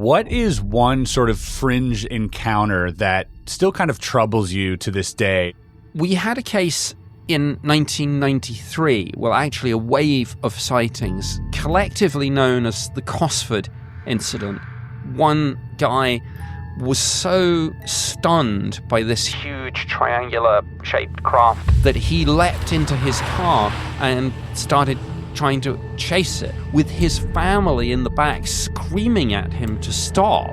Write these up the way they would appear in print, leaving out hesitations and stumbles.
What is one sort of fringe encounter that still kind of troubles you to this day? We had a case in 1993, well, actually a wave of sightings, collectively known as the Cosford Incident. One guy was so stunned by this huge triangular-shaped craft that he leapt into his car and started trying to chase it, with his family in the back screaming at him to stop.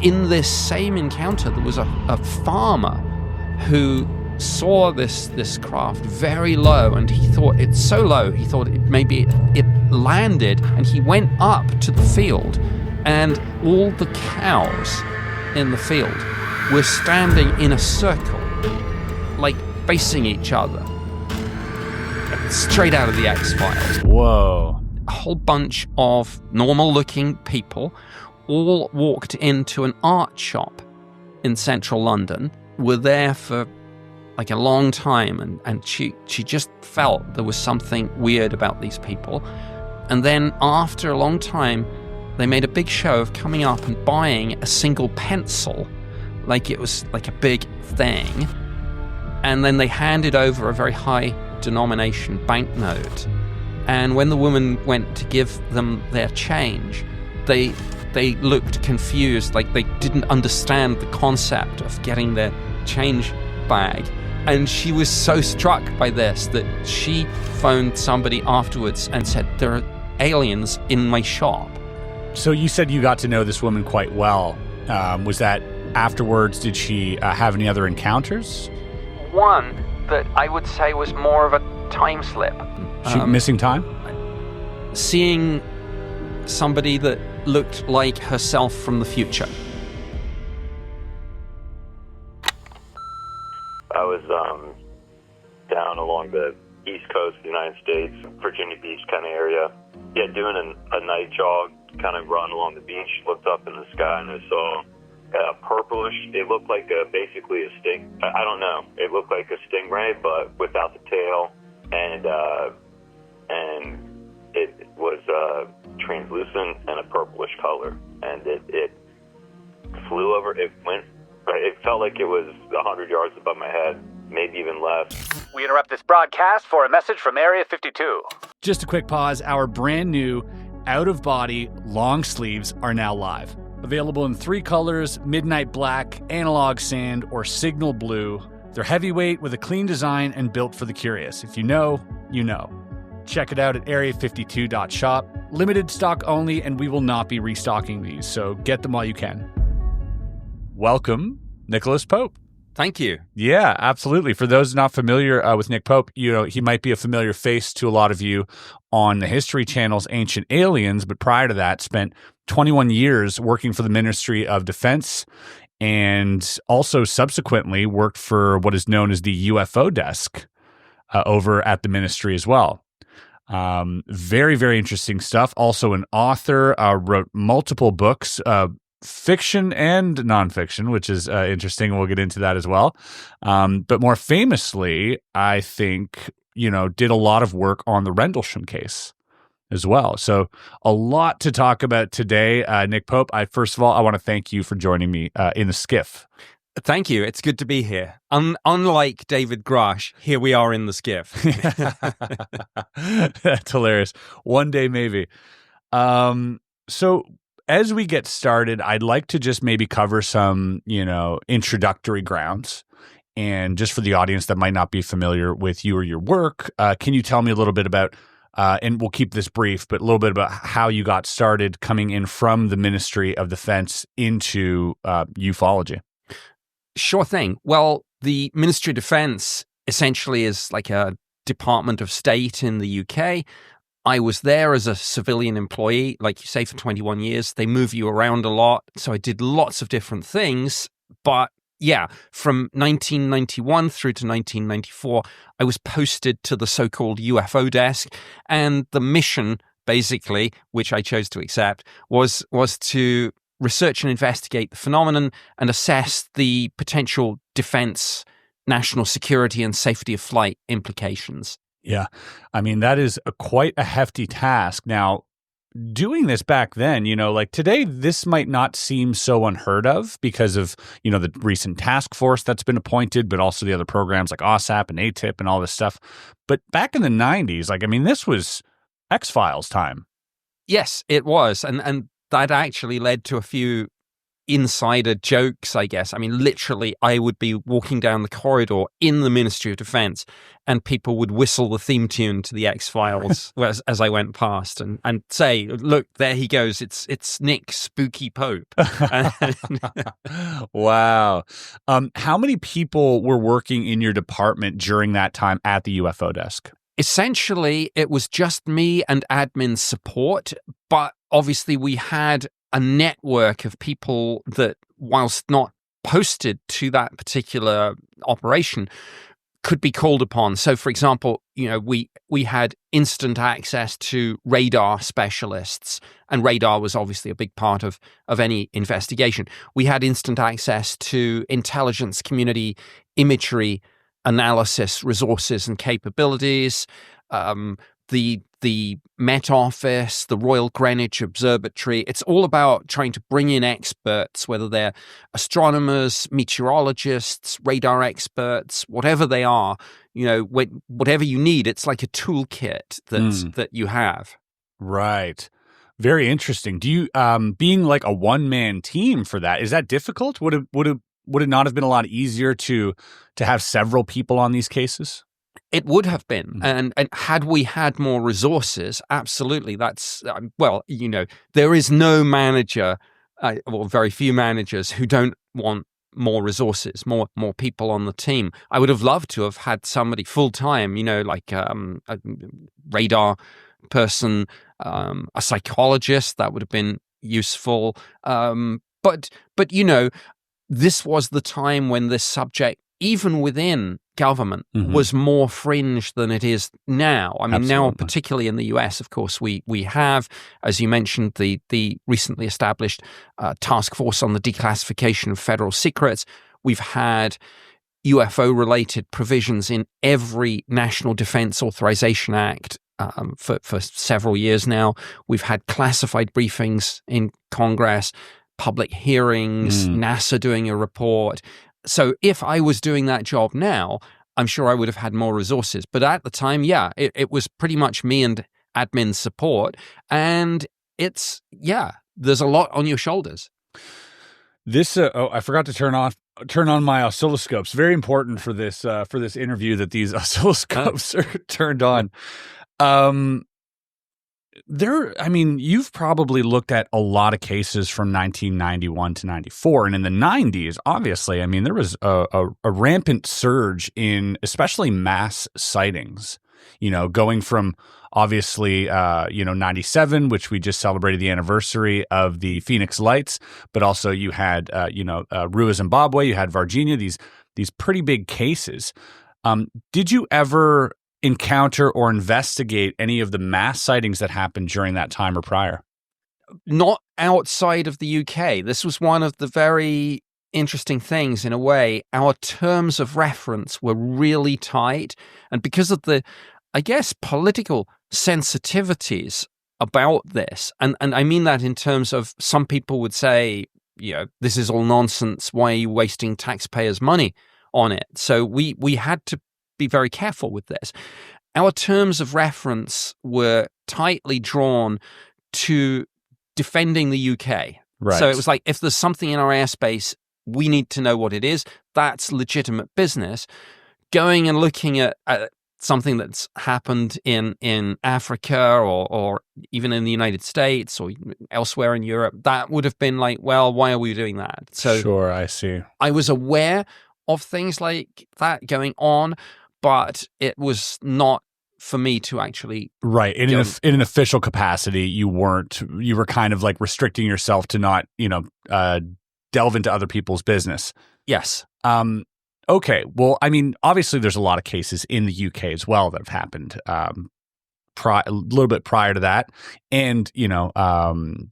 In this same encounter, there was a farmer who saw this craft very low, and he thought it's so low, he thought maybe it landed, and he went up to the field, and all the cows in the field were standing in a circle, like facing each other. Straight out of the X-Files. Whoa. A whole bunch of normal-looking people all walked into an art shop in central London, were there for like a long time, and she just felt there was something weird about these people. And then after a long time, they made a big show of coming up and buying a single pencil, like it was like a big thing. And then they handed over a very high denomination banknote. And when the woman went to give them their change, they looked confused, like they didn't understand the concept of getting their change bag. And she was so struck by this that she phoned somebody afterwards and said, there are aliens in my shop. So you said you got to know this woman quite well. Was that afterwards? Did she have any other encounters? One that I would say was more of a time slip. Missing time? Seeing somebody that looked like herself from the future. I was down along the east coast of the United States, Virginia Beach kind of area. Yeah, doing a night jog, kind of run along the beach, looked up in the sky, and I saw purplish. It looked like basically a sting. I don't know. It looked like a stingray, but without the tail, and it was translucent and a purplish color, and it flew over. It went. It felt like it was 100 yards above my head, maybe even less. We interrupt this broadcast for a message from Area 52. Just a quick pause. Our brand new out-of-body long sleeves are now live. Available in 3 colors: midnight black, analog sand, or signal blue. They're heavyweight with a clean design and built for the curious. If you know, you know. Check it out at area52.shop. Limited stock only, and we will not be restocking these, so get them while you can. Welcome, Nicholas Pope. Thank you. Yeah, absolutely. For those not familiar with Nick Pope, you know, he might be a familiar face to a lot of you on the History Channel's Ancient Aliens, but prior to that, spent 21 years working for the Ministry of Defense, and also subsequently worked for what is known as the UFO desk over at the ministry as well. Very, very interesting stuff. Also an author, wrote multiple books, fiction and nonfiction, which is interesting. We'll get into that as well. But more famously, I think, you know, did a lot of work on the Rendlesham case as well. So a lot to talk about today. Nick Pope, first of all, I want to thank you for joining me in the skiff. Thank you. It's good to be here. Unlike David Grush, here we are in the skiff. That's hilarious. One day, maybe. So as we get started, I'd like to just maybe cover some, you know, introductory grounds. And just for the audience that might not be familiar with you or your work, can you tell me a little bit about, and we'll keep this brief, but a little bit about how you got started coming in from the Ministry of Defense into ufology? Sure thing. Well, the Ministry of Defense essentially is like a Department of State in the UK. I was there as a civilian employee, like you say, for 21 years. They move you around a lot. So I did lots of different things. But yeah, from 1991 through to 1994, I was posted to the so-called UFO desk. And the mission, basically, which I chose to accept, was to research and investigate the phenomenon and assess the potential defense, national security, and safety of flight implications. Yeah. I mean, that is quite a hefty task. Now, doing this back then, like today, this might not seem so unheard of because of, the recent task force that's been appointed, but also the other programs like OSAP and ATIP and all this stuff. But back in the 90s, this was X-Files time. Yes, it was. And that actually led to a few insider jokes, I guess. Literally, I would be walking down the corridor in the Ministry of Defense and people would whistle the theme tune to the X-Files as I went past and say, look, there he goes. It's Nick Spooky Pope. Wow. How many people were working in your department during that time at the UFO desk? Essentially, it was just me and admin support, but obviously we had a network of people that, whilst not posted to that particular operation, could be called upon. So, for example, we had instant access to radar specialists, and radar was obviously a big part of any investigation. We had instant access to intelligence community imagery analysis resources and capabilities, the Met Office, the Royal Greenwich Observatory. It's all about trying to bring in experts, whether they're astronomers, meteorologists, radar experts, whatever they are, whatever you need. It's like a toolkit that you have. Right. Very interesting. Do you, being like a one-man team for that, is that difficult? Would it not have been a lot easier to have several people on these cases? It would have been. And had we had more resources, absolutely. That's, there is no manager, or very few managers who don't want more resources, more people on the team. I would have loved to have had somebody full-time, like a radar person, a psychologist. That would have been useful. But this was the time when this subject, even within government, was more fringe than it is now. Now, particularly in the US, of course, we have, as you mentioned, the recently established task force on the declassification of federal secrets. We've had UFO-related provisions in every National Defense Authorization Act for several years now. We've had classified briefings in Congress, public hearings, NASA doing a report. So if I was doing that job now, I'm sure I would have had more resources. But at the time, it was pretty much me and admin support. And there's a lot on your shoulders. This, I forgot to turn on my oscilloscopes. Very important for this interview that these oscilloscopes are turned on. You've probably looked at a lot of cases from 1991 to 94. And in the 90s, obviously, there was a rampant surge in especially mass sightings, going from obviously, 97, which we just celebrated the anniversary of the Phoenix Lights, but also you had, Rua, Zimbabwe, you had Virginia, these pretty big cases. Did you ever encounter or investigate any of the mass sightings that happened during that time or prior? Not outside of the UK. This was one of the very interesting things in a way. Our terms of reference were really tight. And because of the, I guess, political sensitivities about this, and I mean that in terms of some people would say, this is all nonsense. Why are you wasting taxpayers' money on it? So we had to be very careful with this. Our terms of reference were tightly drawn to defending the UK. Right. So it was like, if there's something in our airspace, we need to know what it is. That's legitimate business. Going and looking at something that's happened in Africa or even in the United States or elsewhere in Europe, that would have been like, well, why are we doing that? So sure, I see. I was aware of things like that going on, but it was not for me to actually in an official capacity. You were kind of like restricting yourself to not delve into other people's business. Yes. Okay. Well, obviously there's a lot of cases in the UK as well that have happened a little bit prior to that, and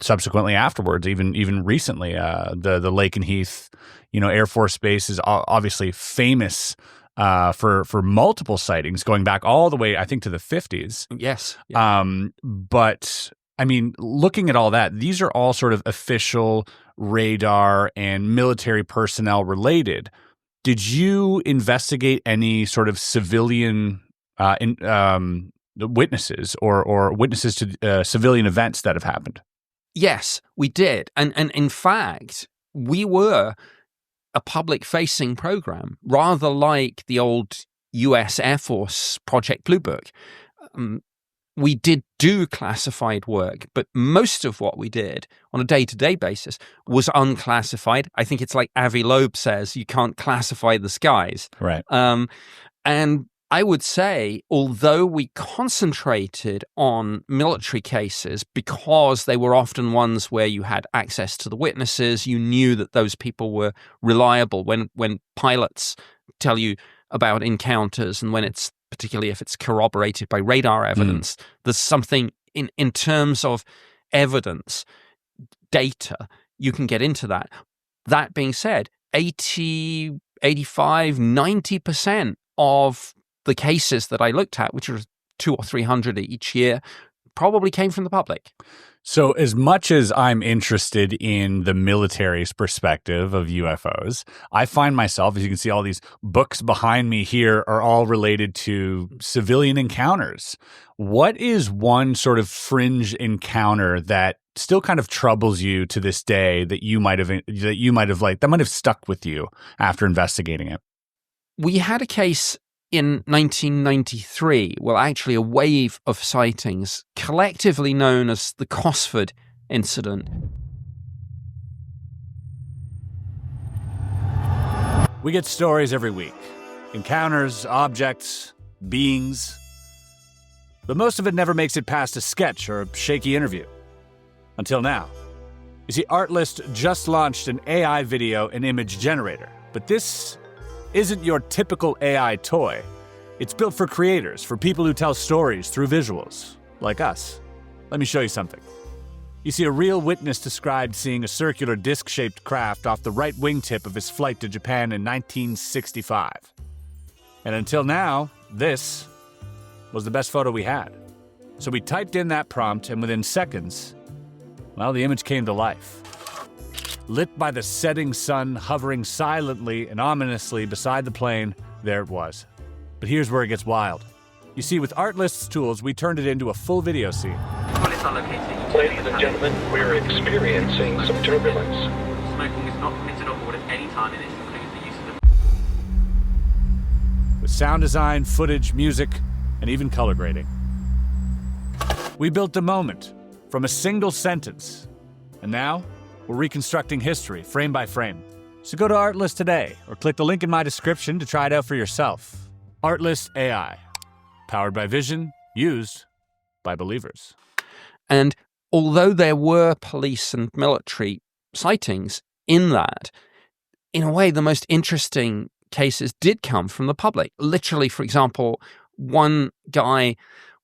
subsequently afterwards, even recently, the Lakenheath Air Force Base is obviously famous for multiple sightings going back all the way, I think, to the 50s. Yes. But I mean, looking at all that, these are all sort of official radar and military personnel related. Did you investigate any sort of civilian witnesses or witnesses to civilian events that have happened? Yes, we did. And in fact, we were a public-facing program, rather like the old US Air Force Project Blue Book. We did do classified work, but most of what we did on a day-to-day basis was unclassified. I think it's like Avi Loeb says, you can't classify the skies. Right. And I would say, although we concentrated on military cases because they were often ones where you had access to the witnesses, you knew that those people were reliable when pilots tell you about encounters, and when it's particularly if it's corroborated by radar evidence, there's something in terms of evidence, data, you can get into that. That being said, 80, 85, 90% of the cases that I looked at, which are 200 or 300 each year, probably came from the public. So as much as I'm interested in the military's perspective of UFOs, I find myself, as you can see, all these books behind me here are all related to civilian encounters. What is one sort of fringe encounter that still kind of troubles you to this day that might have stuck with you after investigating it? We had a case in 1993, well, actually a wave of sightings, collectively known as the Cosford Incident. We get stories every week. Encounters, objects, beings. But most of it never makes it past a sketch or a shaky interview. Until now. You see, Artlist just launched an AI video and image generator, but this isn't your typical AI toy. It's built for creators, for people who tell stories through visuals, like us. Let me show you something. You see, a real witness described seeing a circular disc-shaped craft off the right wingtip of his flight to Japan in 1965. And until now, this was the best photo we had. So we typed in that prompt, and within seconds, well, the image came to life. Lit by the setting sun hovering silently and ominously beside the plane, there it was. But here's where it gets wild. You see, with Artlist's tools, we turned it into a full video scene. Ladies and gentlemen, we're experiencing some turbulence. Smoking is not permitted on board at any time, and this includes the use of With sound design, footage, music, and even color grading. We built a moment from a single sentence. And now, we're reconstructing history, frame by frame. So go to Artlist today, or click the link in my description to try it out for yourself. Artlist AI. Powered by vision, used by believers. And although there were police and military sightings in that, in a way, the most interesting cases did come from the public. Literally, for example, one guy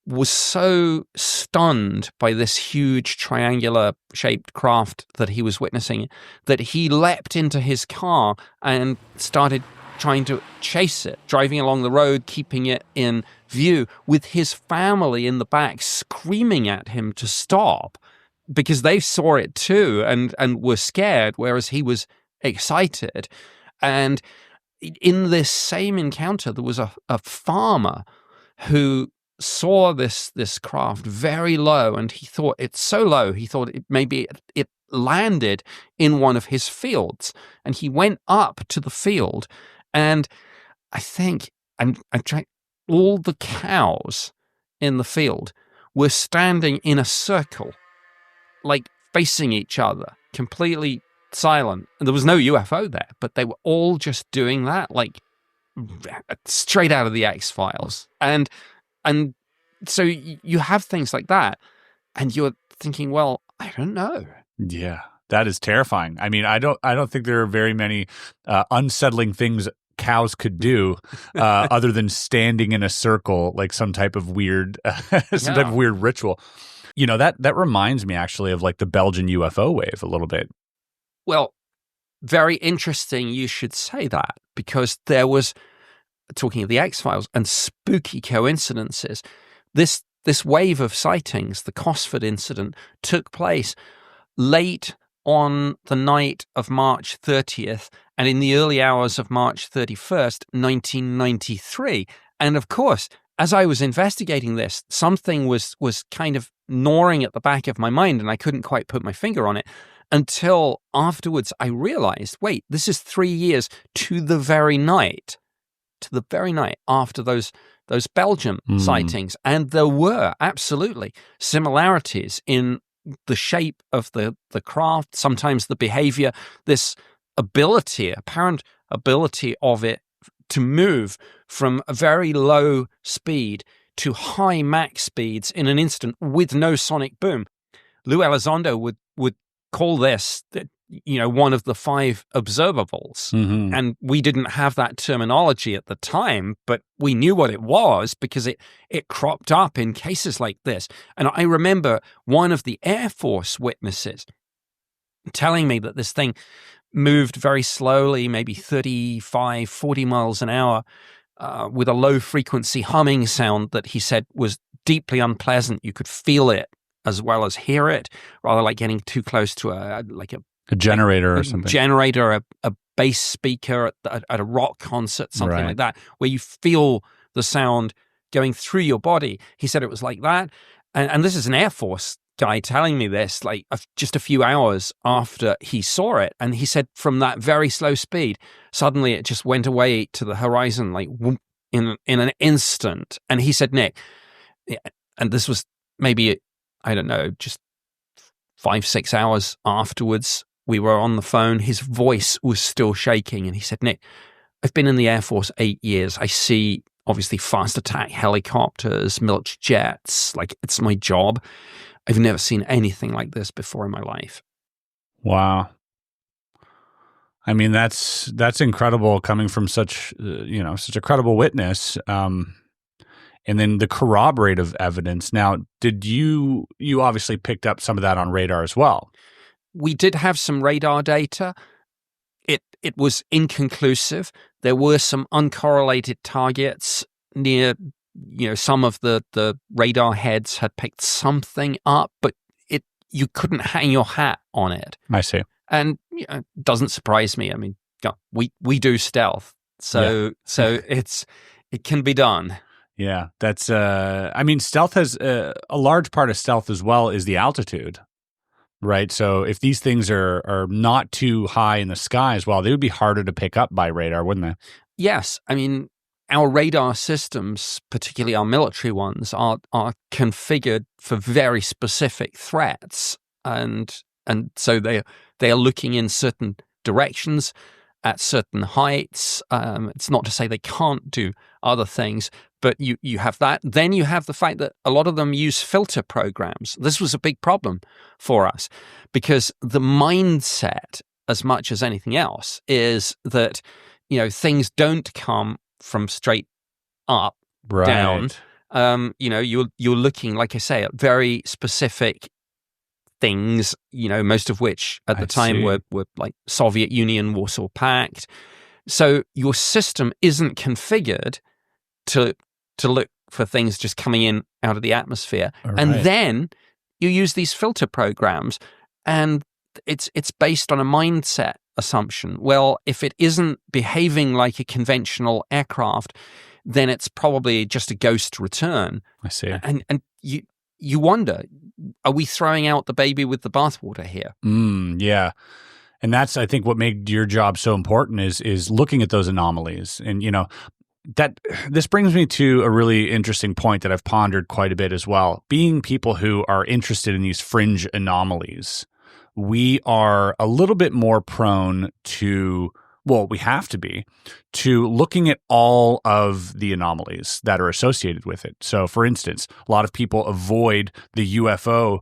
was so stunned by this huge triangular-shaped craft that he was witnessing that he leapt into his car and started trying to chase it, driving along the road, keeping it in view, with his family in the back screaming at him to stop because they saw it too and were scared, whereas he was excited. And in this same encounter, there was a farmer who saw this craft very low, and he thought it's so low, he thought maybe it landed in one of his fields. And he went up to the field, and I think all the cows in the field were standing in a circle, like facing each other, completely silent. And there was no UFO there, but they were all just doing that, like straight out of the X-Files. And so you have things like that, and you're thinking, well, I don't know. Yeah, that is terrifying. I mean, I don't think there are very many unsettling things cows could do other than standing in a circle, like some type of weird ritual. You know, that reminds me actually of like the Belgian UFO wave a little bit. Well, very interesting you should say that, because there was, talking of the X-Files and spooky coincidences, this this wave of sightings, the Cosford Incident, took place late on the night of March 30th and in the early hours of March 31st, 1993. And of course, as I was investigating this, something was kind of gnawing at the back of my mind, and I couldn't quite put my finger on it until afterwards I realized, wait, this is 3 years to the very night after those Belgium sightings. And there were absolutely similarities in the shape of the craft, sometimes the behavior, this apparent ability of it to move from a very low speed to high max speeds in an instant with no sonic boom. Lou Elizondo would call this, one of the 5 observables. Mm-hmm. And we didn't have that terminology at the time, but we knew what it was because it cropped up in cases like this. And I remember one of the Air Force witnesses telling me that this thing moved very slowly, maybe 35, 40 miles an hour, with a low frequency humming sound that he said was deeply unpleasant. You could feel it as well as hear it, rather like getting too close to a generator or something. Generator, a bass speaker at a rock concert, something like that, where you feel the sound going through your body. He said it was like that. And this is an Air Force guy telling me this, like just a few hours after he saw it. And he said from that very slow speed, suddenly it just went away to the horizon, like whoop, in an instant. And he said, Nick, and this was maybe, I don't know, just 5-6 hours afterwards, we were on the phone. His voice was still shaking. And he said, Nick, I've been in the Air Force 8 years. I see, obviously, fast attack helicopters, military jets. Like, it's my job. I've never seen anything like this before in my life. Wow. I mean, that's incredible coming from such a credible witness. And then the corroborative evidence. Now, did you obviously picked up some of that on radar as well? We did have some radar data. It was inconclusive. There were some uncorrelated targets near, some of the radar heads had picked something up, but you couldn't hang your hat on it. I see. And it doesn't surprise me. I mean, we do stealth, so it can be done. Yeah, that's. Stealth has a large part of stealth as well is the altitude, right? So if these things are not too high in the sky as well, they would be harder to pick up by radar, wouldn't they? Yes, I mean our radar systems, particularly our military ones, are configured for very specific threats, and so they are looking in certain directions at certain heights. It's not to say they can't do other things, but you have that. Then you have the fact that a lot of them use filter programs. This was a big problem for us because the mindset, as much as anything else, is that things don't come from straight up, down. You're looking, like I say, at very specific things, most of which at the time were like Soviet Union, Warsaw Pact. So your system isn't configured to look for things just coming in out of the atmosphere. Right. And then you use these filter programs, and it's based on a mindset assumption. Well, if it isn't behaving like a conventional aircraft, then it's probably just a ghost return. I see. And you wonder, are we throwing out the baby with the bathwater here? Yeah. And that's, I think, what made your job so important is looking at those anomalies. And, that this brings me to a really interesting point that I've pondered quite a bit as well. Being people who are interested in these fringe anomalies, we are a little bit more prone to, well, we have to be, to looking at all of the anomalies that are associated with it. So, for instance, a lot of people avoid the UFO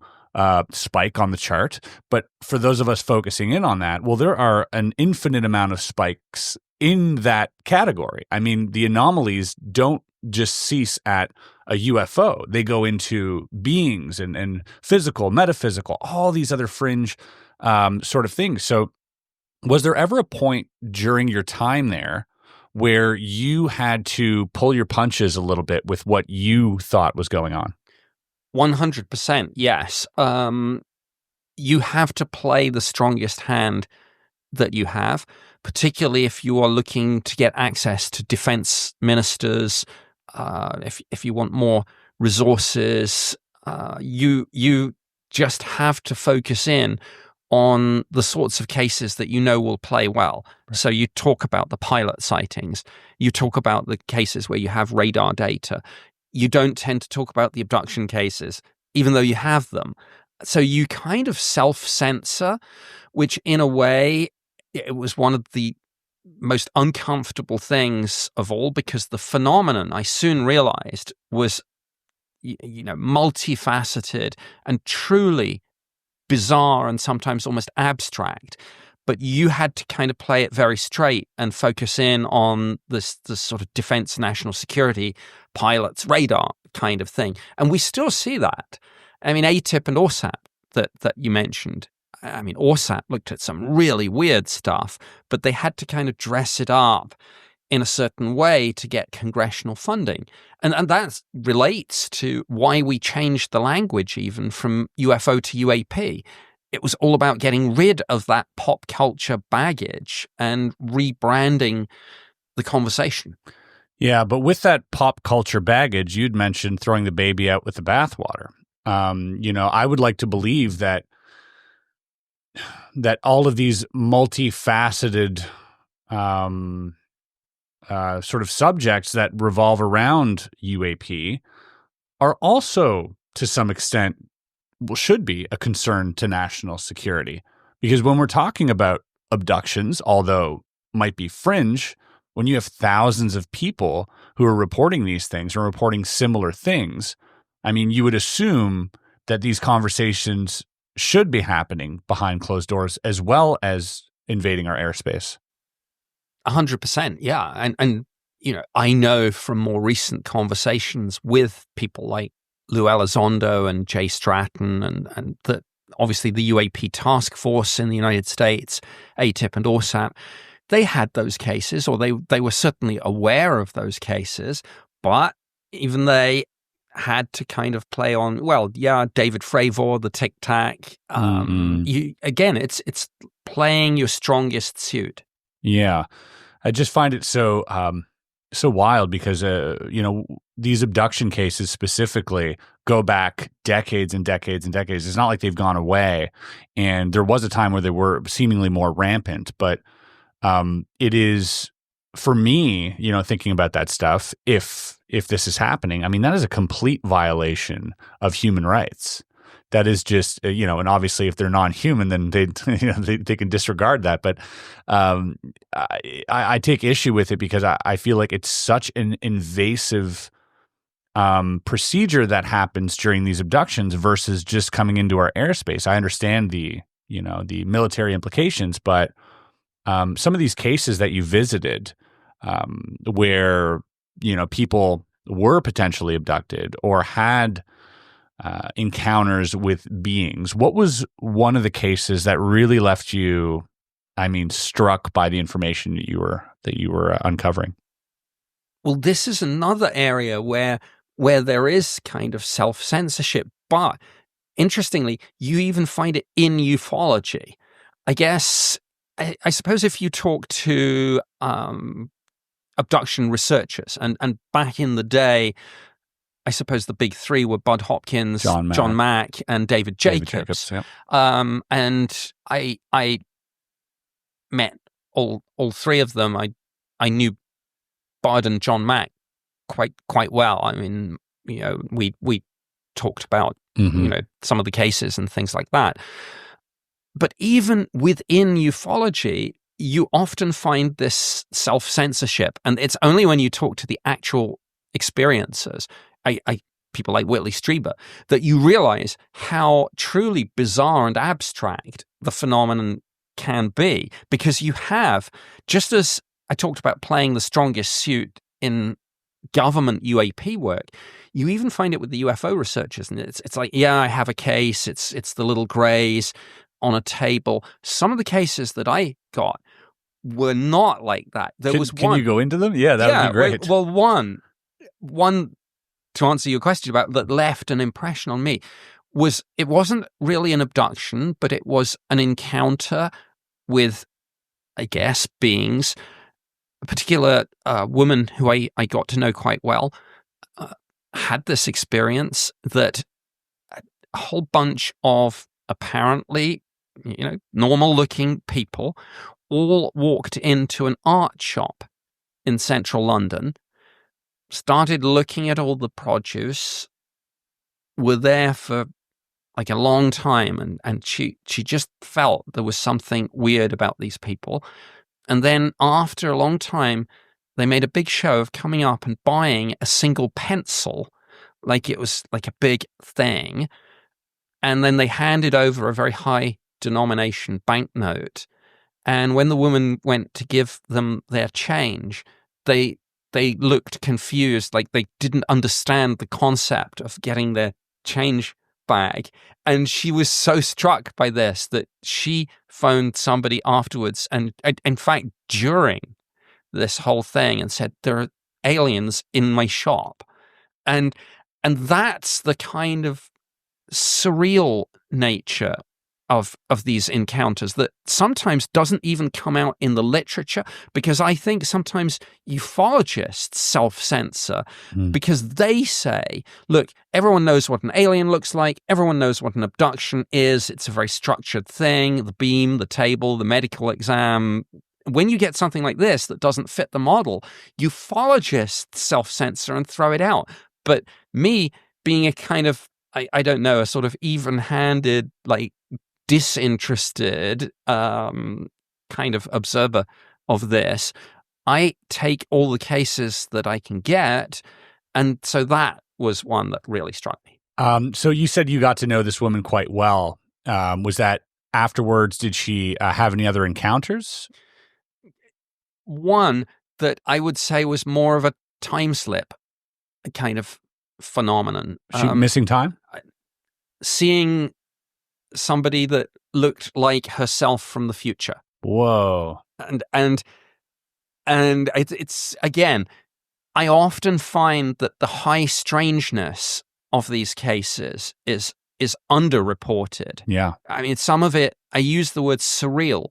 spike on the chart, but for those of us focusing in on that, well, there are an infinite amount of spikes in that category. I mean, the anomalies don't just cease at a UFO. They go into beings and physical, metaphysical, all these other fringe sort of things. So was there ever a point during your time there where you had to pull your punches a little bit with what you thought was going on? 100%, yes. You have to play the strongest hand that you have, particularly if you are looking to get access to defense ministers, if you want more resources, you just have to focus in on the sorts of cases that you know will play well. Right. So you talk about the pilot sightings, you talk about the cases where you have radar data. You don't tend to talk about the abduction cases, even though you have them. So you kind of self-censor, which in a way, it was one of the most uncomfortable things of all, because the phenomenon, I soon realized, was multifaceted and truly bizarre and sometimes almost abstract. But you had to kind of play it very straight and focus in on this sort of defense, national security, pilots, radar kind of thing. And we still see that. I mean, ATIP and ORSAP that you mentioned. I mean, ORSAP looked at some really weird stuff, but they had to kind of dress it up in a certain way to get congressional funding. And that relates to why we changed the language even from UFO to UAP. It was all about getting rid of that pop culture baggage and rebranding the conversation. Yeah, but with that pop culture baggage, you'd mentioned throwing the baby out with the bathwater. I would like to believe that all of these multifaceted sort of subjects that revolve around UAP are also, to some extent, should be a concern to national security. Because when we're talking about abductions, although might be fringe, when you have thousands of people who are reporting these things or reporting similar things, I mean, you would assume that these conversations should be happening behind closed doors as well as invading our airspace. 100%, yeah. And I know from more recent conversations with people like Lou Elizondo and Jay Stratton and that obviously the UAP task force in the United States, ATIP and ORSAP, they had those cases, or they were certainly aware of those cases, but even they had to kind of play on, David Fravor, the Tic Tac. It's playing your strongest suit. Yeah, I just find it so wild because these abduction cases specifically go back decades and decades and decades. It's not like they've gone away, and there was a time where they were seemingly more rampant. But it is, for me, thinking about that stuff. If this is happening, I mean, that is a complete violation of human rights. That is just, and obviously if they're non-human, then they can disregard that. But I take issue with it because I feel like it's such an invasive procedure that happens during these abductions versus just coming into our airspace. I understand the military implications, but some of these cases that you visited where, people were potentially abducted or had encounters with beings. What was one of the cases that really left you, struck by the information that you were uncovering? Well, this is another area where there is kind of self-censorship, but interestingly, you even find it in ufology. I guess, I suppose if you talk to abduction researchers, and back in the day, I suppose the big three were Bud Hopkins, John Mack, and David Jacobs. Yeah. And I met all three of them. I knew Bud and John Mack quite well. I mean, we talked about some of the cases and things like that. But even within ufology, you often find this self-censorship, and it's only when you talk to the actual experiencers, people like Whitley Strieber, that you realize how truly bizarre and abstract the phenomenon can be. Because you have, just as I talked about playing the strongest suit in government UAP work, you even find it with the UFO researchers. And it's like, I have a case, it's the little grays on a table. Some of the cases that I got were not like that. Can you go into them? Yeah, that would be great. Well, one to answer your question about that left an impression on me was it wasn't really an abduction, but it was an encounter with, I guess, beings. A particular woman who I got to know quite well had this experience that a whole bunch of apparently, normal-looking people all walked into an art shop in central London, started looking at all the produce, were there for like a long time, and she just felt there was something weird about these people. And then after a long time, they made a big show of coming up and buying a single pencil, like it was like a big thing. And then they handed over a very high denomination banknote. And when the woman went to give them their change, they looked confused, like they didn't understand the concept of getting their change bag. And she was so struck by this that she phoned somebody afterwards and in fact during this whole thing and said, there are aliens in my shop. And that's the kind of surreal nature of these encounters that sometimes doesn't even come out in the literature, because I think sometimes ufologists self-censor because they say, look, everyone knows what an alien looks like, everyone knows what an abduction is, it's a very structured thing, the beam, the table, the medical exam. When you get something like this that doesn't fit the model, ufologists self-censor and throw it out. But me being a kind of, I don't know, a sort of even-handed, like, disinterested kind of observer of this, I take all the cases that I can get, and so that was one that really struck me. So you said you got to know this woman quite well. Was that afterwards? Did she have any other encounters? One that I would say was more of a time slip kind of phenomenon. She missing time? Seeing somebody that looked like herself from the future. Whoa. And it's again, I often find that the high strangeness of these cases is underreported. Yeah. I mean, some of it, I use the word surreal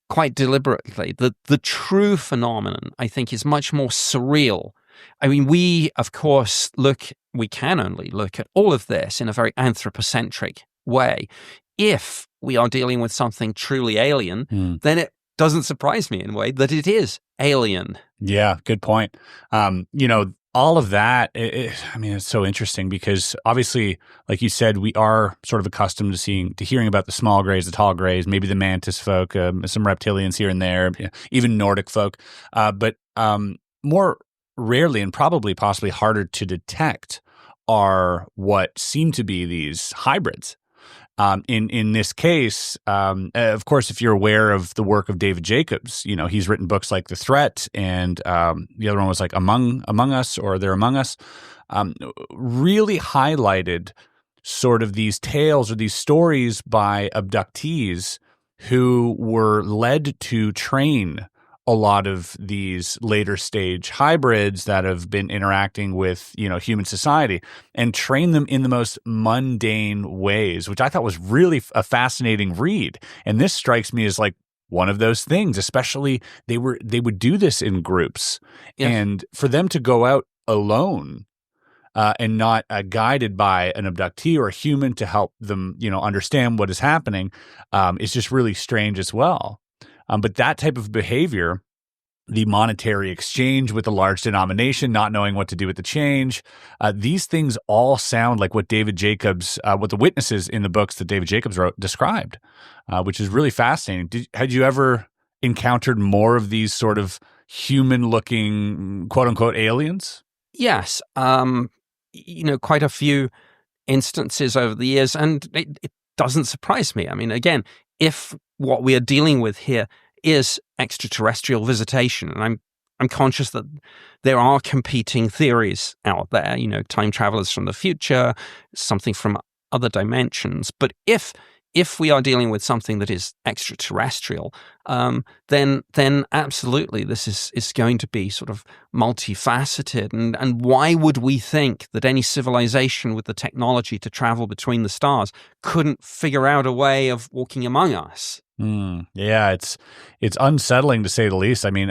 quite deliberately. The true phenomenon, I think, is much more surreal. I mean, we, of course, we can only look at all of this in a very anthropocentric way. If we are dealing with something truly alien, then it doesn't surprise me in a way that it is alien. Yeah, good point. All of that, it's so interesting because obviously, like you said, we are sort of accustomed to hearing about the small grays, the tall grays, maybe the mantis folk, some reptilians here and there, even Nordic folk. But more rarely and probably possibly harder to detect are what seem to be these hybrids. In this case, of course, if you're aware of the work of David Jacobs, he's written books like The Threat, and the other one was like Among Us, or They're Among Us, really highlighted sort of these tales or these stories by abductees who were led to train a lot of these later stage hybrids that have been interacting with, human society, and train them in the most mundane ways, which I thought was really a fascinating read. And this strikes me as like one of those things, especially they would do this in groups. Yes. And for them to go out alone and not guided by an abductee or a human to help them, understand what is happening is just really strange as well. But that type of behavior, the monetary exchange with a large denomination, not knowing what to do with the change, these things all sound like what David Jacobs, what the witnesses in the books that David Jacobs wrote described, which is really fascinating. Had you ever encountered more of these sort of human-looking, quote-unquote, aliens? Yes. Quite a few instances over the years, and it doesn't surprise me. I mean, again, if what we are dealing with here is extraterrestrial visitation, and I'm conscious that there are competing theories out there, time travelers from the future, something from other dimensions. But if if we are dealing with something that is extraterrestrial, then absolutely this is going to be sort of multifaceted. And why would we think that any civilization with the technology to travel between the stars couldn't figure out a way of walking among us? Yeah, it's unsettling to say the least. I mean,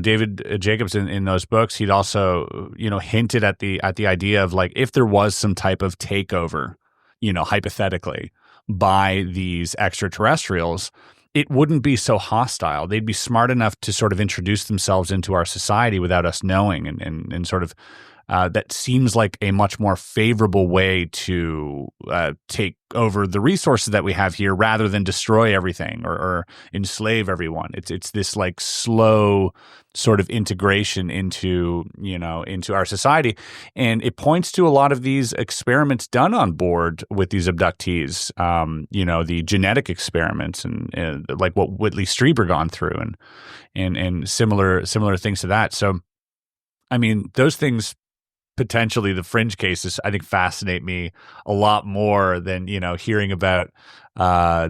David Jacobs in those books, he'd also, hinted at the idea of like, if there was some type of takeover, hypothetically, by these extraterrestrials, it wouldn't be so hostile. They'd be smart enough to sort of introduce themselves into our society without us knowing, and sort of that seems like a much more favorable way to take over the resources that we have here, rather than destroy everything or enslave everyone. It's this like slow sort of integration into our society, and it points to a lot of these experiments done on board with these abductees. The genetic experiments and like what Whitley Strieber gone through, and similar things to that. So, I mean, those things. Potentially the Fringe cases, I think, fascinate me a lot more than hearing about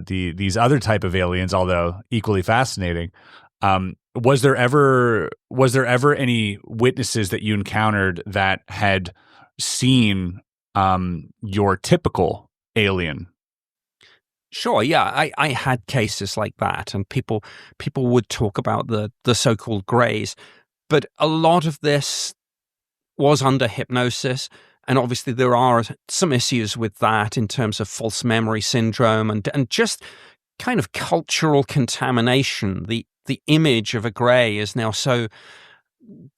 these other type of aliens, although equally fascinating. Was there ever any witnesses that you encountered that had seen your typical alien? Sure, yeah, I had cases like that, and people would talk about the so-called greys, but a lot of this was under hypnosis, and obviously there are some issues with that in terms of false memory syndrome and just kind of cultural contamination. The image of a grey is now so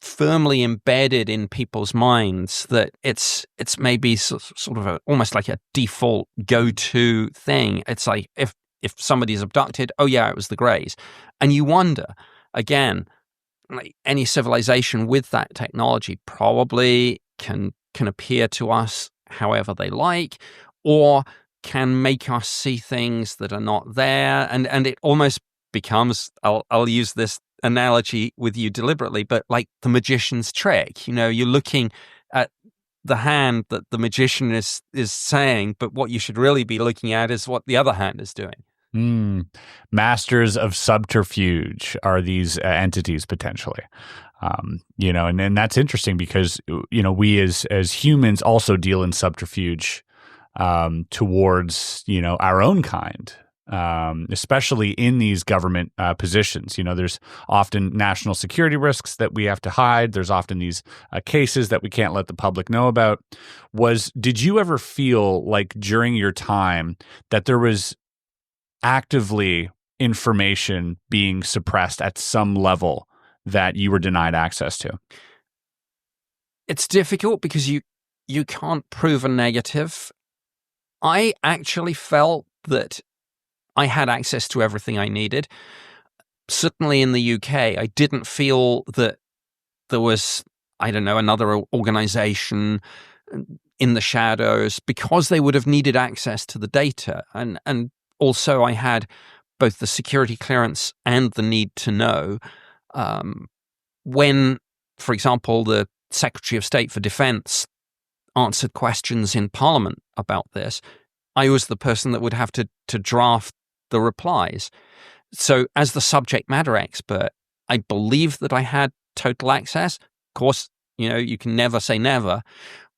firmly embedded in people's minds that it's maybe sort of almost like a default go-to thing. It's like if somebody's abducted, oh yeah, it was the greys, and you wonder again. Like any civilization with that technology probably can appear to us however they like, or can make us see things that are not there, and it almost becomes, I'll use this analogy with you deliberately, but like the magician's trick. You're looking at the hand that the magician is saying, but what you should really be looking at is what the other hand is doing. Masters of subterfuge are these entities potentially, and that's interesting because we as humans also deal in subterfuge towards our own kind, especially in these government positions. There's often national security risks that we have to hide. There's often these cases that we can't let the public know about. Did you ever feel like during your time that there was actively information being suppressed at some level that you were denied access to? It's difficult because you can't prove a negative. I actually felt that I had access to everything I needed. Certainly in the UK, I didn't feel that there was, another organization in the shadows, because they would have needed access to the data. And also, I had both the security clearance and the need to know. When, for example, the Secretary of State for Defense answered questions in Parliament about this, I was the person that would have to draft the replies. So as the subject matter expert, I believe that I had total access. Of course, you can never say never.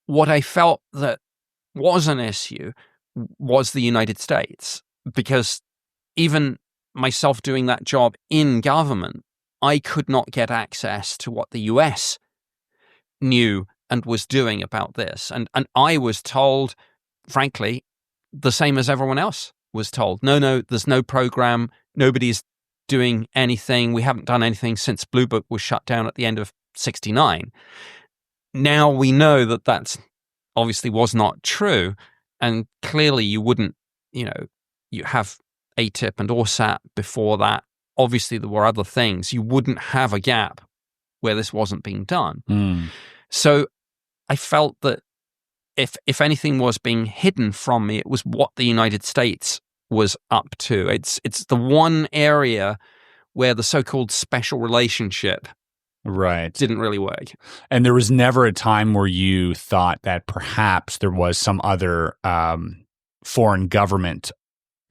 What I felt that was an issue was the United States. Because even myself doing that job in government, I could not get access to what the US knew and was doing about this. And I was told, frankly, the same as everyone else was told. No, there's no program. Nobody's doing anything. We haven't done anything since Blue Book was shut down at the end of 1969. Now we know that that's obviously was not true. And clearly you wouldn't, you have ATIP and ORSAT before that. Obviously, there were other things. You wouldn't have a gap where this wasn't being done. So I felt that if anything was being hidden from me, it was what the United States was up to. It's the one area where the so-called special relationship didn't really work. And there was never a time where you thought that perhaps there was some other foreign government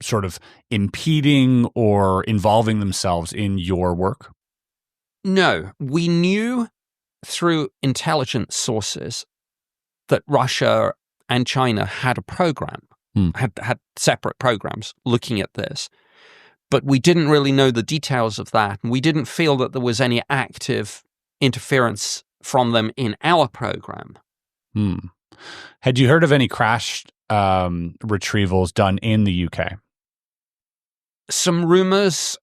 sort of impeding or involving themselves in your work? No, we knew through intelligence sources that Russia and China had a program, had separate programs looking at this. But we didn't really know the details of that. And we didn't feel that there was any active interference from them in our program. Had you heard of any crash retrievals done in the UK? Some rumors,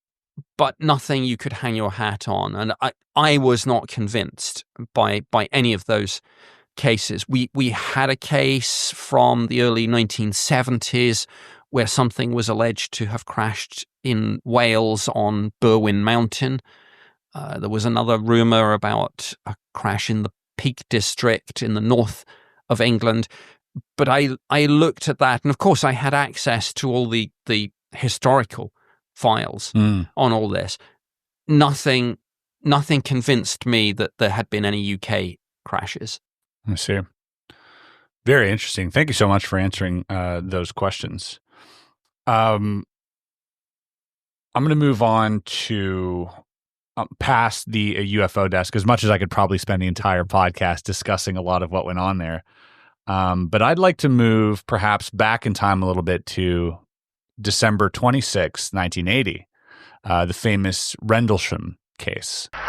but nothing you could hang your hat on. And I was not convinced by any of those cases. We had a case from the early 1970s where something was alleged to have crashed in Wales on Berwyn Mountain. There was another rumor about a crash in the Peak District in the north of England. But I looked at that, and of course I had access to all the historical files on all this. Nothing convinced me that there had been any UK crashes. I see. Very interesting. Thank you so much for answering those questions. I'm going to move on to past the UFO desk, as much as I could probably spend the entire podcast discussing a lot of what went on there. But I'd like to move perhaps back in time a little bit to December 26, 1980, the famous Rendlesham case. Okay,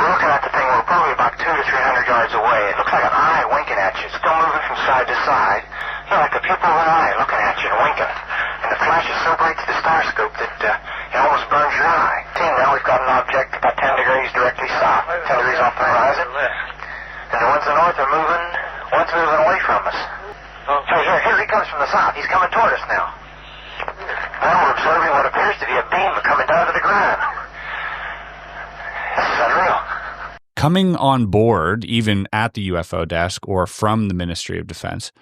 we're looking at the thing. We're probably about 200 to 300 yards away. It looks like an eye winking at you, still moving from side to side. You know, like the pupil of an eye looking at you and winking. And the flash is so bright to the star scope that it almost burns your eye. Now we've got an object about 10 degrees directly south, 10 degrees off the horizon. And the ones to the north are moving, one's moving away from us. Here he comes from the south. He's coming toward us now. Now we're observing what appears to be a beam coming down to the ground. This is unreal. Coming on board, even at the UFO desk or from the Ministry of Defense,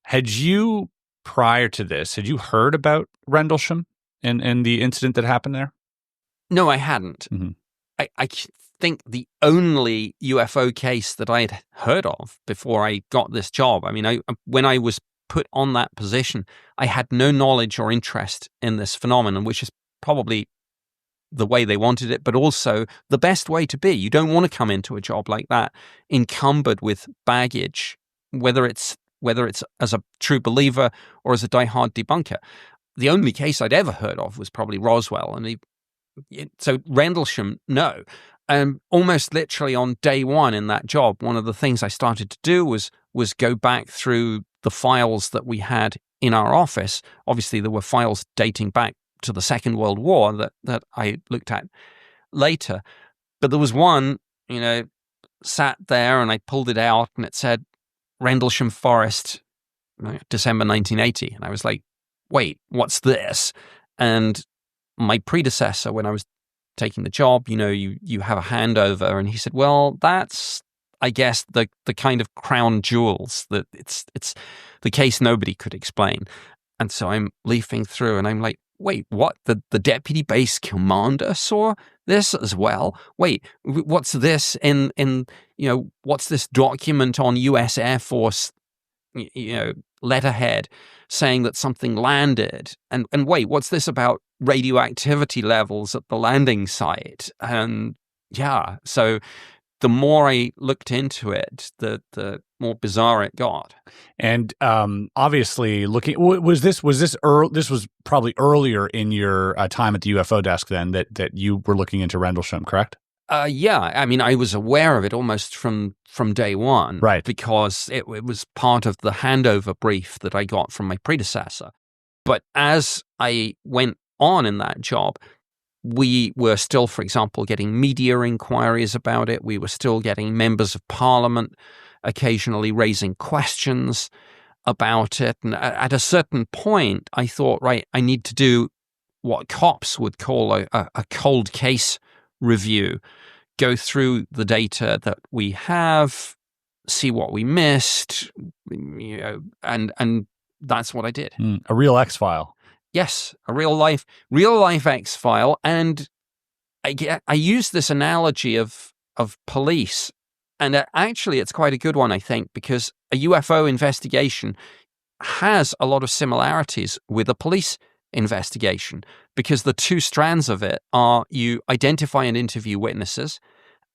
had you, prior to this, had you heard about Rendlesham and the incident that happened there? No, I hadn't. I think the only UFO case that I had heard of before I got this job, I mean, when I was put on that position, I had no knowledge or interest in this phenomenon, which is probably the way they wanted it, but also the best way to be. You don't want to come into a job like that encumbered with baggage, whether it's as a true believer or as a diehard debunker. The only case I'd ever heard of was probably Roswell. So Rendlesham, no. Almost literally on day one in that job, one of the things I started to do was go back through the files that we had in our office. Obviously, there were files dating back to the Second World War that I looked at later. But there was one, sat there and I pulled it out and it said Rendlesham Forest, December 1980. And I was like, wait, what's this? And my predecessor, when I was taking the job, you have a handover, and he said, well, that's, I guess, the kind of crown jewels that it's the case nobody could explain. And so I'm leafing through and I'm like, wait, what? The deputy base commander saw this as well? Wait, what's this what's this document on US Air Force, letterhead saying that something landed? And wait, what's this about radioactivity levels at the landing site? And yeah, so the more I looked into it, the more bizarre it got. And obviously, was this probably earlier in your time at the UFO desk then that you were looking into Rendlesham, correct? Yeah, I mean, I was aware of it almost from day one, right? Because it was part of the handover brief that I got from my predecessor. But as I went on in that job, we were still, for example, getting media inquiries about it. We were still getting members of parliament occasionally raising questions about it. And at a certain point, I thought, right, I need to do what cops would call a cold case review, go through the data that we have, see what we missed, and that's what I did. A real X-file. Yes, a real life X-file. And I use this analogy of police, and actually it's quite a good one, I think, because a UFO investigation has a lot of similarities with a police investigation, because the two strands of it are you identify and interview witnesses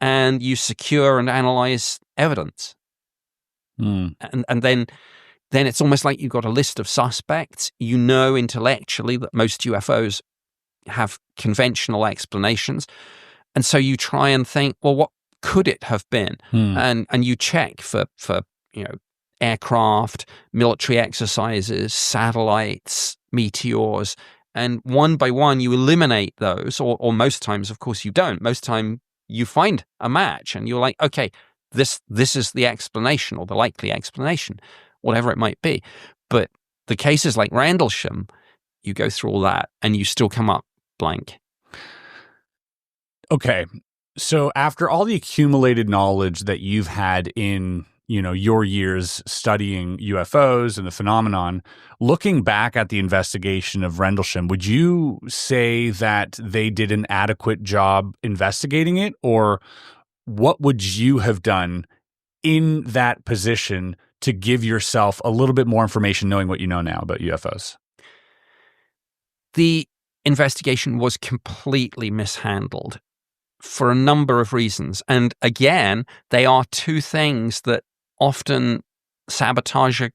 and you secure and analyze evidence. And then it's almost like you've got a list of suspects. You know intellectually that most UFOs have conventional explanations. And so you try and think, well, what could it have been? And you check for aircraft, military exercises, satellites, meteors, and one by one you eliminate those, or most times, of course, you don't. Most time you find a match and you're like, okay, this is the explanation or the likely explanation, whatever it might be. But the cases like Rendlesham, you go through all that and you still come up blank. Okay. So after all the accumulated knowledge that you've had in, your years studying UFOs and the phenomenon, looking back at the investigation of Rendlesham, would you say that they did an adequate job investigating it? Or what would you have done in that position to give yourself a little bit more information knowing what you know now about UFOs? The investigation was completely mishandled for a number of reasons. And again, they are two things that often sabotage a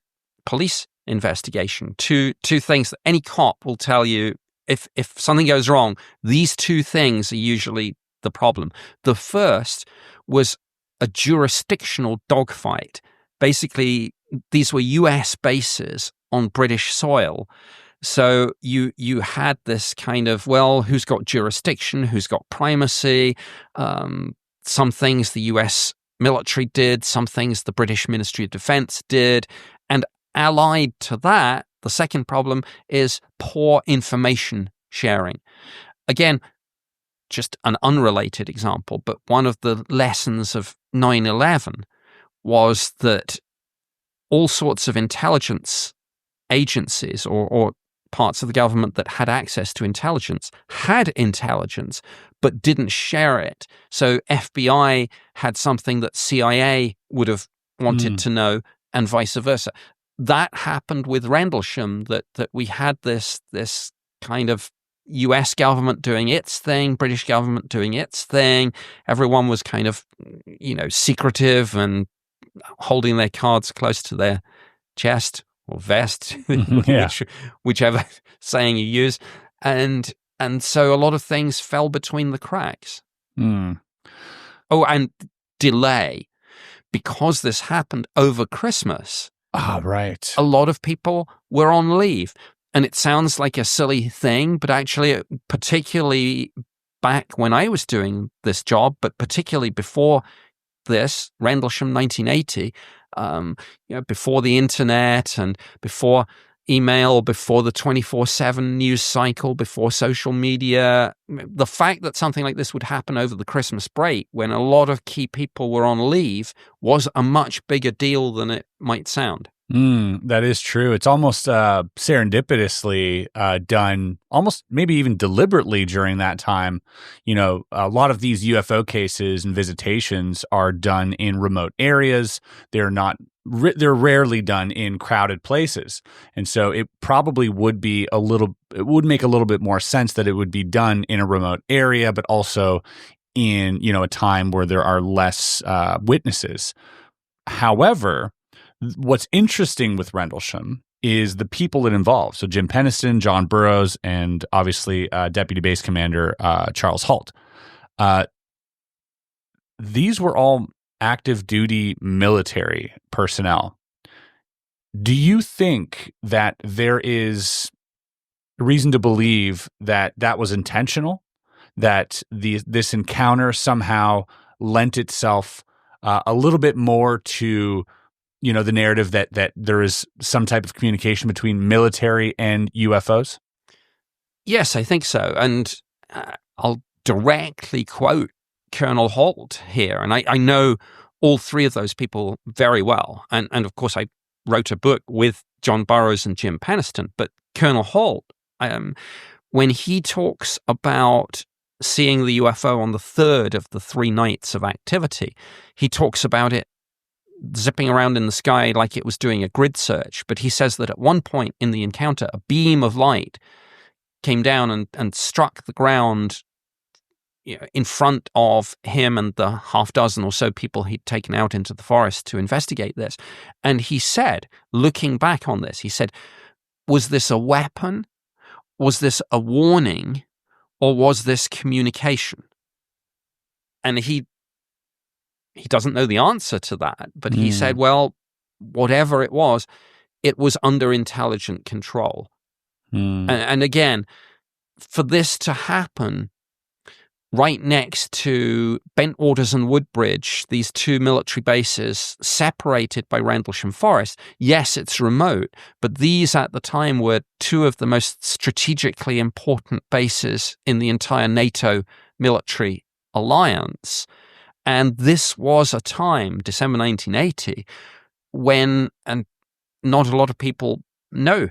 police investigation. Two things that any cop will tell you, if something goes wrong, these two things are usually the problem. The first was a jurisdictional dogfight. Basically, these were US bases on British soil. So you had this kind of, well, who's got jurisdiction, who's got primacy, some things the US military did, some things the British Ministry of Defense did. And allied to that, the second problem is poor information sharing. Again, just an unrelated example, but one of the lessons of 9/11 was that all sorts of intelligence agencies or parts of the government that had access to intelligence had intelligence, but didn't share it. So FBI had something that CIA would have wanted to know, and vice versa. That happened with Rendlesham, that we had this kind of US government doing its thing, British government doing its thing. Everyone was kind of, secretive and holding their cards close to their chest or vest, whichever saying you use. And so a lot of things fell between the cracks. Oh, and delay. Because this happened over Christmas. Right. A lot of people were on leave. And it sounds like a silly thing, but actually, particularly back when I was doing this job, but particularly before this, Rendlesham 1980, before the internet and before email, before the 24/7 news cycle, before social media, the fact that something like this would happen over the Christmas break when a lot of key people were on leave was a much bigger deal than it might sound. That is true. It's almost serendipitously done, almost maybe even deliberately during that time. A lot of these UFO cases and visitations are done in remote areas. They're rarely done in crowded places. And so it probably would make a little bit more sense that it would be done in a remote area, but also in, a time where there are less witnesses. However, what's interesting with Rendlesham is the people it involves. So Jim Penniston, John Burroughs, and obviously Deputy Base Commander Charles Halt. These were all active duty military personnel. Do you think that there is reason to believe that that was intentional, that this encounter somehow lent itself a little bit more to the narrative that there is some type of communication between military and UFOs? Yes, I think so. And I'll directly quote Colonel Halt here. And I know all three of those people very well. And of course, I wrote a book with John Burroughs and Jim Penniston. But Colonel Halt, when he talks about seeing the UFO on the third of the 3 nights of activity, he talks about it zipping around in the sky like it was doing a grid search. But he says that at one point in the encounter, a beam of light came down and struck the ground, in front of him and the half dozen or so people he'd taken out into the forest to investigate this. And he said, looking back on this, he said, was this a weapon? Was this a warning? Or was this communication? And he doesn't know the answer to that, but he said, well, whatever it was under intelligent control. And again, for this to happen right next to Bentwaters and Woodbridge, these two military bases separated by Rendlesham Forest, yes, it's remote, but these at the time were two of the most strategically important bases in the entire NATO military alliance. And this was a time, December 1980, when, and not a lot of people know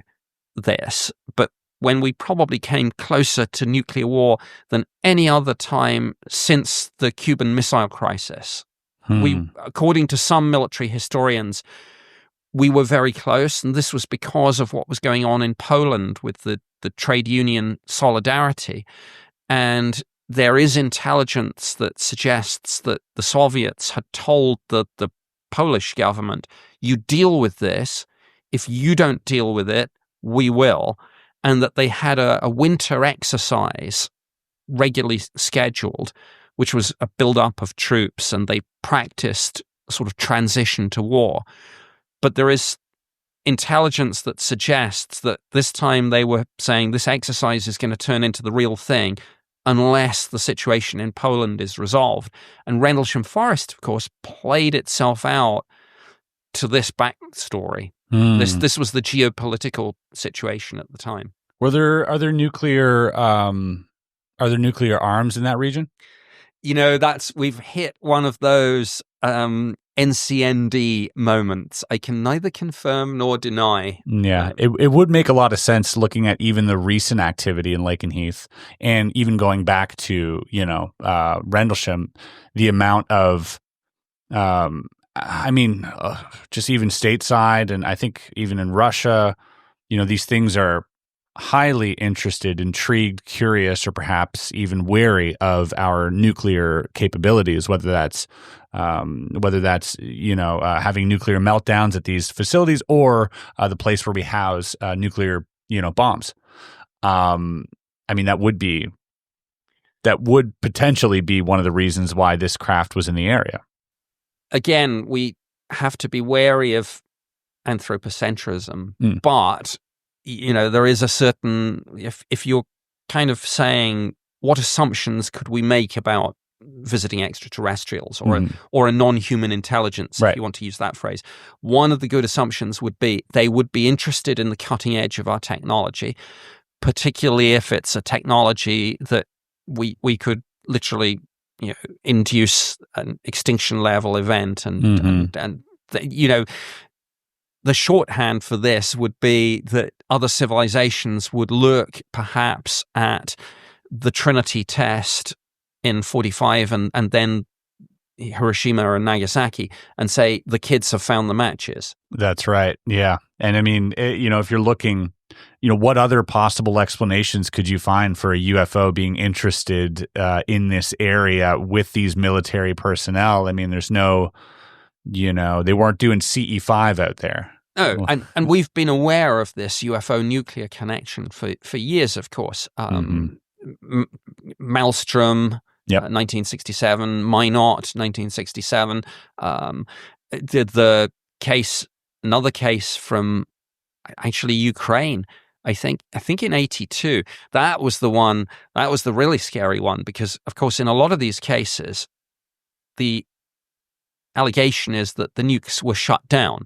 this, but when we probably came closer to nuclear war than any other time since the Cuban Missile Crisis. We, according to some military historians, we were very close, and this was because of what was going on in Poland with the trade union solidarity. And there is intelligence that suggests that the Soviets had told the Polish government, you deal with this. If you don't deal with it, we will. And that they had a winter exercise regularly scheduled, which was a build-up of troops, and they practiced a sort of transition to war. But there is intelligence that suggests that this time they were saying this exercise is going to turn into the real thing unless the situation in Poland is resolved. And Rendlesham Forest, of course, played itself out to this backstory. This was the geopolitical situation at the time. Are there nuclear arms in that region? We've hit one of those NCND moments. I can neither confirm nor deny. Yeah, it would make a lot of sense looking at even the recent activity in Lakenheath, and even going back to Rendlesham, the amount of just even stateside, and I think even in Russia, these things are highly interested, intrigued, curious, or perhaps even wary of our nuclear capabilities, whether that's having nuclear meltdowns at these facilities or the place where we house nuclear bombs. That would potentially be one of the reasons why this craft was in the area. Again, we have to be wary of anthropocentrism, but there is a certain, if you're kind of saying what assumptions could we make about visiting extraterrestrials or a non-human intelligence, right, if you want to use that phrase, one of the good assumptions would be they would be interested in the cutting edge of our technology, particularly if it's a technology that we could literally induce an extinction level event, and the shorthand for this would be that other civilizations would look perhaps at the Trinity test in 1945 and then Hiroshima and Nagasaki and say the kids have found the matches. That's right. Yeah. And if you're looking, what other possible explanations could you find for a UFO being interested in this area with these military personnel? There's no, they weren't doing CE5 out there. No, and we've been aware of this UFO nuclear connection for years, of course. Maelstrom, 1967, Minot, 1967. Another case from actually Ukraine, I think in 1982. That was the really scary one, because of course in a lot of these cases the allegation is that the nukes were shut down,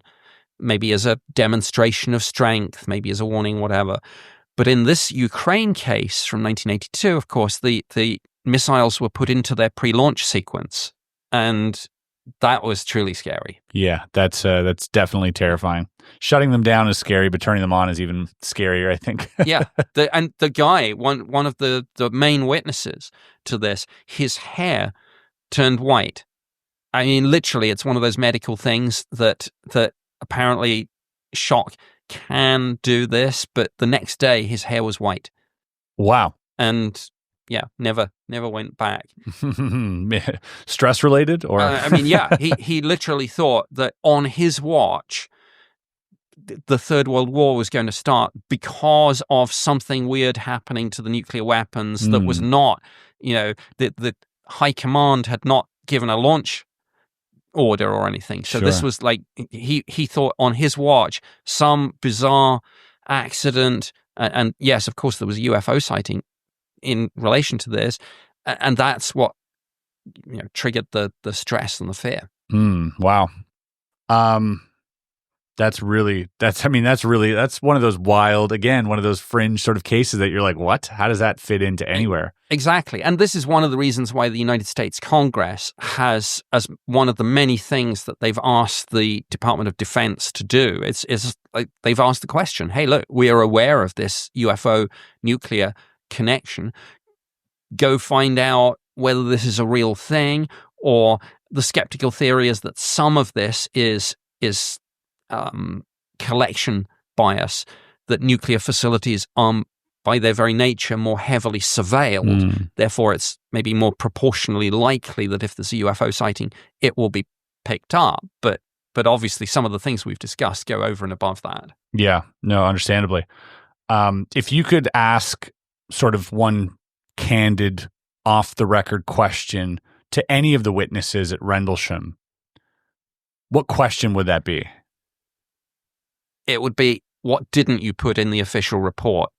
maybe as a demonstration of strength, maybe as a warning, whatever. But in this Ukraine case from 1982, of course, the missiles were put into their pre-launch sequence, and that was truly scary. Yeah, that's definitely terrifying. Shutting them down is scary, but turning them on is even scarier, I think. Yeah, the guy, one of the main witnesses to this, his hair turned white I mean, literally, it's one of those medical things that apparently shock can do this, but the next day his hair was white. Wow. And yeah, never went back. Stress related, or I mean, yeah, he literally thought that on his watch, the Third World War was going to start because of something weird happening to the nuclear weapons that was not, the high command had not given a launch order or anything. So this was like, he thought on his watch, some bizarre accident, and yes, of course, there was a UFO sighting in relation to this, and that's what triggered the stress and the fear. Wow. That's one of those wild, again, one of those fringe sort of cases that you're like, what? How does that fit into anywhere? Exactly. And this is one of the reasons why the United States Congress has, as one of the many things that they've asked the Department of Defense to do, it's like they've asked the question, hey, look, we are aware of this UFO nuclear connection. Go find out whether this is a real thing, or the skeptical theory is that some of this is collection bias, that nuclear facilities are, by their very nature, more heavily surveilled. Therefore, it's maybe more proportionally likely that if there's a UFO sighting, it will be picked up. But obviously, some of the things we've discussed go over and above that. Yeah, no, understandably. If you could ask sort of one candid, off-the-record question to any of the witnesses at Rendlesham, what question would that be? It would be, what didn't you put in the official report?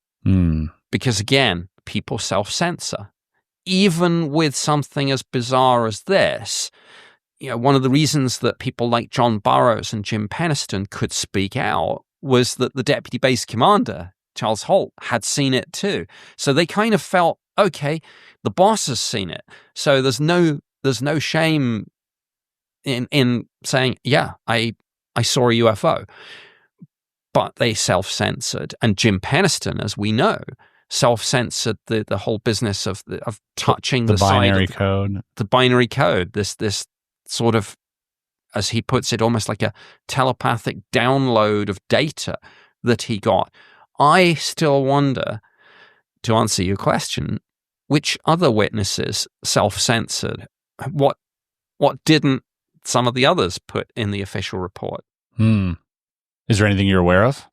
Because again, people self-censor. Even with something as bizarre as this, one of the reasons that people like John Burroughs and Jim Penniston could speak out was that the deputy base commander, Charles Holt, had seen it too. So they kind of felt, okay, the boss has seen it. So there's no shame in saying, yeah, I saw a UFO. But they self-censored, and Jim Penniston, as we know, self-censored the whole business of touching the binary code. The binary code. This sort of, as he puts it, almost like a telepathic download of data that he got. I still wonder, to answer your question, which other witnesses self-censored? What didn't some of the others put in the official report? Is there anything you're aware of?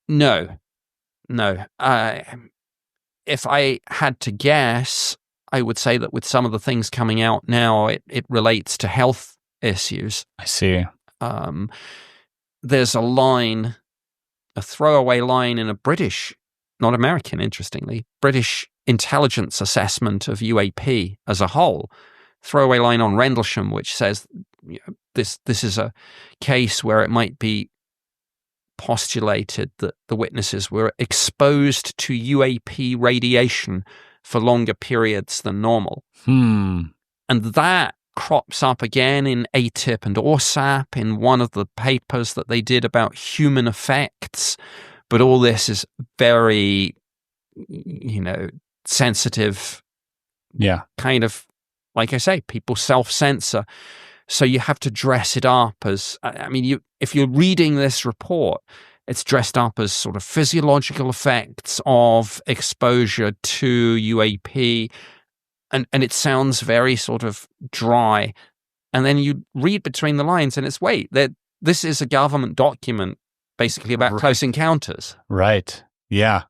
No. If I had to guess, I would say that with some of the things coming out now, it relates to health issues. I see. There's a throwaway line in a British, not American, interestingly, British intelligence assessment of UAP as a whole. Throwaway line on Rendlesham, which says this is a case where it might be postulated that the witnesses were exposed to UAP radiation for longer periods than normal. And that crops up again in ATIP and ORSAP in one of the papers that they did about human effects. But all this is very, sensitive. Yeah. Kind of, like I say, people self-censor. So you have to dress it up as, if you're reading this report, it's dressed up as sort of physiological effects of exposure to UAP. And it sounds very sort of dry. And then you read between the lines and it's, this is a government document basically about close encounters. Right. Yeah.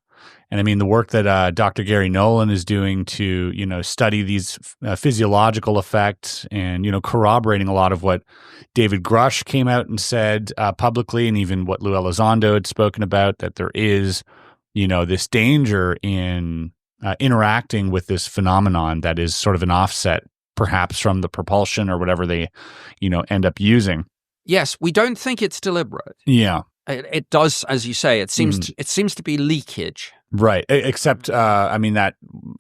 And the work that Dr. Gary Nolan is doing to, study these physiological effects and, corroborating a lot of what David Grush came out and said publicly, and even what Lou Elizondo had spoken about, that there is, this danger in interacting with this phenomenon that is sort of an offset, perhaps from the propulsion or whatever they, end up using. Yes, we don't think it's deliberate. Yeah. It does, as you say, it seems to be leakage. Right. Except, that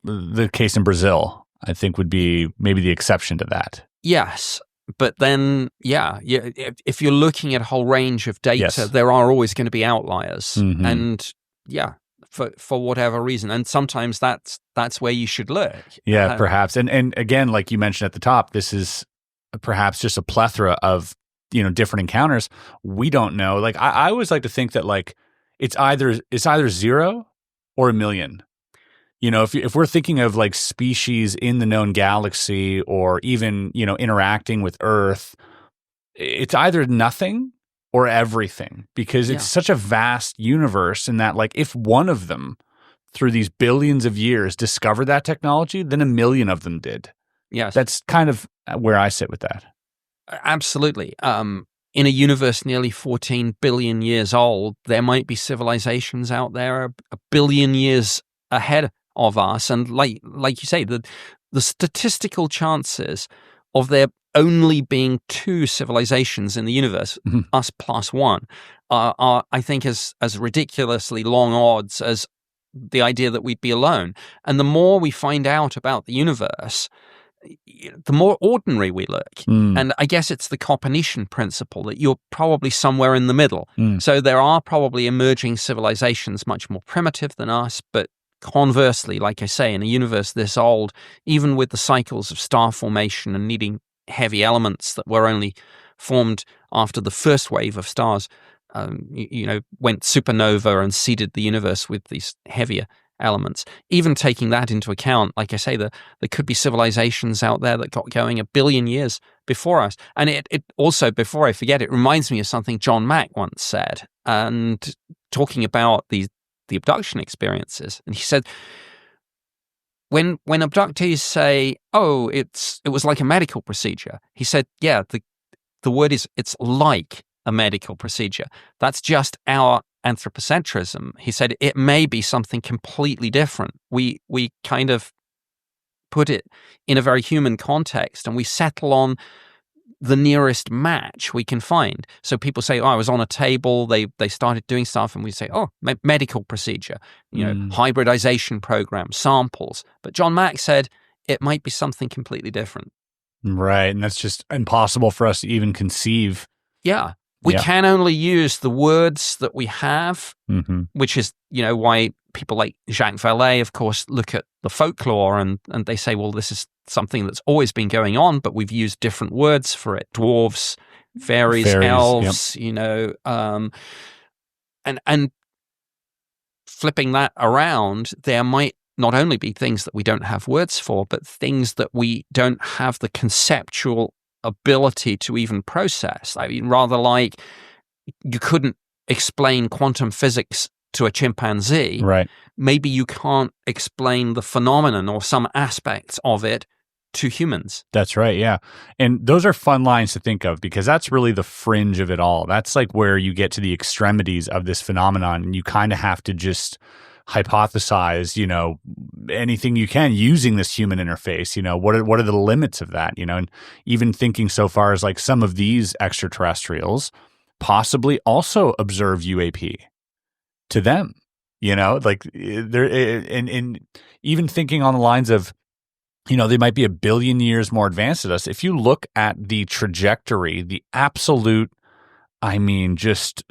the case in Brazil, I think, would be maybe the exception to that. Yes. But then, if you're looking at a whole range of data, there are always going to be outliers. And for whatever reason. And sometimes that's where you should look. Yeah, perhaps. And again, like you mentioned at the top, this is perhaps just a plethora of, different encounters. We don't know. Like I always like to think that like it's either 0 or 1,000,000. If we're thinking of like species in the known galaxy or even, interacting with Earth, it's either nothing or everything, because it's such a vast universe, and that like if one of them through these billions of years discovered that technology, then 1,000,000 of them did. Yes. That's kind of where I sit with that. Absolutely. In a universe nearly 14 billion years old, there might be civilizations out there a billion years ahead of us. And like you say, the statistical chances of there only being 2 civilizations in the universe, us plus 1, are I think as ridiculously long odds as the idea that we'd be alone. And the more we find out about the universe, the more ordinary we look. And I guess it's the Copernican principle that you're probably somewhere in the middle. So there are probably emerging civilizations much more primitive than us, but conversely, like I say, in a universe this old, even with the cycles of star formation and needing heavy elements that were only formed after the first wave of stars, went supernova and seeded the universe with these heavier elements. Even taking that into account, like I say, there could be civilizations out there that got going 1 billion years before us. And it also, before I forget, it reminds me of something John Mack once said, and talking about the abduction experiences. And he said, when abductees say, "Oh, it was like a medical procedure," he said, "Yeah, the word is it's like a medical procedure. That's just our anthropocentrism." He said it may be something completely different. We kind of put it in a very human context, and we settle on the nearest match we can find. So people say, "Oh, I was on a table, they started doing stuff," and we say, "Oh, medical procedure, hybridization program, samples." But John Mack said it might be something completely different. Right, and that's just impossible for us to even conceive. Yeah. We can only use the words that we have, which is, why people like Jacques Vallée, of course, look at the folklore and they say, well, this is something that's always been going on, but we've used different words for it. Dwarves, fairies, elves, and flipping that around, there might not only be things that we don't have words for, but things that we don't have the conceptual ability to even process. I mean, rather like you couldn't explain quantum physics to a chimpanzee. Right. Maybe you can't explain the phenomenon or some aspects of it to humans. That's right, yeah. And those are fun lines to think of, because that's really the fringe of it all. That's like where you get to the extremities of this phenomenon, and you kind of have to just hypothesize, anything you can using this human interface. What are the limits of that? And even thinking so far as like some of these extraterrestrials possibly also observe UAP to them. Like they're and even thinking on the lines of, they might be 1 billion years more advanced than us. If you look at the trajectory, the absolute, just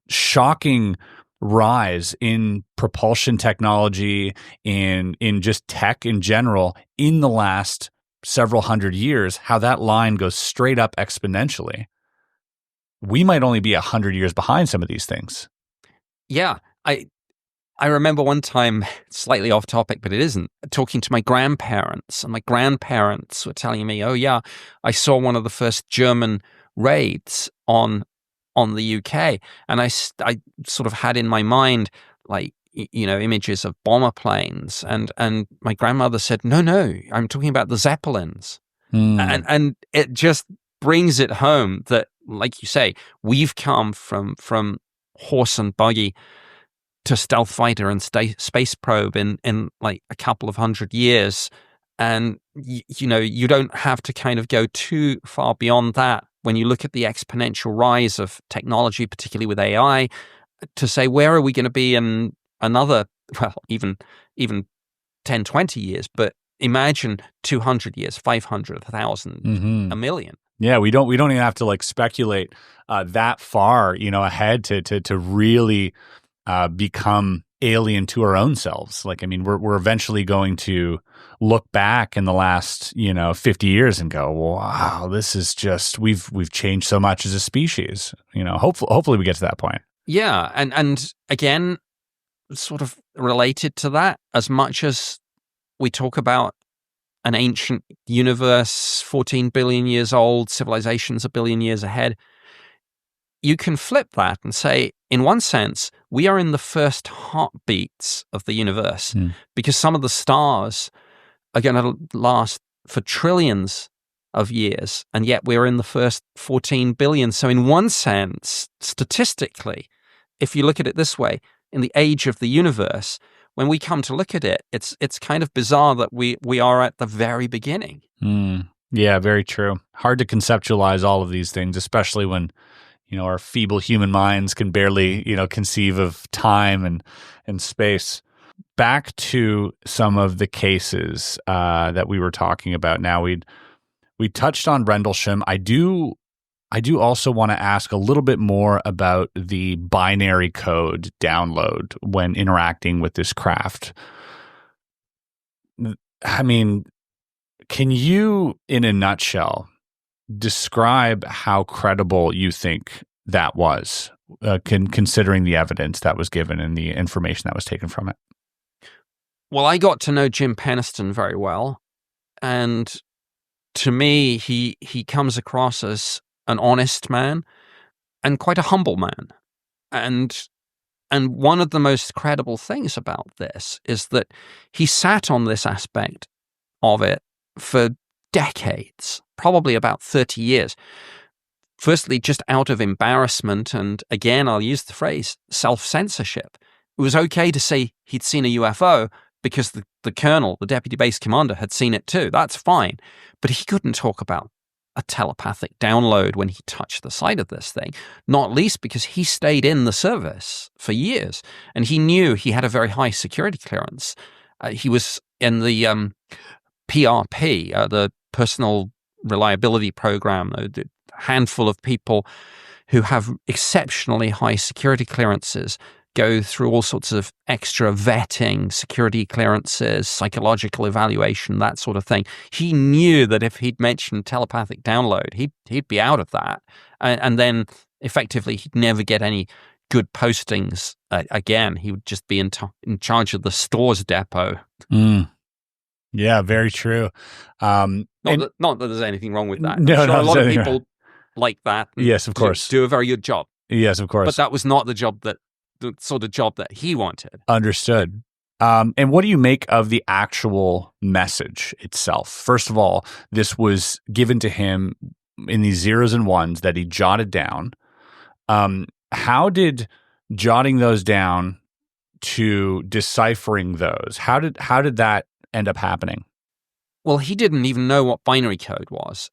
shocking rise in propulsion technology, in just tech in general in the last several hundred years, how that line goes straight up exponentially. We might only be 100 years behind some of these things. Yeah. I remember one time, slightly off topic, but it isn't, talking to my grandparents, and my grandparents were telling me, "Oh yeah, I saw one of the first German raids on the UK," and I sort of had in my mind like images of bomber planes, and my grandmother said, "No, I'm talking about the Zeppelins," and it just brings it home that, like you say, we've come from horse and buggy to stealth fighter and space probe in like a couple of 100 years, and you don't have to kind of go too far beyond that when you look at the exponential rise of technology, particularly with AI, to say, where are we going to be in another, well, even 10, 20 years, but imagine 200 years, 500, 1,000, 1,000,000. Yeah, we don't even have to like speculate that far, ahead to really become alien to our own selves. Like, I mean, we're eventually going to look back in the last, 50 years and go, wow, this is just, we've changed so much as a species. Hopefully we get to that point. Yeah. And again, sort of related to that, as much as we talk about an ancient universe, 14 billion years old, civilizations a billion years ahead, you can flip that and say, in one sense, we are in the first heartbeats of the universe because some of the stars are going to last for trillions of years, and yet we're in the first 14 billion. So in one sense, statistically, if you look at it this way, in the age of the universe, when we come to look at it, it's kind of bizarre that we are at the very beginning. Yeah, very true. Hard to conceptualize all of these things, especially when our feeble human minds can barely conceive of time and space. Back to some of the cases that we were talking about. Now we touched on Rendlesham. I do also want to ask a little bit more about the binary code download when interacting with this craft. I mean, can you, in a nutshell, describe how credible you think that was, considering the evidence that was given and the information that was taken from it? Well, I got to know Jim Penniston very well, and to me, he comes across as an honest man and quite a humble man. And one of the most credible things about this is that he sat on this aspect of it for decades, probably about 30 years. Firstly, just out of embarrassment, and again, I'll use the phrase self-censorship. It was okay to say he'd seen a UFO because the colonel, the deputy base commander, had seen it too. That's fine. But he couldn't talk about a telepathic download when he touched the side of this thing, not least because he stayed in the service for years, and he knew he had a very high security clearance. He was in the PRP, the Personal Reliability Program, the handful of people who have exceptionally high security clearances go through all sorts of extra vetting, security clearances, psychological evaluation, that sort of thing. He knew that if he'd mentioned telepathic download, he'd be out of that. And then effectively he'd never get any good postings again. He would just be in charge of the stores depot. Yeah, very true. Not that there's anything wrong with that. No, a lot of people like that. Yes, of course. Do a very good job. Yes, of course. But that was not the sort of job that he wanted. Understood. And what do you make of the actual message itself? First of all, this was given to him in these zeros and ones that he jotted down. How did jotting those down to deciphering those, how did that end up happening? Well, he didn't even know what binary code was.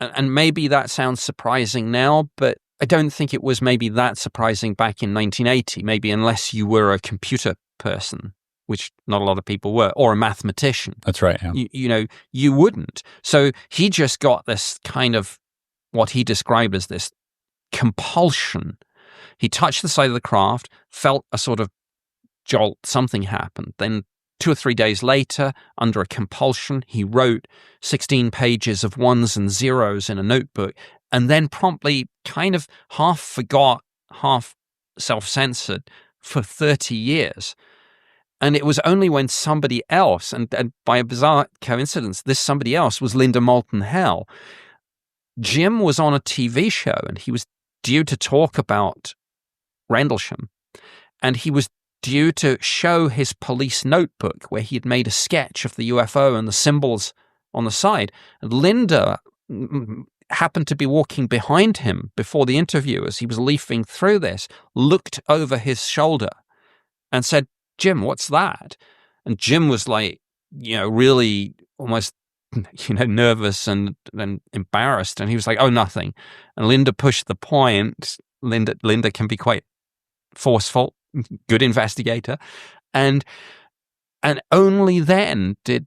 And maybe that sounds surprising now, but I don't think it was maybe that surprising back in 1980, maybe unless you were a computer person, which not a lot of people were, or a mathematician. That's right. Yeah. You wouldn't. So he just got this kind of what he described as this compulsion. He touched the side of the craft, felt a sort of jolt, something happened. Then 2 or 3 days later, under a compulsion, he wrote 16 pages of ones and zeros in a notebook, and then promptly kind of half forgot, half self-censored for 30 years. And it was only when somebody else, and by a bizarre coincidence, this somebody else was Linda Moulton Hell. Jim was on a TV show, and he was due to talk about Rendlesham, and he was due to show his police notebook where he had made a sketch of the UFO and the symbols on the side. And Linda happened to be walking behind him before the interview as he was leafing through this, looked over his shoulder and said, "Jim, what's that?" And Jim was like, really almost, nervous and embarrassed. And he was like, "Oh, nothing." And Linda pushed the point. Linda can be quite forceful, good investigator. And only then did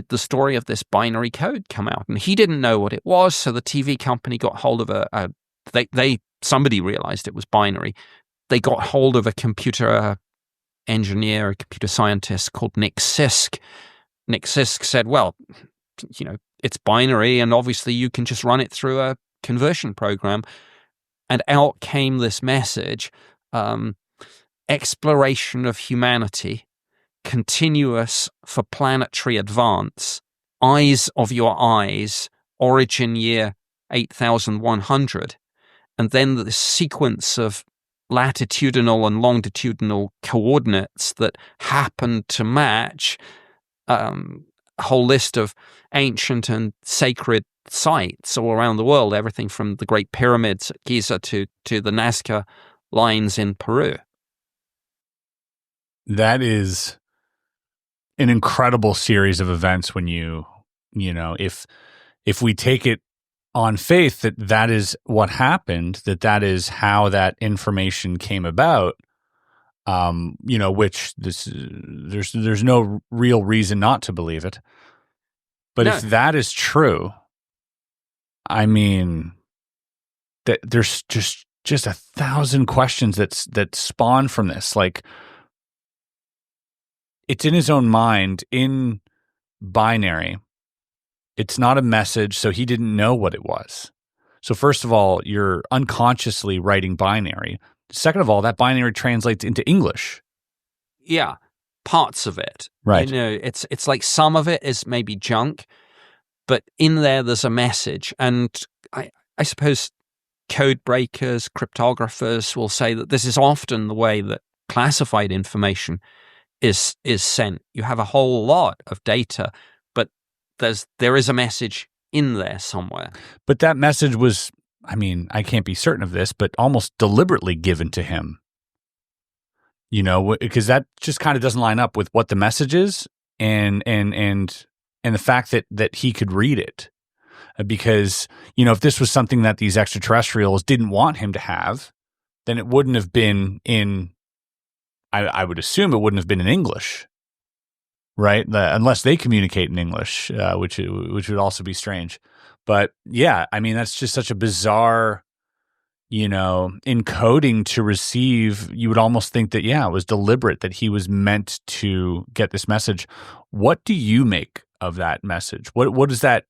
the story of this binary code come out. And he didn't know what it was, so the TV company got hold of somebody realized it was binary. They got hold of a computer engineer, a computer scientist called Nick Sisk. Nick Sisk said, well, it's binary, and obviously you can just run it through a conversion program. And out came this message, exploration of humanity, continuous for planetary advance, eyes of your eyes, origin year 8100. And then the sequence of latitudinal and longitudinal coordinates that happened to match a whole list of ancient and sacred sites all around the world, everything from the Great Pyramids at Giza to the Nazca lines in Peru. That is an incredible series of events when if we take it on faith that is what happened, that is how that information came about, which there's no real reason not to believe it. But No. if that is true, I mean, that there's just 1,000 questions that spawn from this. Like, it's in his own mind, in binary. It's not a message, so he didn't know what it was. So first of all, you're unconsciously writing binary. Second of all, that binary translates into English. Yeah, parts of it. Right. It's like some of it is maybe junk, but in there's a message. And I suppose code breakers, cryptographers will say that this is often the way that classified information is sent. You have a whole lot of data, but there is a message in there somewhere. But that message was, I can't be certain of this, but almost deliberately given to him. Because that just kind of doesn't line up with what the message is and the fact that he could read it. Because, if this was something that these extraterrestrials didn't want him to have, then it wouldn't have been I would assume it wouldn't have been in English, right? Unless they communicate in English, which would also be strange. But yeah, that's just such a bizarre, encoding to receive. You would almost think that, it was deliberate, that he was meant to get this message. What do you make of that message? What is that?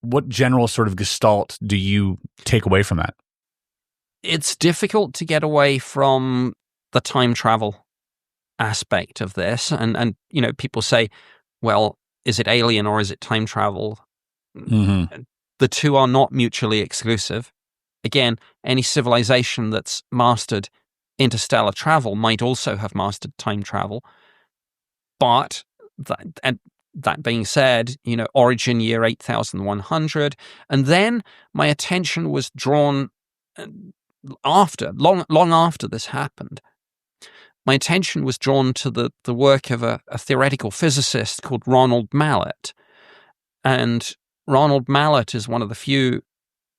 What general sort of gestalt do you take away from that? It's difficult to get away from the time travel aspect of this. And people say, well, is it alien or is it time travel? Mm-hmm. The two are not mutually exclusive. Again, any civilization that's mastered interstellar travel might also have mastered time travel. But that being said, origin year 8100, and then my attention was drawn long after this happened. My attention was drawn to the work of a theoretical physicist called Ronald Mallett. And Ronald Mallett is one of the few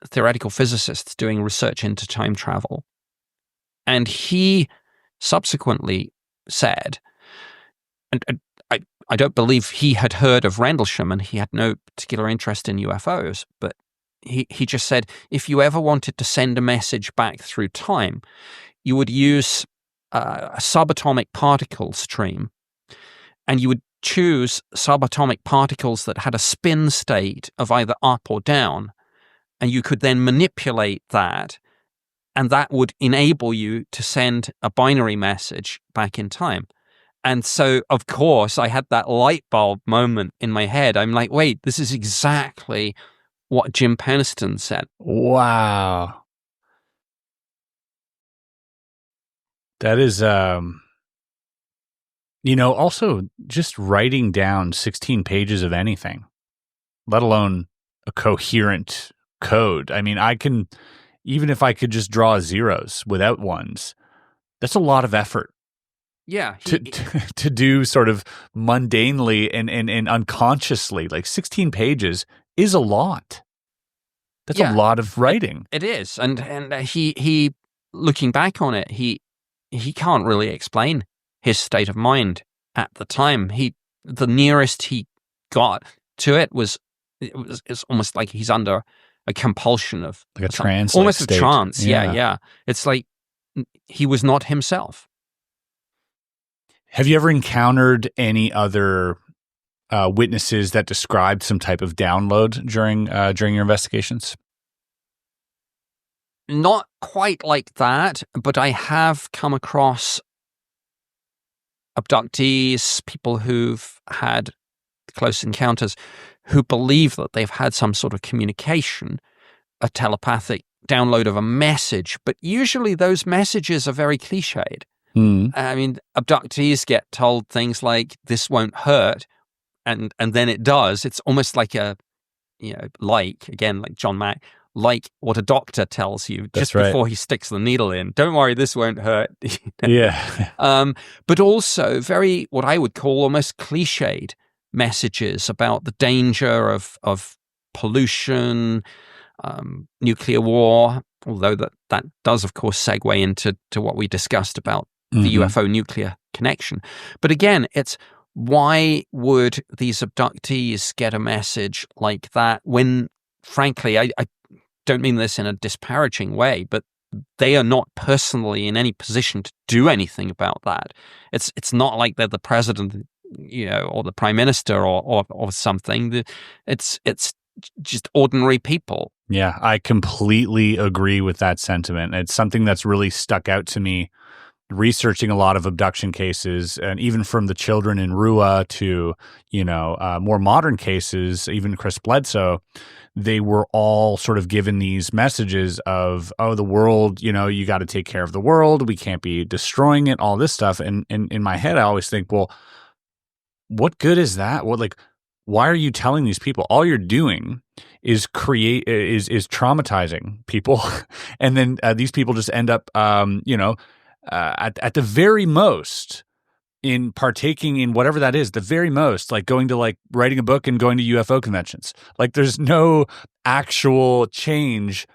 theoretical physicists doing research into time travel. And he subsequently said, and I don't believe he had heard of Rendlesham, and he had no particular interest in UFOs, but he just said, if you ever wanted to send a message back through time, you would use a subatomic particle stream, and you would choose subatomic particles that had a spin state of either up or down, and you could then manipulate that, and that would enable you to send a binary message back in time. And so, of course, I had that light bulb moment in my head. I'm like, wait, this is exactly what Jim Penniston said. Wow. That is, also just writing down 16 pages of anything, let alone a coherent code. I can, even if I could just draw zeros without ones, that's a lot of effort. Yeah. To do sort of mundanely and unconsciously. Like 16 pages is a lot. That's a lot of writing. It is. And he looking back on it, he can't really explain his state of mind at the time. The nearest he got to it's almost like he's under a compulsion of like a trance, almost state. A trance. Yeah. It's like he was not himself. Have you ever encountered any other witnesses that described some type of download during your investigations? Not quite like that, but I have come across abductees, people who've had close encounters, who believe that they've had some sort of communication, a telepathic download of a message, but usually those messages are very cliched. I mean, abductees get told things like, this won't hurt, and then it does. It's almost like like John Mack, like what a doctor tells you just before he sticks the needle in. Don't worry, this won't hurt. Yeah. But also very, what I would call almost cliched messages about the danger of pollution, nuclear war, although that does, of course, segue into what we discussed about the UFO nuclear connection. But again, it's why would these abductees get a message like that when, frankly, I don't mean this in a disparaging way, but they are not personally in any position to do anything about that. It's not like they're the president, or the prime minister or something. It's just ordinary people. Yeah, I completely agree with that sentiment. It's something that's really stuck out to me researching a lot of abduction cases, and even from the children in Rua to, more modern cases, even Chris Bledsoe, they were all sort of given these messages of, oh, the world, you got to take care of the world. We can't be destroying it, all this stuff. And in my head, I always think, well, what good is that? Why are you telling these people? All you're doing is is traumatizing people. And then these people just end up, at the very most, in partaking in whatever that is, the very most, like going to writing a book and going to UFO conventions. Like there's no actual change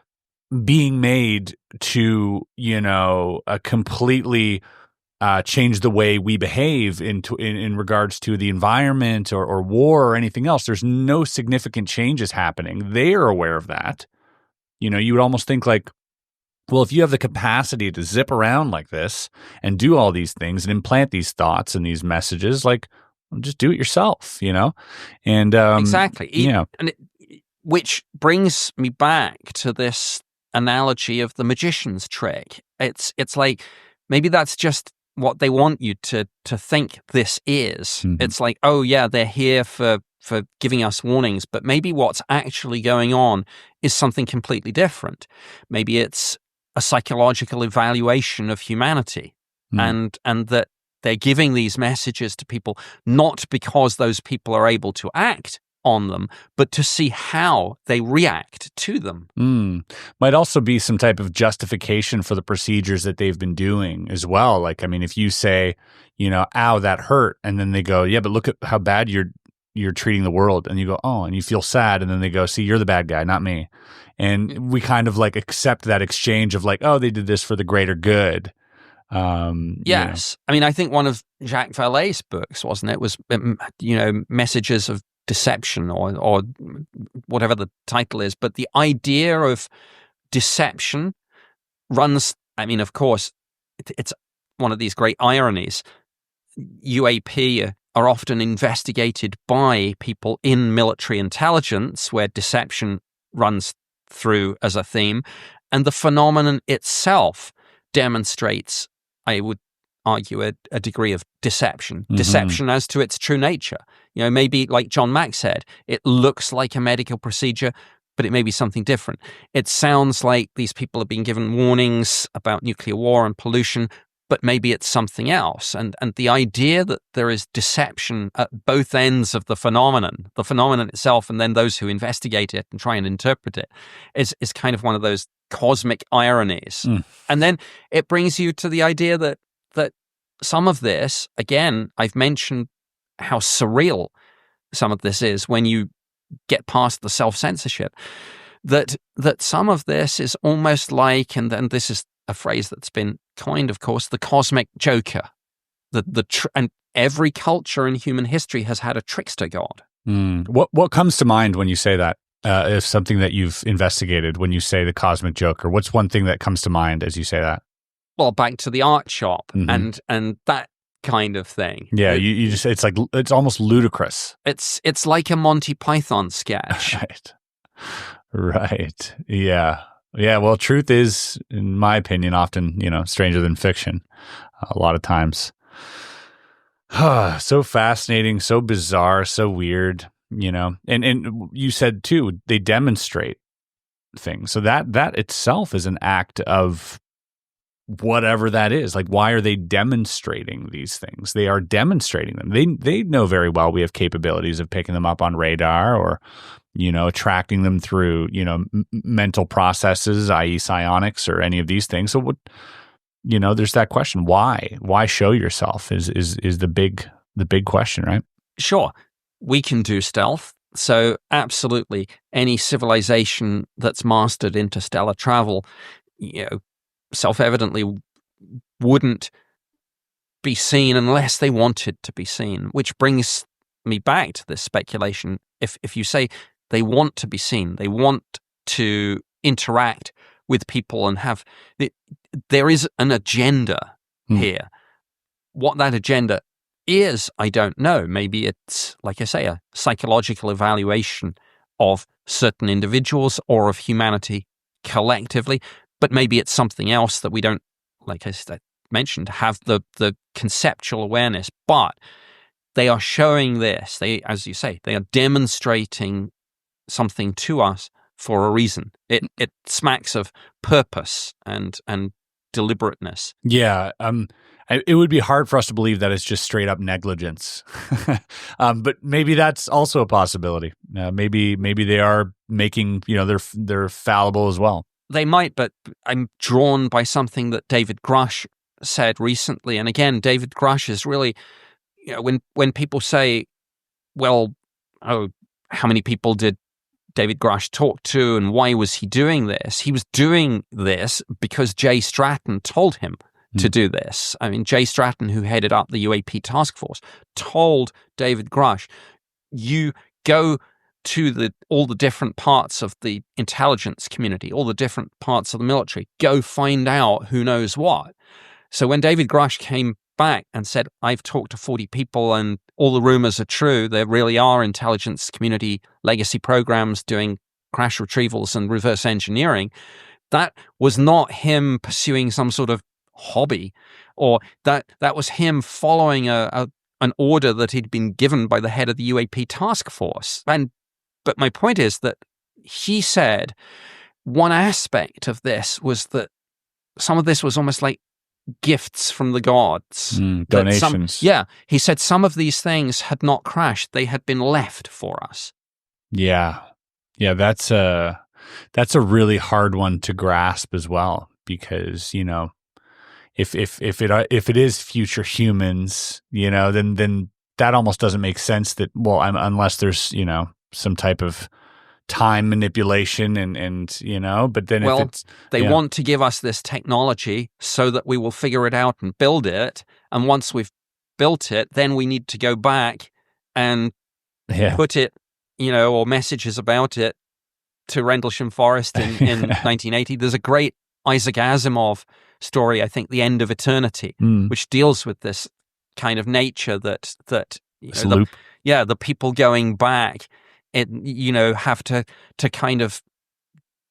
being made to, completely change the way we behave in regards to the environment or war or anything else. There's no significant changes happening. They are aware of that. You would almost think well, if you have the capacity to zip around like this and do all these things and implant these thoughts and these messages, just do it yourself, And exactly, which brings me back to this analogy of the magician's trick. It's like maybe that's just what they want you to think this is. It's like, oh yeah, they're here for giving us warnings, but maybe what's actually going on is something completely different. Maybe it's a psychological evaluation of humanity, and that they're giving these messages to people not because those people are able to act on them, but to see how they react to them. Might also be some type of justification for the procedures that they've been doing as well. If you say, ow, that hurt, and then they go, yeah, but look at how bad you're treating the world, and you go, oh, and you feel sad, and then they go, see, you're the bad guy, not me. And we kind of accept that exchange of oh, they did this for the greater good. Yes. I mean, I think one of Jacques Vallée's books, wasn't it, was, Messages of Deception or whatever the title is. But the idea of deception runs, of course, it's one of these great ironies. UAP are often investigated by people in military intelligence, where deception runs through as a theme, and the phenomenon itself demonstrates, I would argue, a degree of deception as to its true nature. Maybe like John Mack said, it looks like a medical procedure, but it may be something different. It sounds like these people have been given warnings about nuclear war and pollution, but maybe it's something else. And the idea that there is deception at both ends of the phenomenon itself, and then those who investigate it and try and interpret it, is kind of one of those cosmic ironies. And then it brings you to the idea that some of this, again, I've mentioned how surreal some of this is when you get past the self-censorship, that some of this is almost like, and this is a phrase that's been coined, of course, the cosmic joker. And every culture in human history has had a trickster god. What comes to mind when you say that? If something that you've investigated, when you say the cosmic joker, what's one thing that comes to mind as you say that? Well, back to the art shop, and that kind of thing. Yeah, you just it's almost ludicrous. It's like a Monty Python sketch. Right. Yeah. Yeah. Well, truth is, in my opinion, often, stranger than fiction. A lot of times. So fascinating, so bizarre, so weird, and you said too, they demonstrate things. So that itself is an act of whatever that is. Like, why are they demonstrating these things? They are demonstrating them. They know very well we have capabilities of picking them up on radar or, tracking them through, mental processes, i.e. psionics or any of these things. So what, there's that question. Why show yourself is the big question, right? Sure. We can do stealth. So absolutely any civilization that's mastered interstellar travel, self-evidently wouldn't be seen unless they wanted to be seen, which brings me back to this speculation. If you say they want to be seen, they want to interact with people and have there is an agenda here. What that agenda is, I don't know. Maybe it's, like I say, a psychological evaluation of certain individuals or of humanity collectively, but maybe it's something else that we don't, like I mentioned, have the conceptual awareness. But they are showing this. They, as you say, they are demonstrating something to us for a reason. It smacks of purpose and deliberateness. Yeah. It would be hard for us to believe that it's just straight up negligence. But maybe that's also a possibility. Maybe they are making, they're fallible as well. They might, but I'm drawn by something that David Grush said recently. And again, David Grush is really, when people say, well, how many people did David Grush talk to and why was he doing this? He was doing this because Jay Stratton told him to do this. I mean, Jay Stratton, who headed up the UAP task force, told David Grush, you go to all the different parts of the intelligence community, all the different parts of the military, go find out who knows what. So when David Grush came back and said, I've talked to 40 people and all the rumors are true, there really are intelligence community legacy programs doing crash retrievals and reverse engineering, that was not him pursuing some sort of hobby, or that was him following an order that he'd been given by the head of the UAP task force. But my point is that he said one aspect of this was that some of this was almost like gifts from the gods. Donations. He said some of these things had not crashed. They had been left for us. Yeah, that's a really hard one to grasp as well, because, if it is future humans, then that almost doesn't make sense that, well, unless there's, some type of time manipulation and but then if it's they want to give us this technology so that we will figure it out and build it, and once we've built it, then we need to go back and put it, or messages about it to Rendlesham Forest in 1980. There's a great Isaac Asimov story, I think, The End of Eternity, which deals with this kind of nature that loop. The people going back, have to kind of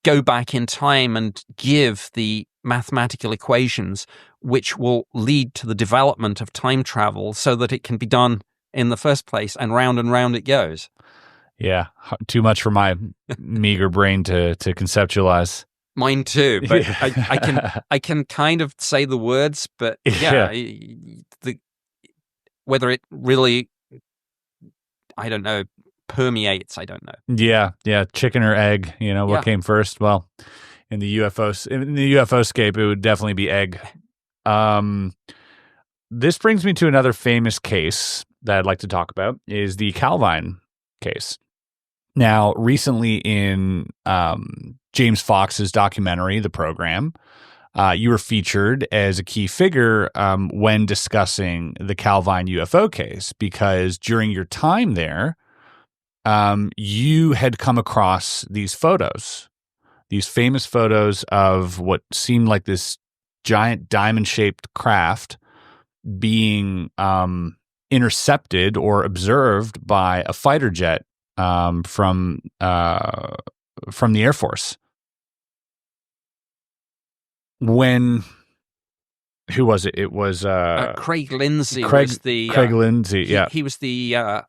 go back in time and give the mathematical equations which will lead to the development of time travel so that it can be done in the first place, and round it goes. Yeah, too much for my meager brain to conceptualize. Mine too, but I can kind of say the words, but whether it really, I don't know, permeates, I don't know. Yeah, chicken or egg, what came first? Well, in the UFO scape, it would definitely be egg. This brings me to another famous case that I'd like to talk about, is the Calvine case. Now, recently in James Fox's documentary, The Program, you were featured as a key figure when discussing the Calvine UFO case, because during your time there, you had come across these photos, these famous photos of what seemed like this giant diamond-shaped craft being intercepted or observed by a fighter jet from the Air Force. Who was it? It was Craig Lindsay. Craig Lindsay. Yeah, he was the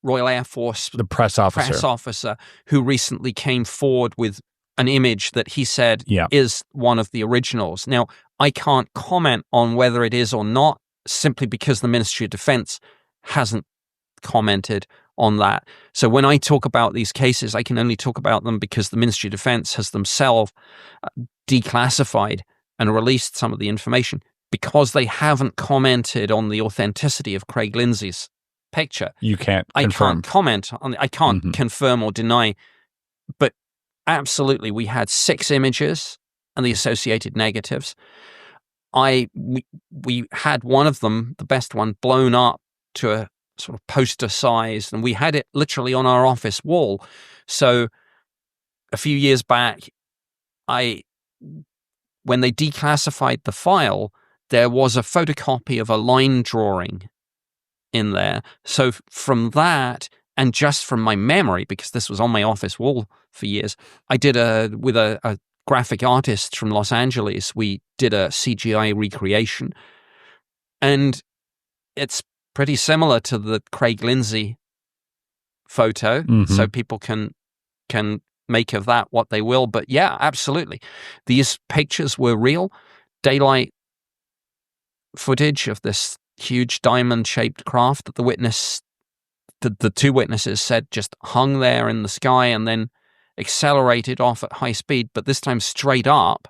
Royal Air Force, the press officer who recently came forward with an image that he said is one of the originals. Now, I can't comment on whether it is or not, simply because the Ministry of Defense hasn't commented on that. So when I talk about these cases, I can only talk about them because the Ministry of Defense has themselves declassified and released some of the information, because they haven't commented on the authenticity of Craig Lindsay's picture. You can't confirm. I can't comment on it. I can't confirm or deny, but absolutely, we had 6 images and the associated negatives. We had one of them, the best one, blown up to a sort of poster size, and we had it literally on our office wall. So a few years back, when they declassified the file, there was a photocopy of a line drawing in there. So from that, and just from my memory, because this was on my office wall for years, I did with a graphic artist from Los Angeles, we did a CGI recreation. And it's pretty similar to the Craig Lindsay photo. So people can make of that what they will. But yeah, absolutely. These pictures were real. Daylight footage of this huge diamond-shaped craft that the 2 witnesses said just hung there in the sky and then accelerated off at high speed, but this time straight up.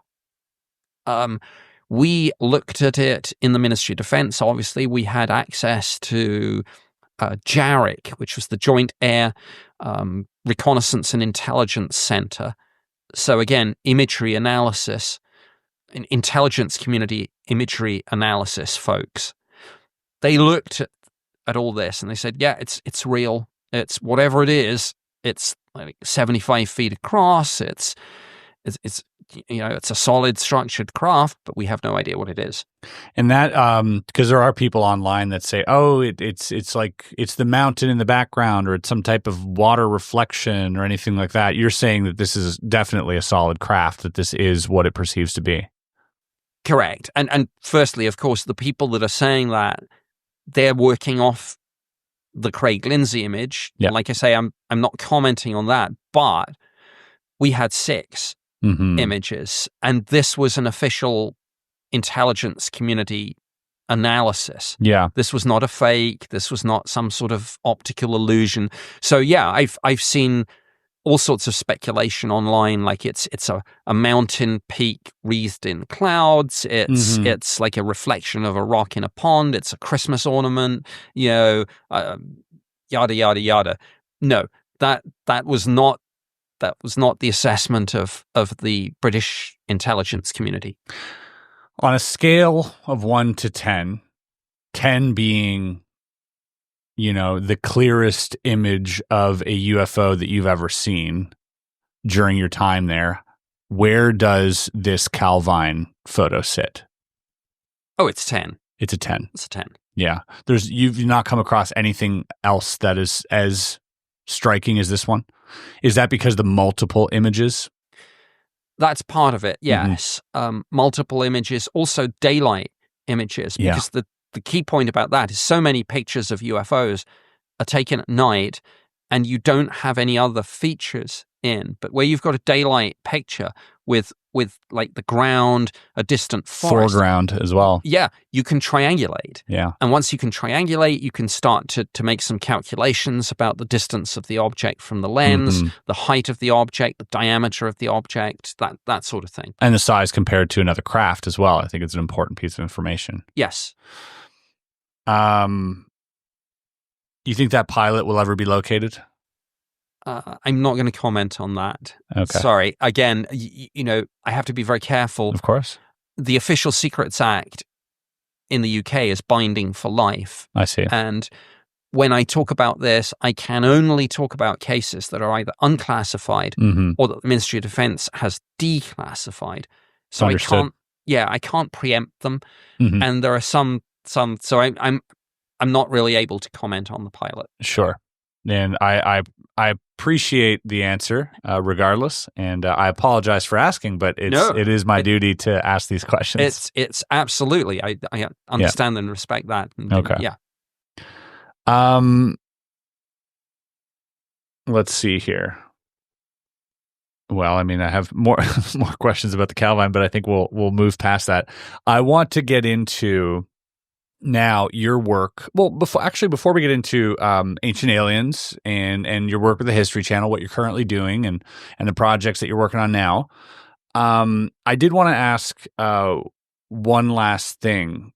We looked at it in the Ministry of Defense. Obviously, we had access to JARIC, which was the Joint Air Reconnaissance and Intelligence Center. So again, imagery analysis, intelligence community imagery analysis folks. They looked at all this and they said, yeah, it's real. It's whatever it is. It's like 75 feet across. It's it's a solid structured craft, but we have no idea what it is. And that because there are people online that say, oh, it's like it's the mountain in the background, or it's some type of water reflection or anything like that. You're saying that this is definitely a solid craft, that this is what it perceives to be. Correct. And firstly, of course, the people that are saying that, they're working off the Craig Lindsay image. Yeah. Like I say, I'm not commenting on that, but we had 6 images, and this was an official intelligence community analysis. Yeah. This was not a fake. This was not some sort of optical illusion. So yeah, I've seen all sorts of speculation online, like it's a mountain peak wreathed in clouds. It's like a reflection of a rock in a pond. It's a Christmas ornament, yada yada yada. No, that was not the assessment of the British intelligence community. On a scale of 1 to 10, 10 being, the clearest image of a UFO that you've ever seen during your time there, where does this Calvine photo sit? Oh, it's 10. It's a 10. It's a 10. Yeah. You've not come across anything else that is as striking as this one? Is that because the multiple images? That's part of it, yes. Multiple images, also daylight images, because the key point about that is so many pictures of UFOs are taken at night and you don't have any other features in. But where you've got a daylight picture with like the ground, a distant forest. Foreground as well. Yeah, you can triangulate. Yeah. And once you can triangulate, you can start to make some calculations about the distance of the object from the lens, the height of the object, the diameter of the object, that sort of thing. And the size compared to another craft as well. I think it's an important piece of information. Yes. You think that pilot will ever be located? I'm not going to comment on that. Okay. Sorry. Again, I have to be very careful. Of course. The Official Secrets Act in the UK is binding for life. I see. And when I talk about this, I can only talk about cases that are either unclassified or that the Ministry of Defense has declassified. So Understood. I can't preempt them. And there are some So I'm not really able to comment on the pilot. Sure. And I appreciate the answer, regardless, and I apologize for asking, but it is my duty to ask these questions. It's absolutely. I understand and respect that. And, okay. Yeah. Let's see here. Well, I mean, I have more questions about the Calvine, but I think we'll move past that. I want to get into now your work. Well, before we get into Ancient Aliens and your work with the History Channel, what you're currently doing, and the projects that you're working on now, I did want to ask one last thing.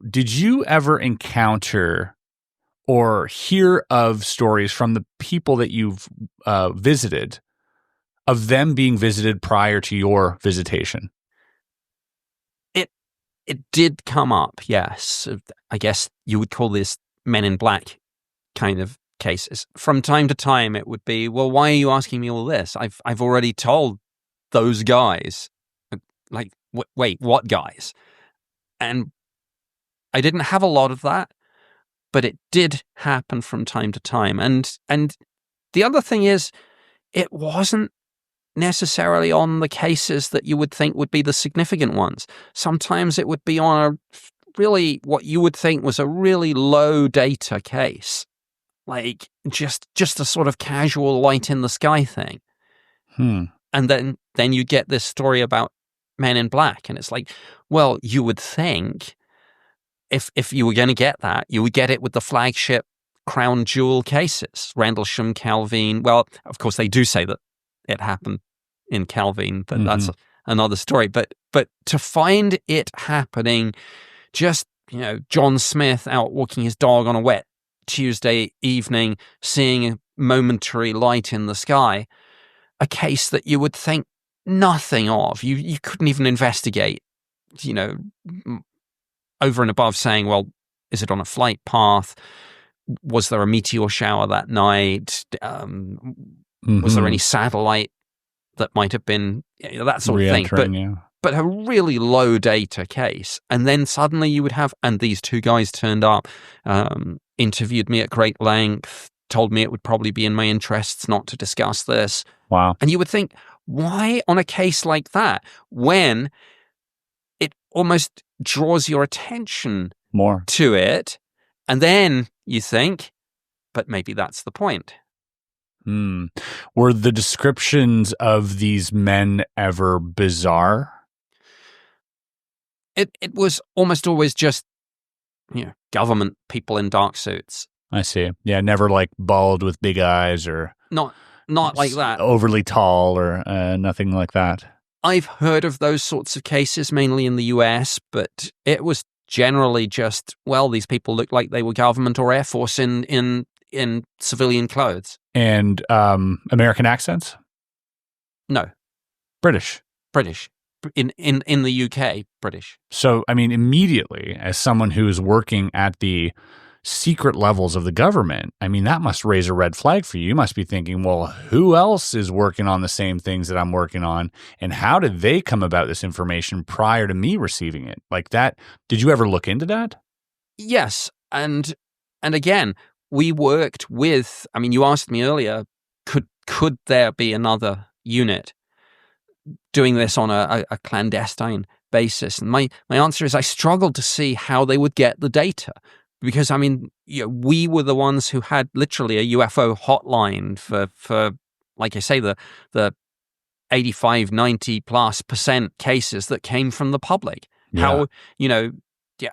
Did you ever encounter or hear of stories from the people that you've visited, of them being visited prior to your visitation? It did come up, yes. I guess you would call this Men in Black kind of cases. From time to time, it would be, well, why are you asking me all this? I've already told those guys. Like, wait, what guys? And I didn't have a lot of that, but it did happen from time to time. And the other thing is, it wasn't necessarily on the cases that you would think would be the significant ones. Sometimes it would be on really what you would think was a really low data case, like just a sort of casual light in the sky thing. And then you get this story about Men in Black, and it's like, well, you would think if you were going to get that, you would get it with the flagship crown jewel cases, Rendlesham, Calvine. Well, of course, they do say that it happened in Calvine, but that's another story. But to find it happening, just, John Smith out walking his dog on a wet Tuesday evening, seeing a momentary light in the sky, a case that you would think nothing of. You couldn't even investigate, over and above saying, well, is it on a flight path? Was there a meteor shower that night? Was there any satellite that might have been that sort of thing? But a really low data case. And then suddenly you would have, and these two guys turned up, interviewed me at great length, told me it would probably be in my interests not to discuss this. Wow. And you would think, why on a case like that, when it almost draws your attention more to it, and then you think, but maybe that's the point. Were the descriptions of these men ever bizarre? It was almost always just, government people in dark suits. I see. Yeah, never like bald with big eyes or not like that. Overly tall or nothing like that. I've heard of those sorts of cases mainly in the US, but it was generally just, well, these people looked like they were government or Air Force in civilian clothes. And American accents? No. British. In the UK, British. So, I mean, immediately, as someone who is working at the secret levels of the government, I mean, that must raise a red flag for you. You must be thinking, well, who else is working on the same things that I'm working on? And how did they come about this information prior to me receiving it? Like that, did you ever look into that? Yes. And again, we worked with, I mean, you asked me earlier, could there be another unit doing this on a clandestine basis? And my answer is I struggled to see how they would get the data. Because, I mean, we were the ones who had literally a UFO hotline for like I say, the 85, 90+% cases that came from the public. Yeah. How,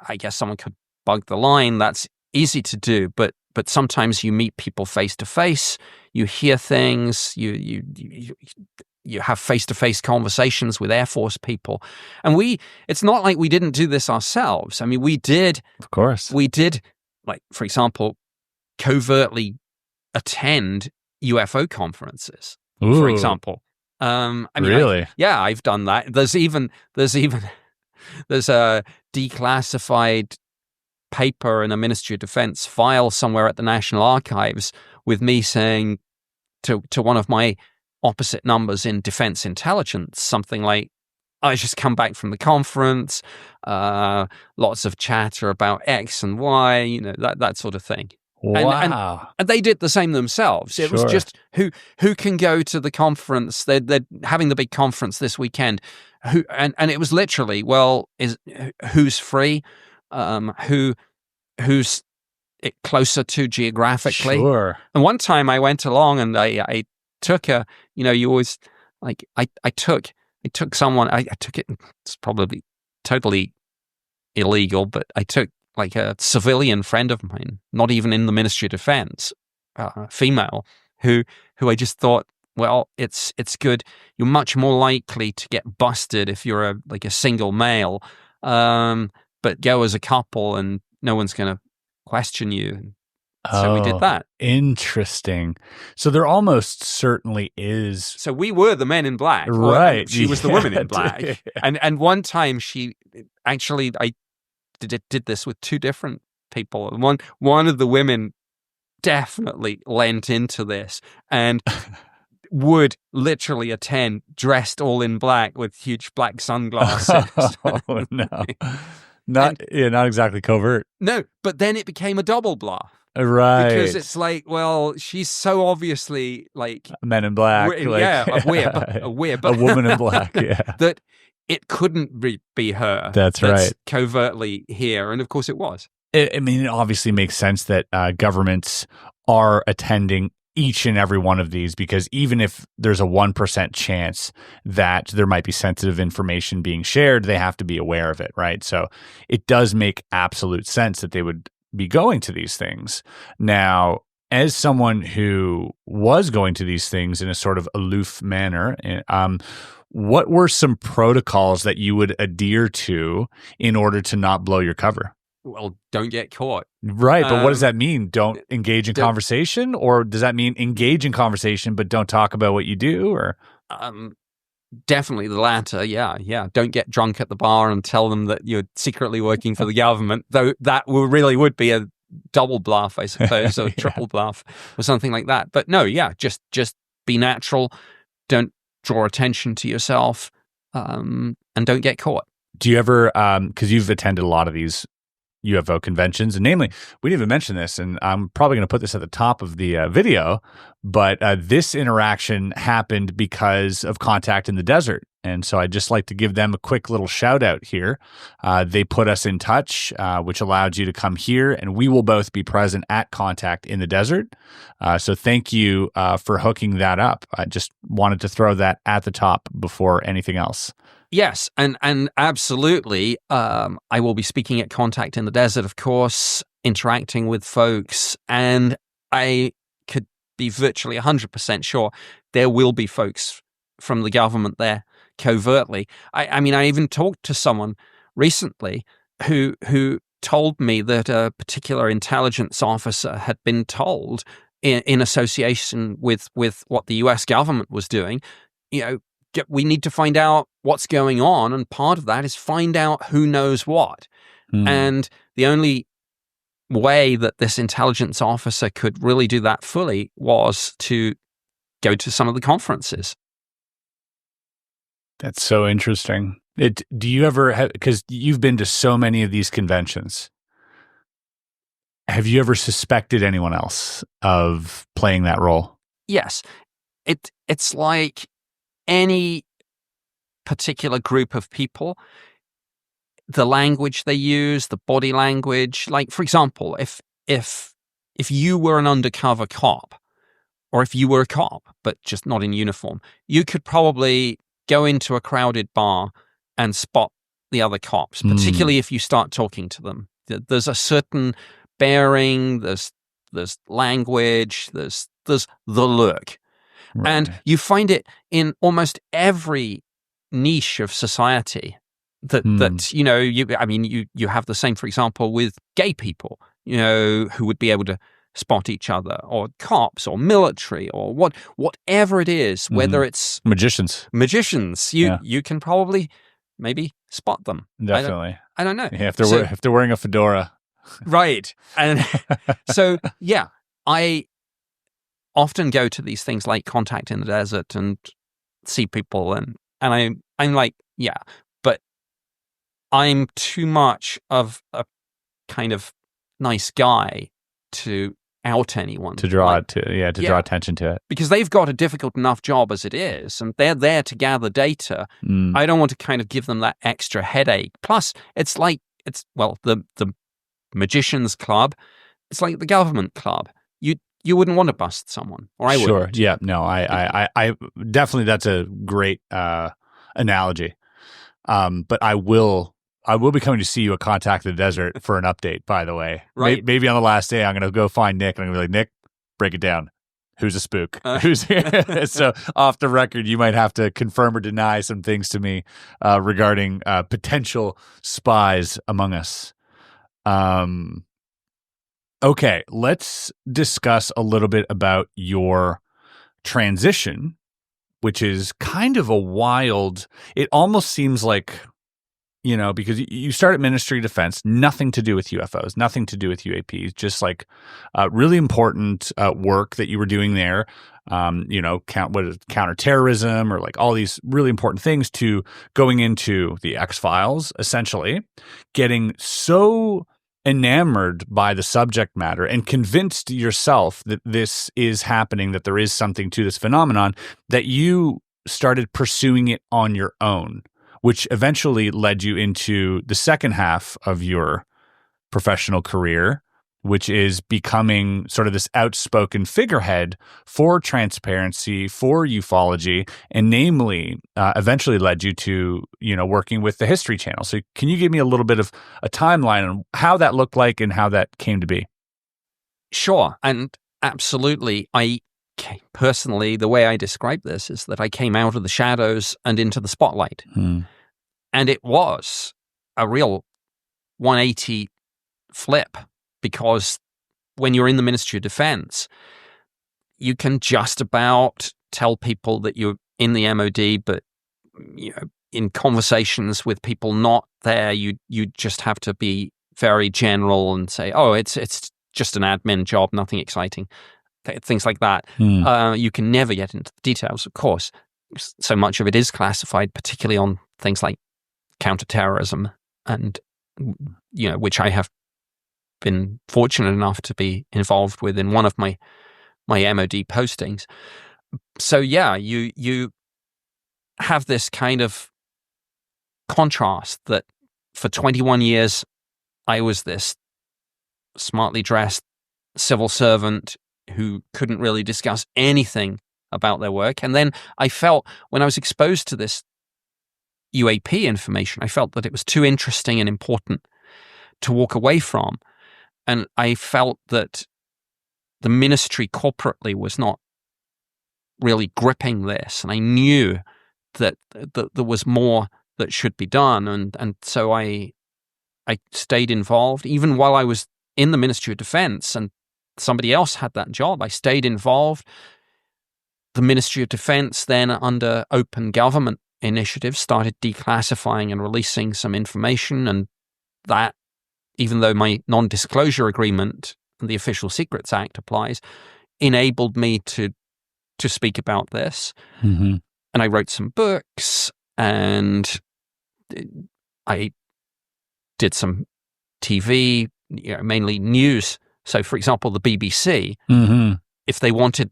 I guess someone could bug the line. That's easy to do. But sometimes you meet people face to face, you hear things, you have face-to-face conversations with Air Force people. And it's not like we didn't do this ourselves. I mean, we did. Of course. We did, like, for example, covertly attend UFO conferences, for example. I mean, really? I've done that. There's a declassified paper in a Ministry of Defense file somewhere at the National Archives with me saying to one of my opposite numbers in defense intelligence, something like, I just come back from the conference, lots of chatter about X and Y, you know, that sort of thing. Wow. And they did the same themselves. It was Sure. just who can go to the conference. They're having the big conference this weekend. And it was literally, well, who's free? Who's it closer to geographically? Sure. And one time I went along and I took you always like I took someone. I took it. It's probably totally illegal, but I took like a civilian friend of mine, not even in the Ministry of Defense, female, who I just thought, well, it's good. You're much more likely to get busted if you're a single male, but go as a couple and no one's going to question you. So we did that. Interesting. So there almost certainly is. So we were the men in black, right? She was the woman in black, and one time I did this with two different people. One of the women definitely lent into this and would literally attend dressed all in black with huge black sunglasses. Oh no, not exactly covert. No, but then it became a double bluff. Right. Because it's like, well, she's so obviously like Men in Black. a whip. A woman in black, yeah. That it couldn't be her. That's right. Covertly here. And of course it was. It obviously makes sense that governments are attending each and every one of these, because even if there's a 1% chance that there might be sensitive information being shared, they have to be aware of it, right? So it does make absolute sense that they would be going to these things. Now, as someone who was going to these things in a sort of aloof manner, what were some protocols that you would adhere to in order to not blow your cover? Well, don't get caught. Right, but what does that mean? Don't engage in conversation? Or does that mean engage in conversation but don't talk about what you do? Or definitely the latter, yeah. Don't get drunk at the bar and tell them that you're secretly working for the government, though that really would be a double bluff, I suppose, or triple bluff or something like that. But no, yeah, just be natural. Don't draw attention to yourself, and don't get caught. Do you ever, because you've attended a lot of these UFO conventions, and namely, we didn't even mention this, and I'm probably going to put this at the top of the video, but this interaction happened because of Contact in the Desert. And so I'd just like to give them a quick little shout out here. They put us in touch, which allowed you to come here, and we will both be present at Contact in the Desert. So thank you for hooking that up. I just wanted to throw that at the top before anything else. Yes, and absolutely. I will be speaking at Contact in the Desert, of course, interacting with folks, and I could be virtually 100% sure there will be folks from the government there covertly. I mean, I even talked to someone recently who told me that a particular intelligence officer had been told in association with what the US government was doing, we need to find out what's going on, and part of that is find out who knows what. And the only way that this intelligence officer could really do that fully was to go to some of the conferences. That's so interesting. Do you ever have, because you've been to so many of these conventions, have you ever suspected anyone else of playing that role? Yes. It's like any particular group of people, the language they use, the body language. Like, for example, if you were an undercover cop, or if you were a cop, but just not in uniform, you could probably go into a crowded bar and spot the other cops, particularly if you start talking to them. There's a certain bearing, there's language, there's the look. Right. And you find it in almost every niche of society that you have the same, for example, with gay people, who would be able to spot each other, or cops, or military, or whatever it is, whether it's magicians, you can probably maybe spot them. Definitely. I don't know. Yeah, if they're wearing a fedora. Right. And so, yeah, I often go to these things like Contact in the Desert and see people, and I'm like, Yeah. But I'm too much of a kind of nice guy to out anyone. To draw draw attention to it. Because they've got a difficult enough job as it is, and they're there to gather data. I don't want to kind of give them that extra headache. Plus, it's like, the Magicians Club, it's like the government club. You wouldn't want to bust someone, or I would. Sure. Yeah. No, I definitely, that's a great analogy. But I will be coming to see you at Contact the Desert for an update, by the way. Right. Maybe on the last day, I'm going to go find Nick and I'm going to be like, Nick, break it down. Who's a spook? Who's here? So off the record, you might have to confirm or deny some things to me regarding potential spies among us. Okay, let's discuss a little bit about your transition, which is kind of a wild, it almost seems like, because you start at Ministry of Defense, nothing to do with UFOs, nothing to do with UAPs, just like really important work that you were doing there, counterterrorism or like all these really important things, to going into the X-Files, essentially, getting so enamored by the subject matter and convinced yourself that this is happening, that there is something to this phenomenon, that you started pursuing it on your own, which eventually led you into the second half of your professional career, which is becoming sort of this outspoken figurehead for transparency, for ufology, and namely eventually led you to, working with the History Channel. So can you give me a little bit of a timeline on how that looked like and how that came to be? Sure. And absolutely. Personally, the way I describe this is that I came out of the shadows and into the spotlight. And it was a real 180 flip, because when you're in the Ministry of Defense, you can just about tell people that you're in the MOD, but in conversations with people not there, you just have to be very general and say, oh, it's just an admin job, nothing exciting, things like that. You can never get into the details, of course. So much of it is classified, particularly on things like counterterrorism, and which I have been fortunate enough to be involved with in one of my MOD postings. So yeah, you have this kind of contrast that for 21 years I was this smartly dressed civil servant who couldn't really discuss anything about their work. And then I felt, when I was exposed to this UAP information, I felt that it was too interesting and important to walk away from. And I felt that the ministry corporately was not really gripping this. And I knew that there was more that should be done. And so I stayed involved, even while I was in the Ministry of Defense and somebody else had that job. I stayed involved. The Ministry of Defense then, under open government initiatives, started declassifying and releasing some information, and that, even though my non-disclosure agreement and the Official Secrets Act applies, enabled me to speak about this. And I wrote some books, and I did some TV, mainly news. So, for example, the BBC, if they wanted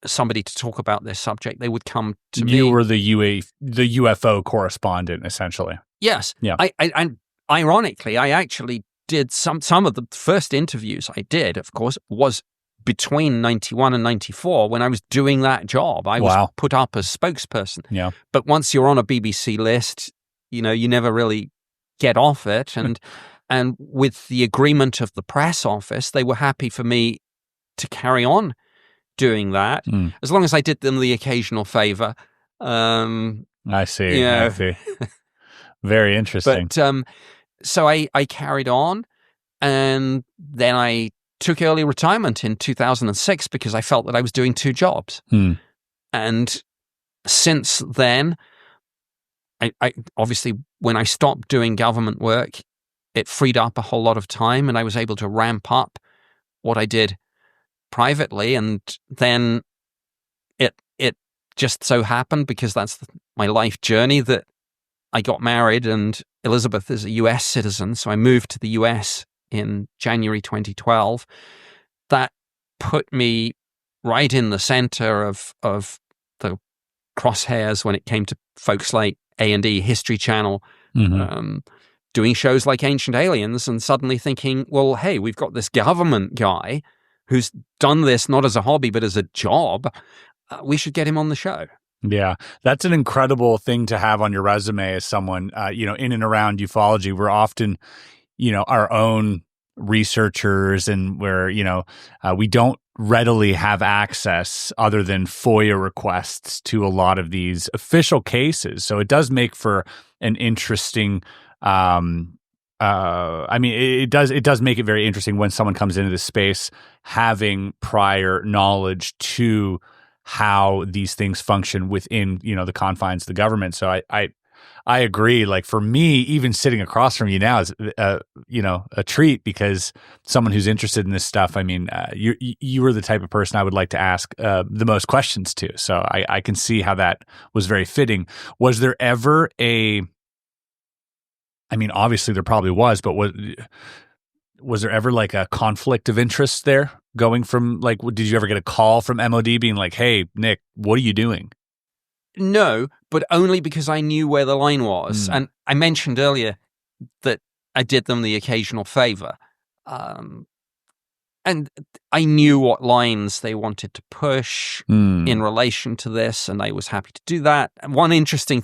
somebody to talk about this subject, they would come to me. You were the UFO correspondent, essentially. Yes. Yeah. And ironically, I actually did some of the first interviews I did, of course, was between 91 and 94 when I was doing that job. I was put up as spokesperson. Yeah. But once you're on a BBC list, you never really get off it. And with the agreement of the press office, they were happy for me to carry on doing that, as long as I did them the occasional favor. I see. I see. Very interesting. But so I carried on, and then I took early retirement in 2006 because I felt that I was doing two jobs. And since then, I obviously, when I stopped doing government work, it freed up a whole lot of time, and I was able to ramp up what I did privately. And then it just so happened, because that's my life journey, that I got married, and Elizabeth is a US citizen, so I moved to the US in January 2012. That put me right in the center of the crosshairs when it came to folks like A&E History Channel, doing shows like Ancient Aliens, and suddenly thinking, well, hey, we've got this government guy who's done this not as a hobby but as a job. We should get him on the show. Yeah, that's an incredible thing to have on your resume as someone, in and around ufology. We're often, our own researchers, and where, we don't readily have access other than FOIA requests to a lot of these official cases. So it does make for an interesting, it does make it very interesting when someone comes into this space having prior knowledge to how these things function within, the confines of the government. So I agree. Like, for me, even sitting across from you now is, a treat, because someone who's interested in this stuff, you were the type of person I would like to ask the most questions to. So I can see how that was very fitting. Was there ever obviously there probably was, but was there ever like a conflict of interest there, going from, like, did you ever get a call from MOD being like, hey, Nick, what are you doing? No, but only because I knew where the line was. And I mentioned earlier that I did them the occasional favor. And I knew what lines they wanted to push in relation to this, and I was happy to do that. And one interesting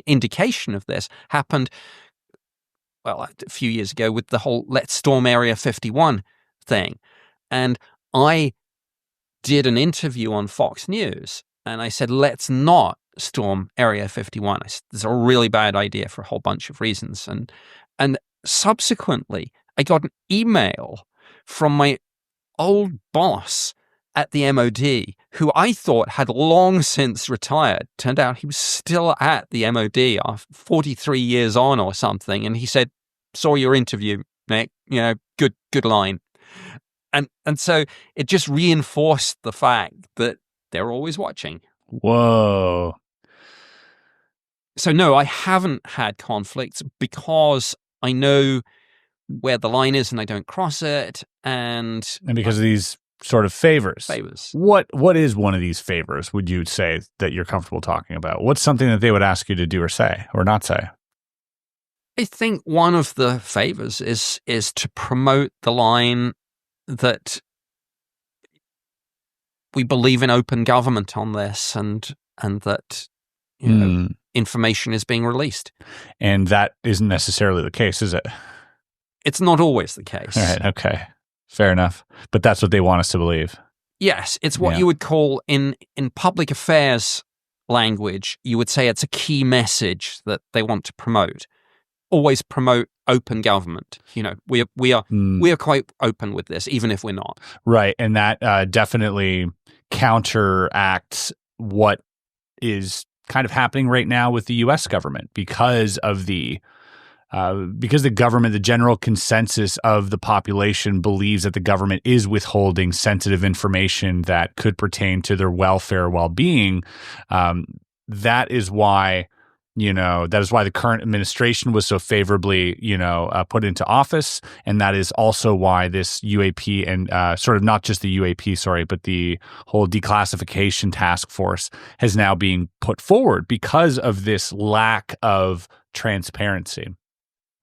indication of this happened, well, a few years ago with the whole Let's Storm Area 51 thing. And I did an interview on Fox News, and I said, let's not storm Area 51. It's a really bad idea for a whole bunch of reasons. And subsequently, I got an email from my old boss at the MOD, who I thought had long since retired. Turned out he was still at the MOD, 43 years on or something. And he said, saw your interview, Nick, good line. And so it just reinforced the fact that they're always watching. Whoa. So no, I haven't had conflicts because I know where the line is and I don't cross it. And because of these sort of favors. What is one of these favors, would you say, that you're comfortable talking about? What's something that they would ask you to do or say or not say? I think one of the favors is to promote the line that we believe in open government on this, and that information is being released. And that isn't necessarily the case, is it? It's not always the case. All right, okay. Fair enough. But that's what they want us to believe. Yes, it's what you would call, in public affairs language, you would say it's a key message that they want to promote. Always promote open government. We are quite open with this, even if we're not. Right, and that definitely counteracts what is kind of happening right now with the U.S. government because the government, the general consensus of the population believes that the government is withholding sensitive information that could pertain to their welfare, well-being. That is why the current administration was so favorably, put into office. And that is also why this UAP and sort of not just the UAP, but the whole declassification task force has now being put forward because of this lack of transparency.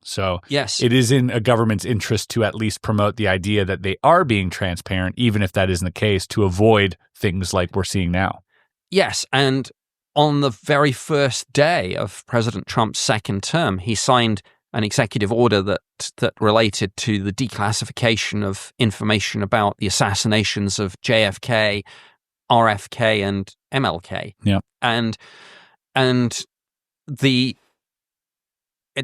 So yes, it is in a government's interest to at least promote the idea that they are being transparent, even if that isn't the case, to avoid things like we're seeing now. Yes, and on the very first day of President Trump's second term, he signed an executive order that related to the declassification of information about the assassinations of JFK, RFK, and MLK. Yeah, and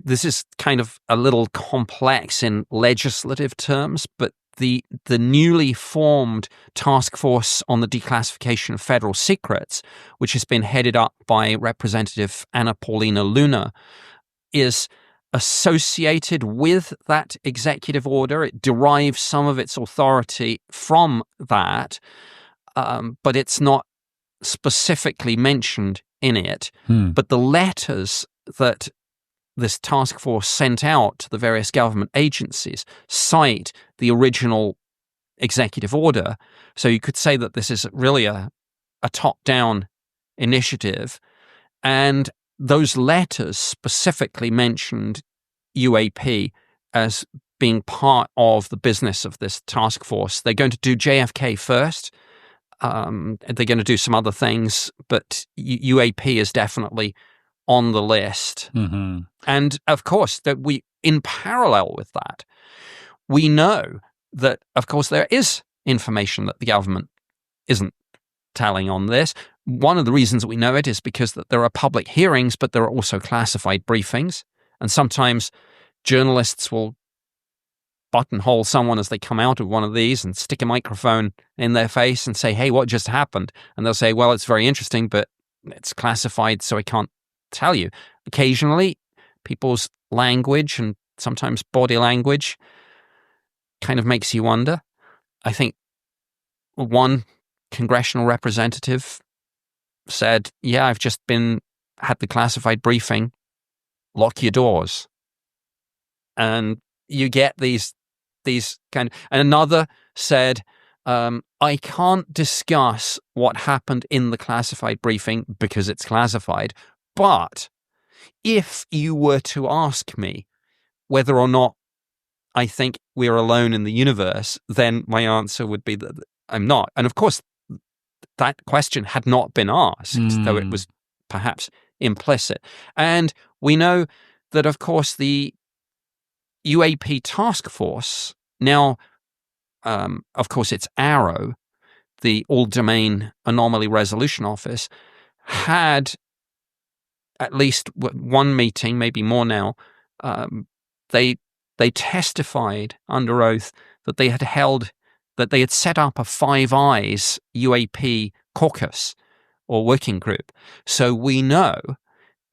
this is kind of a little complex in legislative terms, but the newly formed task force on the declassification of federal secrets, which has been headed up by Representative Anna Paulina Luna, is associated with that executive order. It derives some of its authority from that, but it's not specifically mentioned in it. But the letters that this task force sent out to the various government agencies cite the original executive order. So you could say that this is really a top-down initiative. And those letters specifically mentioned UAP as being part of the business of this task force. They're going to do JFK first. They're going to do some other things, but UAP is definitely on the list. Mm-hmm. And of course, that in parallel with that, we know that, of course, there is information that the government isn't telling on this. One of the reasons that we know it is because that there are public hearings, but there are also classified briefings. And sometimes journalists will buttonhole someone as they come out of one of these and stick a microphone in their face and say, hey, what just happened? And they'll say, well, it's very interesting, but it's classified, so I can't tell you. Occasionally, people's language and sometimes body language kind of makes you wonder. I think one congressional representative said, yeah, I've just had the classified briefing, lock your doors. And you get these kind of, and another said, I can't discuss what happened in the classified briefing because it's classified, but if you were to ask me whether or not I think we're alone in the universe, then my answer would be that I'm not. And of course, that question had not been asked, though it was perhaps implicit. And we know that, of course, the UAP task force, now, of course, it's ARROW, the All-Domain Anomaly Resolution Office, had at least one meeting, maybe more now. They testified under oath that they had set up a Five Eyes UAP caucus or working group. So we know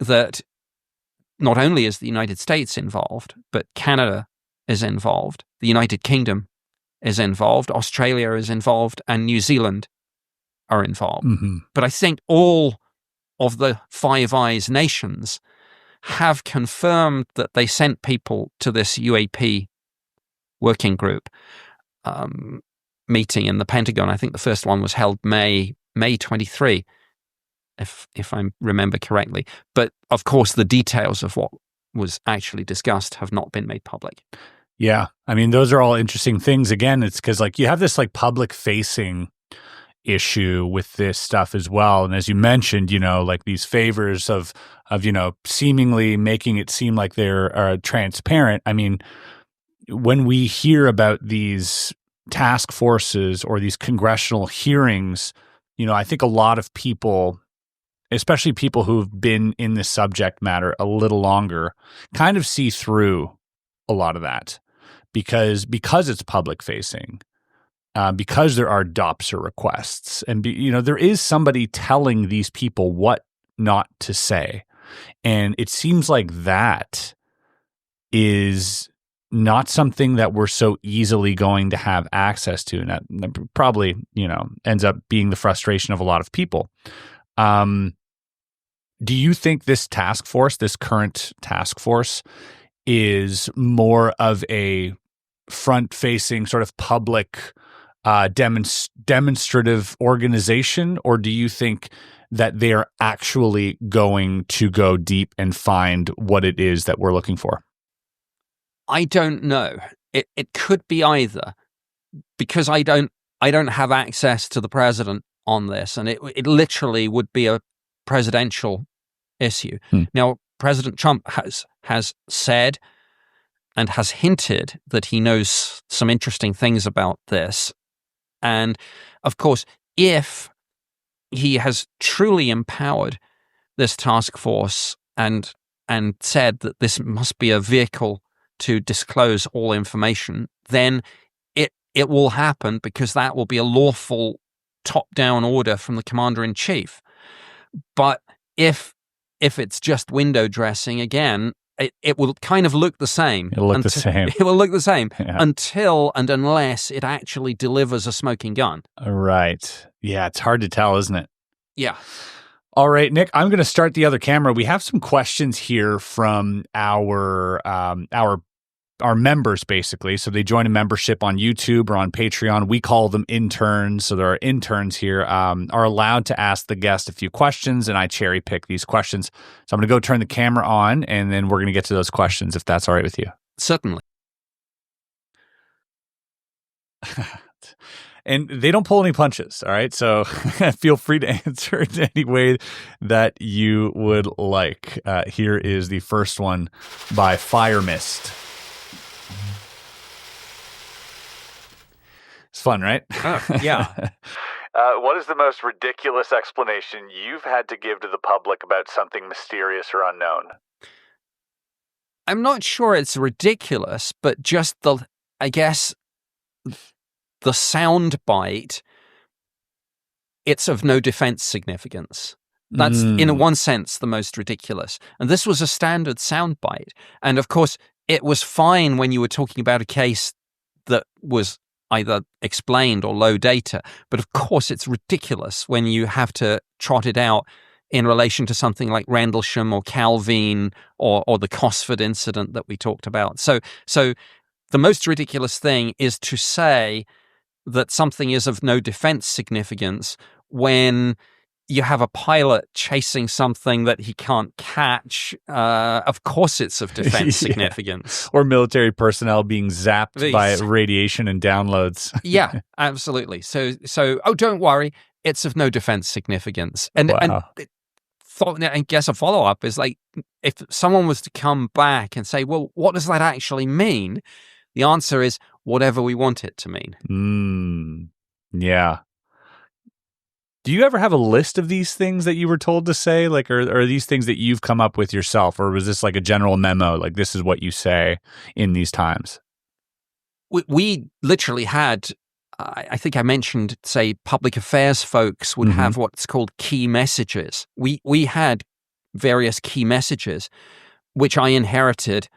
that not only is the United States involved, but Canada is involved, the United Kingdom is involved, Australia is involved, and New Zealand are involved. Mm-hmm. But I think all of the Five Eyes nations have confirmed that they sent people to this UAP working group meeting in the Pentagon. I think the first one was held May 23, if I remember correctly. But of course, the details of what was actually discussed have not been made public. Yeah. I mean, those are all interesting things. Again, it's because you have this public facing issue with this stuff as well. And as you mentioned, these favors of seemingly making it seem like they're transparent. I mean, when we hear about these task forces or these congressional hearings, I think a lot of people, especially people who've been in this subject matter a little longer, kind of see through a lot of that because it's public facing. Because there are DOPSR requests, and there is somebody telling these people what not to say, and it seems like that is not something that we're so easily going to have access to, and that probably ends up being the frustration of a lot of people. Do you think this task force, this current task force, is more of a front-facing sort of public demonstrative organization, or do you think that they are actually going to go deep and find what it is that we're looking for? I don't know. It could be either, because I don't have access to the president on this, and it literally would be a presidential issue. Now, President Trump has said and has hinted that he knows some interesting things about this. And of course, if he has truly empowered this task force and said that this must be a vehicle to disclose all information, then it will happen, because that will be a lawful top-down order from the commander-in-chief. But if it's just window dressing, again, it will kind of look the same. It'll look the same. It will look the same Yeah. until and unless it actually delivers a smoking gun. Right. Yeah, it's hard to tell, isn't it? Yeah. All right, Nick, I'm going to start the other camera. We have some questions here from our members, basically. So they join a membership on YouTube or on Patreon. We call them interns. So there are interns here, are allowed to ask the guest a few questions, and I cherry pick these questions. So I'm going to go turn the camera on, and then we're going to get to those questions, if that's all right with you. Certainly. And they don't pull any punches, all right? So feel free to answer it any way that you would like. Here is the first one by Fire Mist. It's fun, right? Yeah. What is the most ridiculous explanation you've had to give to the public about something mysterious or unknown? I'm not sure it's ridiculous, but just the sound bite, it's of no defense significance. That's, in one sense, the most ridiculous. And this was a standard sound bite. And of course, it was fine when you were talking about a case that was either explained or low data. But of course, it's ridiculous when you have to trot it out in relation to something like Rendlesham or Calvine or the Cosford Incident that we talked about. So the most ridiculous thing is to say that something is of no defense significance when you have a pilot chasing something that he can't catch. Of course it's of defense significance. Or military personnel being zapped by radiation and downloads. Yeah, absolutely. So, don't worry, it's of no defense significance. And I guess a follow-up is like, if someone was to come back and say, well, what does that actually mean? The answer is whatever we want it to mean. Yeah. Do you ever have a list of these things that you were told to say? Like, are these things that you've come up with yourself? Or was this like a general memo? Like, this is what you say in these times? We literally had, I think I mentioned, say, public affairs folks would have what's called key messages. We had various key messages, which I inherited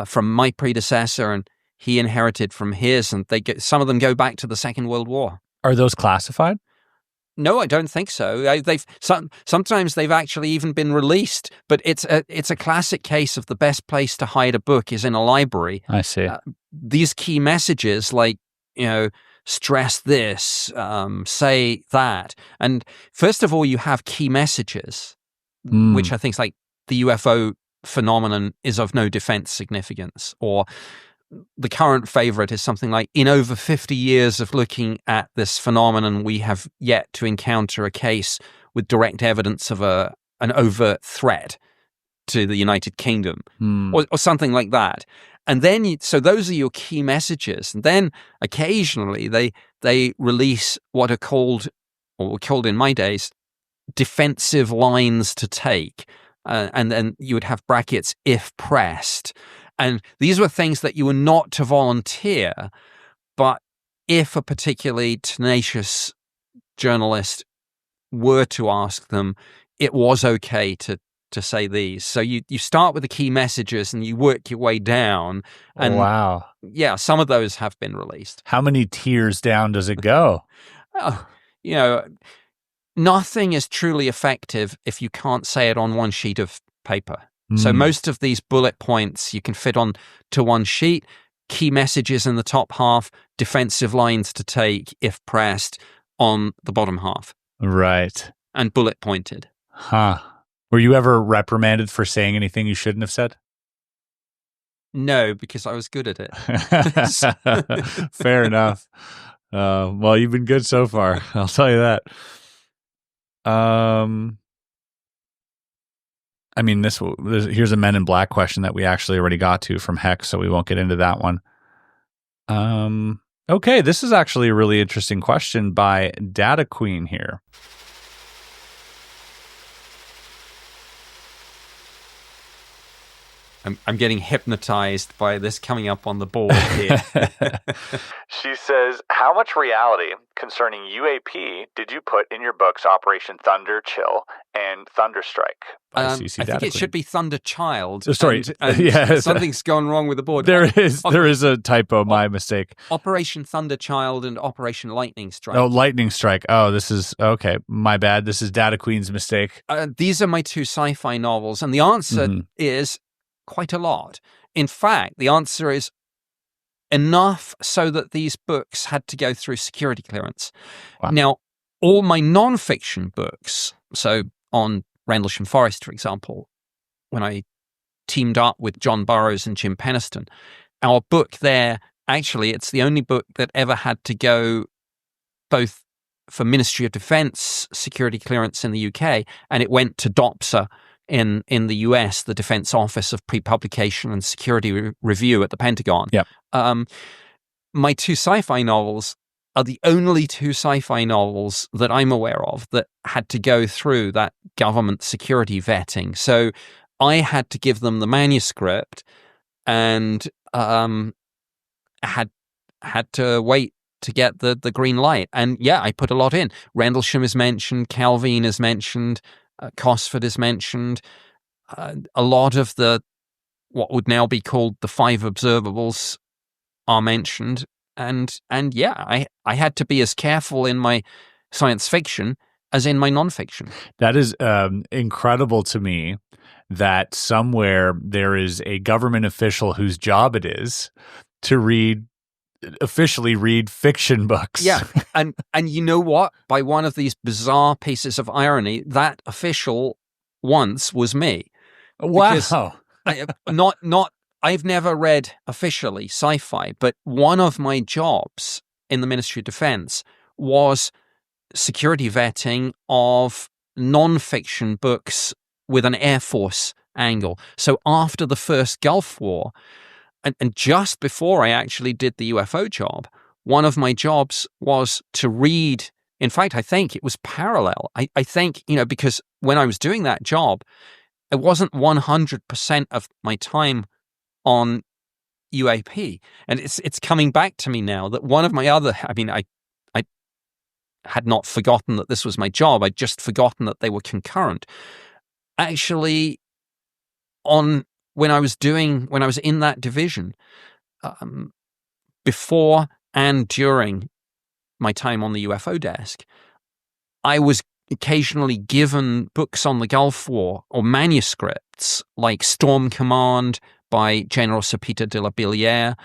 from my predecessor, and he inherited from his, and some of them go back to the Second World War. Are those classified? No, I don't think so. Sometimes they've actually even been released, but it's a classic case of the best place to hide a book is in a library. I see. These key messages, like, stress this, say that, and first of all, you have key messages, which I think is like the UFO phenomenon is of no defense significance, or the current favorite is something like, in over 50 years of looking at this phenomenon, we have yet to encounter a case with direct evidence of an overt threat to the United Kingdom, or something like that. And then, so those are your key messages. And then occasionally they release what are called, or were called in my days, defensive lines to take. And then you would have brackets, if pressed. And these were things that you were not to volunteer, but if a particularly tenacious journalist were to ask them, it was okay to say these. So you start with the key messages and you work your way down. And wow. Yeah, some of those have been released. How many tiers down does it go? Nothing is truly effective if you can't say it on one sheet of paper. So most of these bullet points you can fit on to one sheet, key messages in the top half, defensive lines to take if pressed on the bottom half. Right. And bullet pointed. Huh. Were you ever reprimanded for saying anything you shouldn't have said? No, because I was good at it. Fair enough. Well, you've been good so far. I'll tell you that. I mean, here's a Men in Black question that we actually already got to from Hex, so we won't get into that one. Okay, this is actually a really interesting question by Data Queen here. I'm getting hypnotized by this coming up on the board here. She says, how much reality concerning UAP did you put in your books Operation Thunder Chill and Thunderstrike? I think it should be Thunder Child. Sorry. And something's gone wrong with the board. There is a typo, my mistake. Operation Thunder Child and Operation Lightning Strike. Oh, Lightning Strike. Oh, this is, okay, my bad. This is Data Queen's mistake. These are my two sci-fi novels, and the answer is quite a lot. In fact, the answer is enough so that these books had to go through security clearance. Wow. Now, all my non-fiction books, so on Rendlesham Forest, for example, when I teamed up with John Burroughs and Jim Penniston, our book there, actually, it's the only book that ever had to go both for Ministry of Defense security clearance in the UK, and it went to DOPSA in the US, the Defense Office of Pre-Publication and Security Review at the Pentagon. Yep. My two sci-fi novels are the only two sci-fi novels that I'm aware of that had to go through that government security vetting. So I had to give them the manuscript and had to wait to get the green light. And yeah, I put a lot in. Rendlesham is mentioned, Calvine is mentioned, Cosford is mentioned. A lot of what would now be called the 5 observables are mentioned. And yeah, I had to be as careful in my science fiction as in my nonfiction. That is incredible to me that somewhere there is a government official whose job it is to officially read fiction books. Yeah, and you know what? By one of these bizarre pieces of irony, that official once was me. Wow. I've never read officially sci-fi, but one of my jobs in the Ministry of Defense was security vetting of non-fiction books with an Air Force angle. So after the first Gulf War, and just before I actually did the UFO job, one of my jobs was to read. In fact, I think it was parallel. I think, because when I was doing that job, it wasn't 100% of my time on UAP. And it's coming back to me now that one of my other, I had not forgotten that this was my job. I'd just forgotten that they were concurrent. Actually, when I was in that division, before and during my time on the UFO desk, I was occasionally given books on the Gulf War or manuscripts like Storm Command by General Sir Peter de la Billière,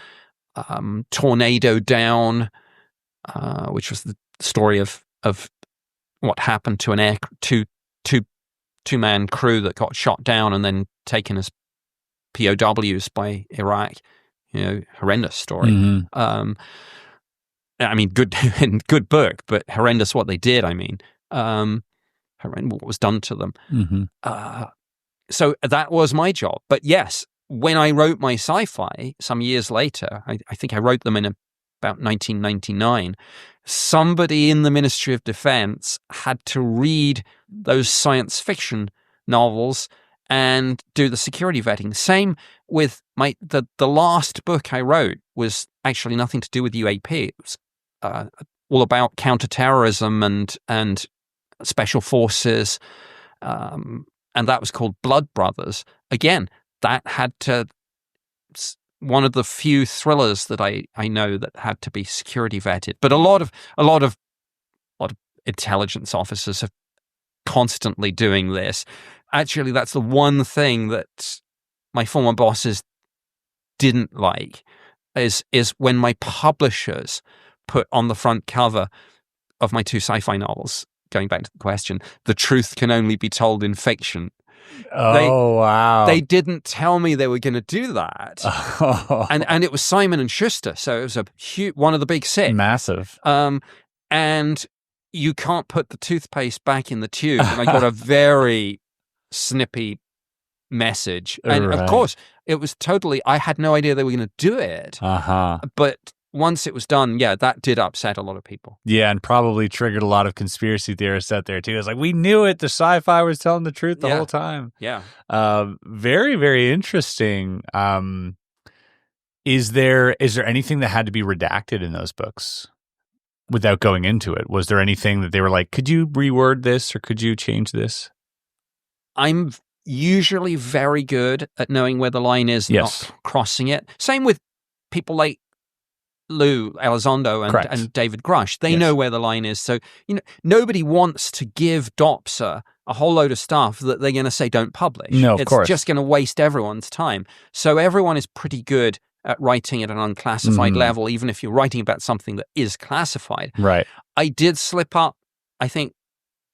Tornado Down, which was the story of what happened to an two-man crew that got shot down and then taken as POWs by Iraq. Horrendous story. Mm-hmm. Good book, but horrendous what they did. Horrendous what was done to them. Mm-hmm. So that was my job. But yes, when I wrote my sci-fi some years later, I think I wrote them in about 1999, somebody in the Ministry of Defense had to read those science fiction novels and do the security vetting. Same with the last book I wrote was actually nothing to do with UAP. It was all about counterterrorism and special forces, and that was called Blood Brothers. Again, that had to one of the few thrillers that I know that had to be security vetted. But a lot of intelligence officers are constantly doing this. Actually, that's the one thing that my former bosses didn't like is when my publishers put on the front cover of my two sci-fi novels, going back to the question, the truth can only be told in fiction. Wow. They didn't tell me they were going to do that. And it was Simon & Schuster, so it was one of the big six. Massive. And you can't put the toothpaste back in the tube. And I got a very snippy message. And of course, it was totally, I had no idea they were going to do it. Uh-huh. But once it was done, yeah, that did upset a lot of people. Yeah, and probably triggered a lot of conspiracy theorists out there too. It's like, we knew it. The sci-fi was telling the truth the whole time. Yeah. Very, very interesting. Is there anything that had to be redacted in those books without going into it? Was there anything that they were like, could you reword this or could you change this? I'm usually very good at knowing where the line is, not crossing it. Same with people like Lou Elizondo and David Grush. They know where the line is. So, nobody wants to give DOPSA a whole load of stuff that they're going to say don't publish. No, of course. It's just going to waste everyone's time. So everyone is pretty good at writing at an unclassified level, even if you're writing about something that is classified. Right. I did slip up, I think,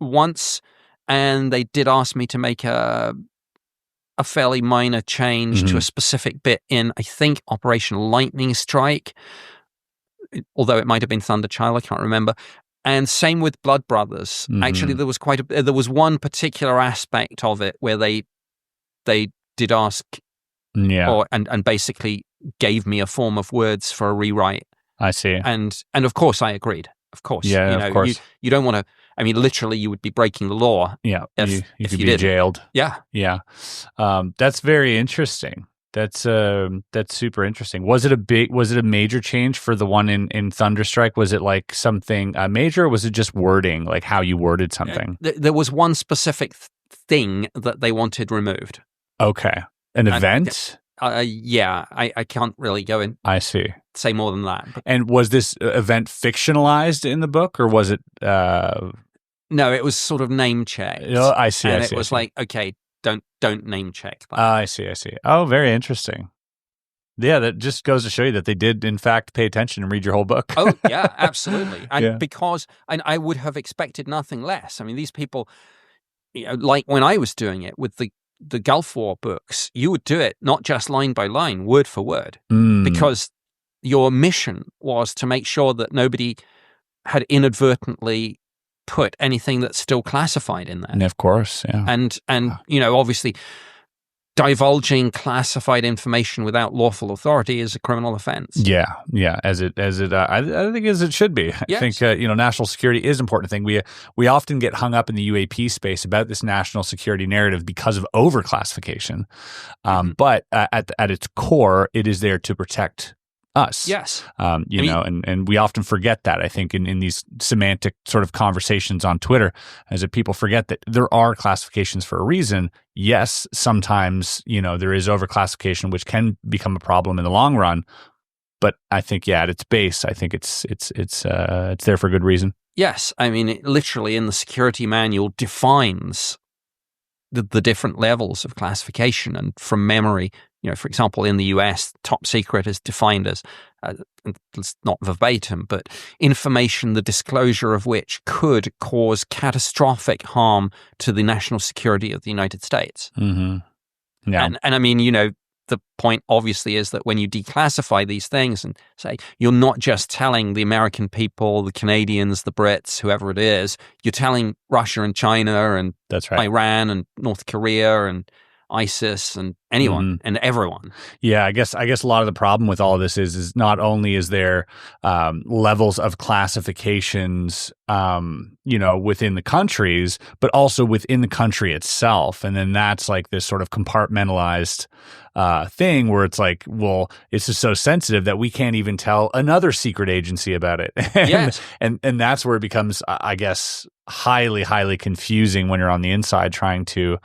once, and they did ask me to make a fairly minor change to a specific bit in, I think, Operation Lightning Strike, although it might have been Thunderchild, I can't remember. And same with Blood Brothers. Actually, there was one particular aspect of it where they did ask, and basically gave me a form of words for a rewrite. I see. And of course, I agreed. Of course, of course. You don't want to. I mean, literally, you would be breaking the law. Yeah, if you did. jailed. Yeah. That's very interesting. That's super interesting. Was it a major change for the one in Thunderstrike? Was it like something major, or was it just wording, like how you worded something? There was one specific thing that they wanted removed. Okay. An event? I can't really go in. I see. Say more than that. But. And was this event fictionalized in the book, or was it? No, it was sort of name checked. Oh, I see. And I see. It was like, okay, don't name check that. I see. Oh, very interesting. Yeah, that just goes to show you that they did, in fact, pay attention and read your whole book. Oh, yeah, absolutely. And because I would have expected nothing less. I mean, these people, like when I was doing it with the Gulf War books, you would do it not just line by line, word for word, because your mission was to make sure that nobody had inadvertently put anything that's still classified in there. And of course, yeah. And obviously, divulging classified information without lawful authority is a criminal offense. Yeah. As it, I think as it should be. Yes. I think national security is an important thing. We often get hung up in the UAP space about this national security narrative because of overclassification. But at its core, it is there to protect us. Yes. And we often forget that, I think, in these semantic sort of conversations on Twitter, as if people forget that there are classifications for a reason. Yes, sometimes, there is overclassification, which can become a problem in the long run. But I think, at its base, I think it's there for good reason. Yes. I mean, it literally in the security manual defines the different levels of classification, and from memory, for example, in the US, top secret is defined as, it's not verbatim, but information the disclosure of which could cause catastrophic harm to the national security of the United States. Mm-hmm. Yeah. And I mean, the point obviously is that when you declassify these things and say, you're not just telling the American people, the Canadians, the Brits, whoever it is, you're telling Russia and China and that's right. Iran and North Korea and ISIS and anyone and everyone. Yeah, I guess a lot of the problem with all of this is not only is there levels of classifications, within the countries, but also within the country itself, and then that's like this sort of compartmentalized thing where it's like, well, it's just so sensitive that we can't even tell another secret agency about it. Yes, and that's where it becomes, I guess, highly confusing when you're on the inside trying to,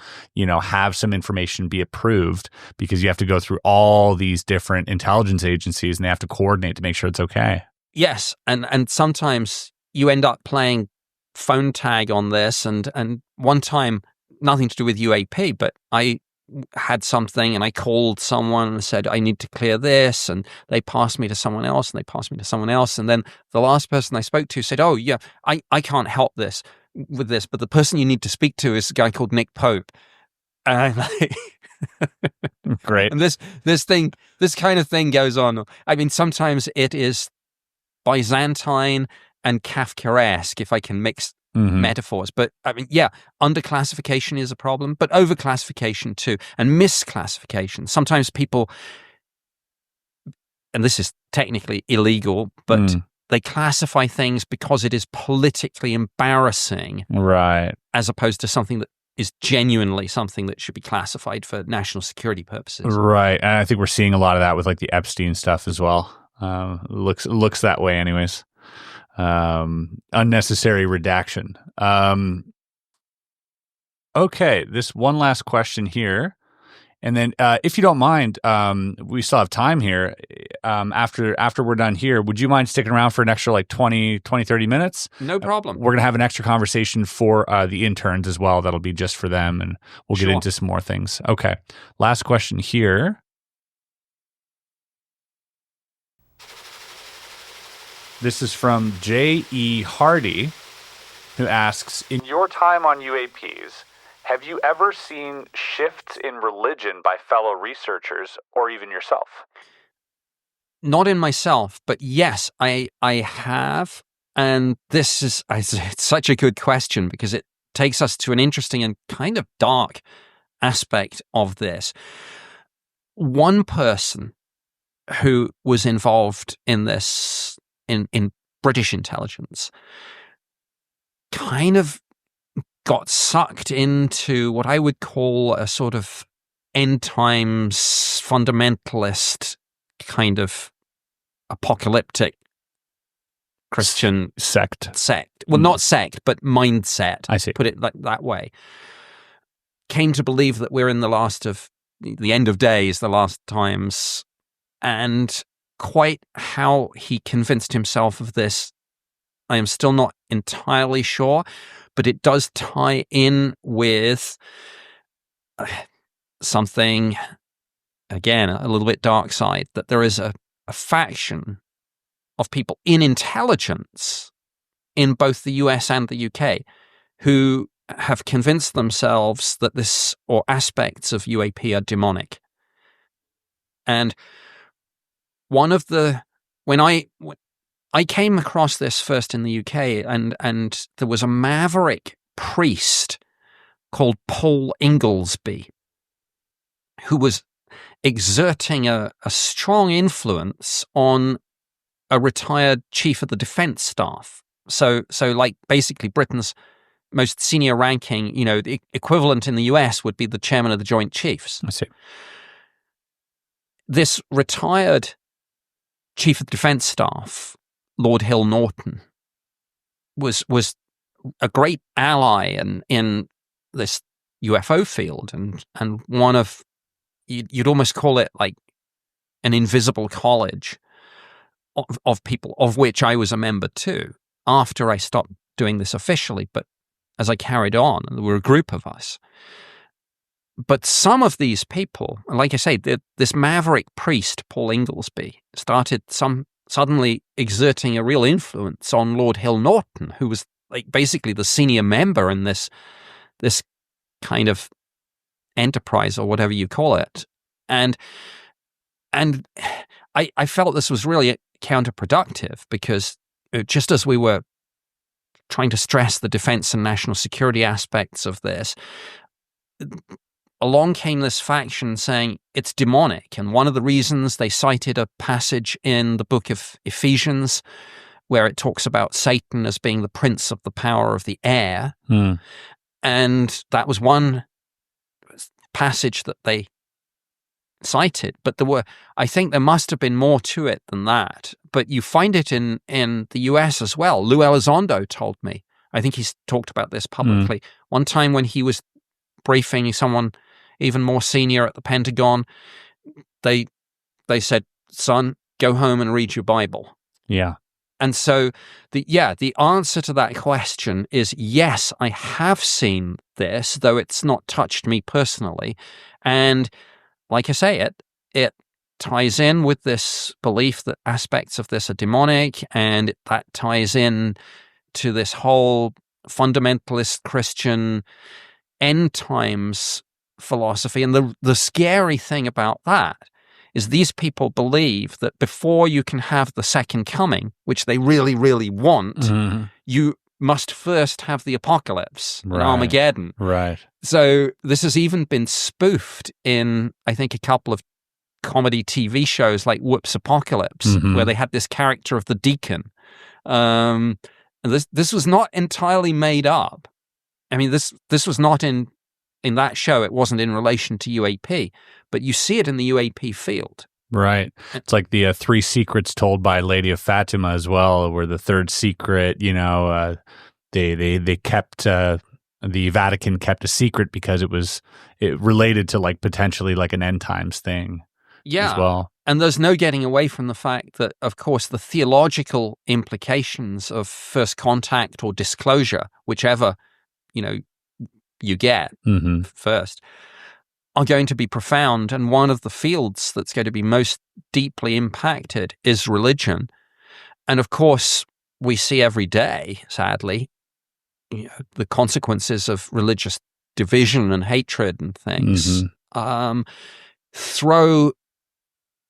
have some information be approved, because you have to go through all these different intelligence agencies and they have to coordinate to make sure it's okay. Yes, and sometimes you end up playing phone tag on this, and one time, nothing to do with UAP, but I had something and I called someone and said, I need to clear this, and they passed me to someone else, and they passed me to someone else, and then the last person I spoke to said, oh yeah, I can't help with this, but the person you need to speak to is a guy called Nick Pope. And great. And this kind of thing goes on. I mean, sometimes it is Byzantine and Kafkaesque, if I can mix metaphors. But I mean, underclassification is a problem, but overclassification too, and misclassification. Sometimes people and this is technically illegal, but they classify things because it is politically embarrassing, right? As opposed to something that is genuinely something that should be classified for national security purposes. Right. And I think we're seeing a lot of that with like the Epstein stuff as well. Looks that way anyways. Unnecessary redaction. Okay, this one last question here. And then if you don't mind, we still have time here. After we're done here, would you mind sticking around for an extra like 20, 30 minutes? No problem. We're going to have an extra conversation for the interns as well. That'll be just for them, and we'll get into some more things. Okay, last question here. This is from J.E. Hardy, who asks, in your time on UAPs, have you ever seen shifts in religion by fellow researchers or even yourself? Not in myself, but yes, I have. And this is it's such a good question because it takes us to an interesting and kind of dark aspect of this. One person who was involved in this, in British intelligence, kind of got sucked into what I would call a sort of end times fundamentalist kind of apocalyptic Christian sect. Well, not sect, but mindset. I see. Put it like that way. Came to believe that we're in the end of days, the last times, and quite how he convinced himself of this, I am still not entirely sure. But it does tie in with something, again, a little bit dark side, that there is a faction of people in intelligence in both the US and the UK who have convinced themselves that this, or aspects of UAP, are demonic. And one of the, when I came across this first in the UK, and there was a maverick priest called Paul Inglesby who was exerting a strong influence on a retired chief of the defense staff. So like basically Britain's most senior ranking, the equivalent in the US would be the chairman of the Joint Chiefs. I see. This retired chief of the defense staff, Lord Hill Norton, was a great ally in this UFO field, and one of, you'd almost call it like an invisible college of people, of which I was a member too, after I stopped doing this officially, but as I carried on, and there were a group of us. But some of these people, like I say, this maverick priest, Paul Inglesby, started suddenly exerting a real influence on Lord Hill Norton, who was like basically the senior member in this kind of enterprise, or whatever you call it. And I felt this was really counterproductive, because just as we were trying to stress the defense and national security aspects of this, along came this faction saying it's demonic. And one of the reasons, they cited a passage in the book of Ephesians where it talks about Satan as being the prince of the power of the air. And that was one passage that they cited. But I think there must have been more to it than that. But you find it in the US as well. Lou Elizondo told me, I think he's talked about this publicly, one time when he was briefing someone even more senior at the Pentagon, they said, "Son, go home and read your Bible." Yeah. And so the answer to that question is yes, I have seen this, though it's not touched me personally. And like I say, it ties in with this belief that aspects of this are demonic, and that ties in to this whole fundamentalist Christian end times philosophy. And the scary thing about that is these people believe that before you can have the second coming, which they really, really want, you must first have the apocalypse, and Armageddon. Right. So this has even been spoofed in, I think, a couple of comedy TV shows like Whoops Apocalypse, where they had this character of the deacon. This was not entirely made up. I mean, this was not in that show. It wasn't in relation to UAP, but you see it in the UAP field. Right. It's like the three secrets told by Lady of Fatima as well, where the third secret, you know, they kept the Vatican kept a secret because it related to like potentially like an end times thing. Yeah. As well. And there's no getting away from the fact that, of course, the theological implications of first contact or disclosure, whichever, you know, you get first, are going to be profound. And one of the fields that's going to be most deeply impacted is religion. And of course, we see every day, sadly, you know, the consequences of religious division and hatred and things. Throw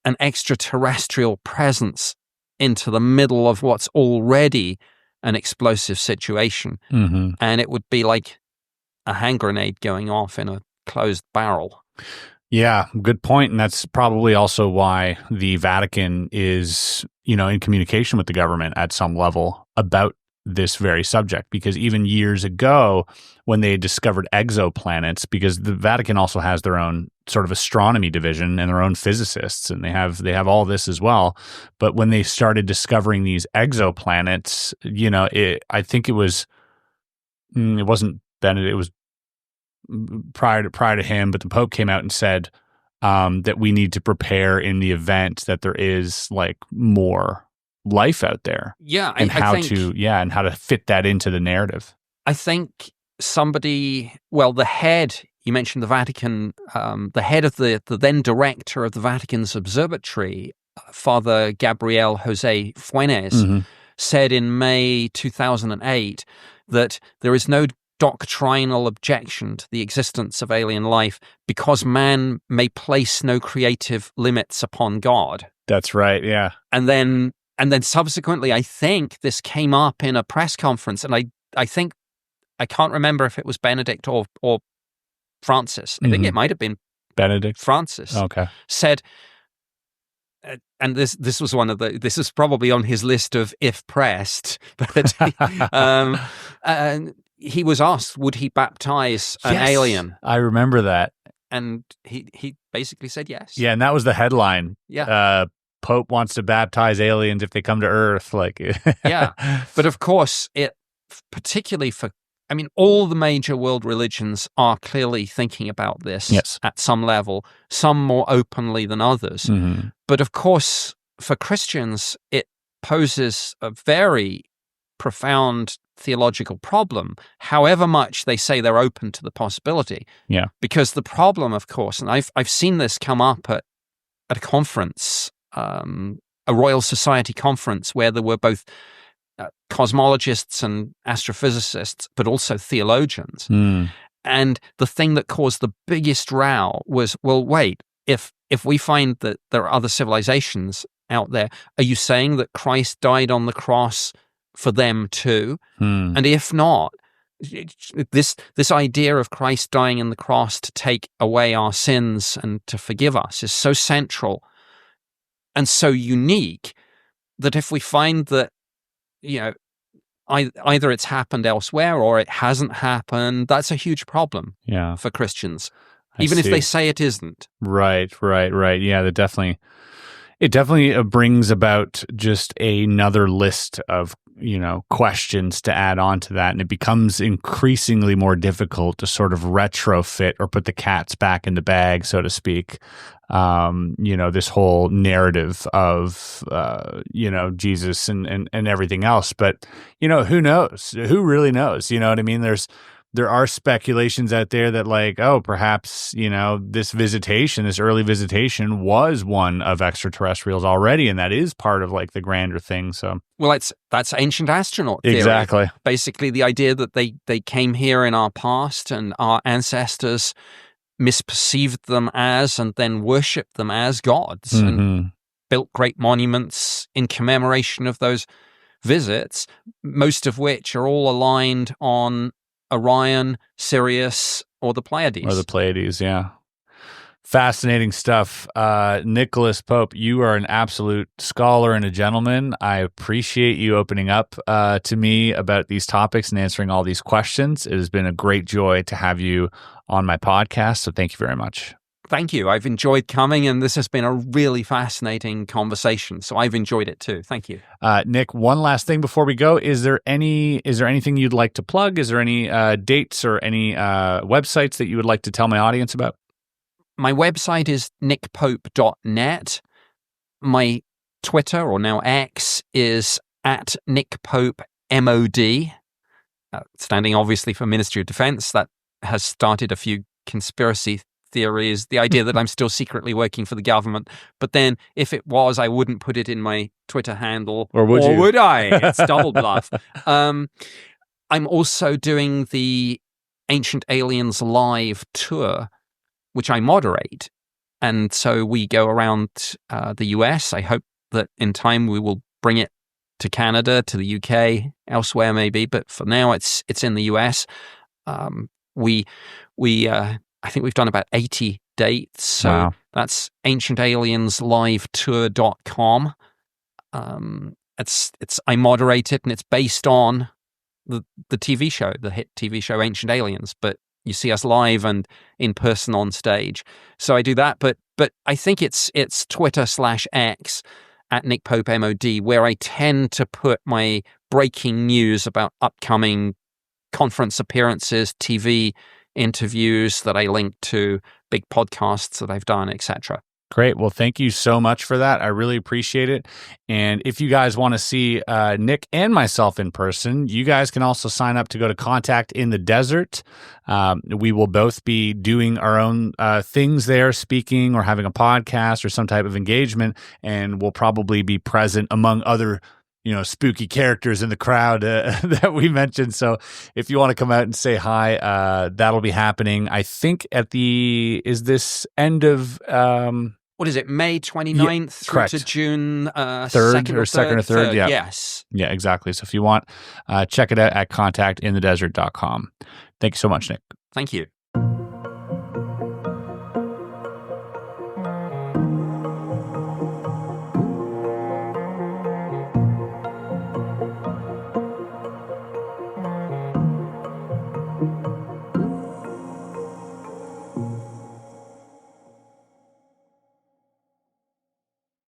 an extraterrestrial presence into the middle of what's already an explosive situation. And it would be like a hand grenade going off in a closed barrel. Yeah, good point. And that's probably also why the Vatican is, you know, in communication with the government at some level about this very subject, because even years ago when they discovered exoplanets, because the Vatican also has their own sort of astronomy division and their own physicists, and they have all this as well. But when they started discovering these exoplanets, you know, I think it wasn't Benedict, it was prior to him, but the Pope came out and said that we need to prepare in the event that there is like more life out there. Yeah. And how to fit that into the narrative. I think the head, you mentioned the Vatican, the head of the then director of the Vatican's observatory, Father Gabriel Jose Funes, said in May 2008 that there is no doctrinal objection to the existence of alien life because man may place no creative limits upon God. That's right, yeah. And then subsequently, I think this came up in a press conference, and I think, I can't remember if it was Benedict or Francis. I think it might have been Benedict. Francis. Okay. Said, and this was this is probably on his list of if pressed, but he was asked, would he baptize an alien? I remember that. And he basically said yes. Yeah, and that was the headline. Yeah. Pope wants to baptize aliens if they come to Earth. Like, yeah. But of course, it particularly all the major world religions are clearly thinking about this at some level, some more openly than others. But of course, for Christians, it poses a very profound theological problem, however much they say they're open to the possibility. Yeah. Because the problem, of course, and I've seen this come up at a conference, a Royal Society conference, where there were both cosmologists and astrophysicists, but also theologians. And the thing that caused the biggest row was, well, wait, if we find that there are other civilizations out there, are you saying that Christ died on the cross for them too? And if not, this idea of Christ dying on the cross to take away our sins and to forgive us is so central and so unique that if we find that, you know, either it's happened elsewhere or it hasn't happened, that's a huge problem for Christians, even if they say it isn't. Right. Yeah, it definitely brings about just another list of, you know, questions to add on to that. And it becomes increasingly more difficult to sort of retrofit or put the cats back in the bag, so to speak. You know, this whole narrative of, you know, Jesus and everything else. But, you know, who knows? Who really knows? You know what I mean? There are speculations out there that, like, oh, perhaps, you know, this early visitation was one of extraterrestrials already, and that is part of like the grander thing. So, well, that's ancient astronaut theory. Exactly. Basically, the idea that they came here in our past and our ancestors misperceived them as and then worshipped them as gods and built great monuments in commemoration of those visits, most of which are all aligned on Orion, Sirius, or the Pleiades. Yeah. Fascinating stuff. Nicholas Pope, you are an absolute scholar and a gentleman. I appreciate you opening up to me about these topics and answering all these questions. It has been a great joy to have you on my podcast, so thank you very much. Thank you. I've enjoyed coming, and this has been a really fascinating conversation, so I've enjoyed it too. Thank you. Nick, one last thing before we go. Is there anything you'd like to plug? Is there any dates or any websites that you would like to tell my audience about? My website is nickpope.net. My Twitter, or now X, is at nickpopemod, standing obviously for Ministry of Defense. That has started a few conspiracy theories, the idea that I'm still secretly working for the government. But then if it was, I wouldn't put it in my Twitter handle. Or would you? Or would I? It's double bluff. I'm also doing the Ancient Aliens Live tour, which I moderate. And so we go around the US. I hope that in time we will bring it to Canada, to the UK, elsewhere maybe. But for now, it's in the US. I think we've done about 80 dates. So wow. That's ancientalienslive.tour.com. I moderate it, and it's based on the TV show, the hit TV show Ancient Aliens, but you see us live and in person on stage. So I do that, but I think it's Twitter/X at nickpopemod, where I tend to put my breaking news about upcoming conference appearances, TV interviews that I link to, big podcasts that I've done, etc. Great. Well, thank you so much for that. I really appreciate it. And if you guys want to see Nick and myself in person, you guys can also sign up to go to Contact in the Desert. We will both be doing our own things there, speaking or having a podcast or some type of engagement, and we'll probably be present among other spooky characters in the crowd that we mentioned. So if you want to come out and say hi, that'll be happening. I think is this end of... what is it, May 29th through to June 3rd or 2nd or 3rd? Yeah. Yes. Yeah, exactly. So if you want, check it out at contactinthedesert.com. Thank you so much, Nick. Thank you.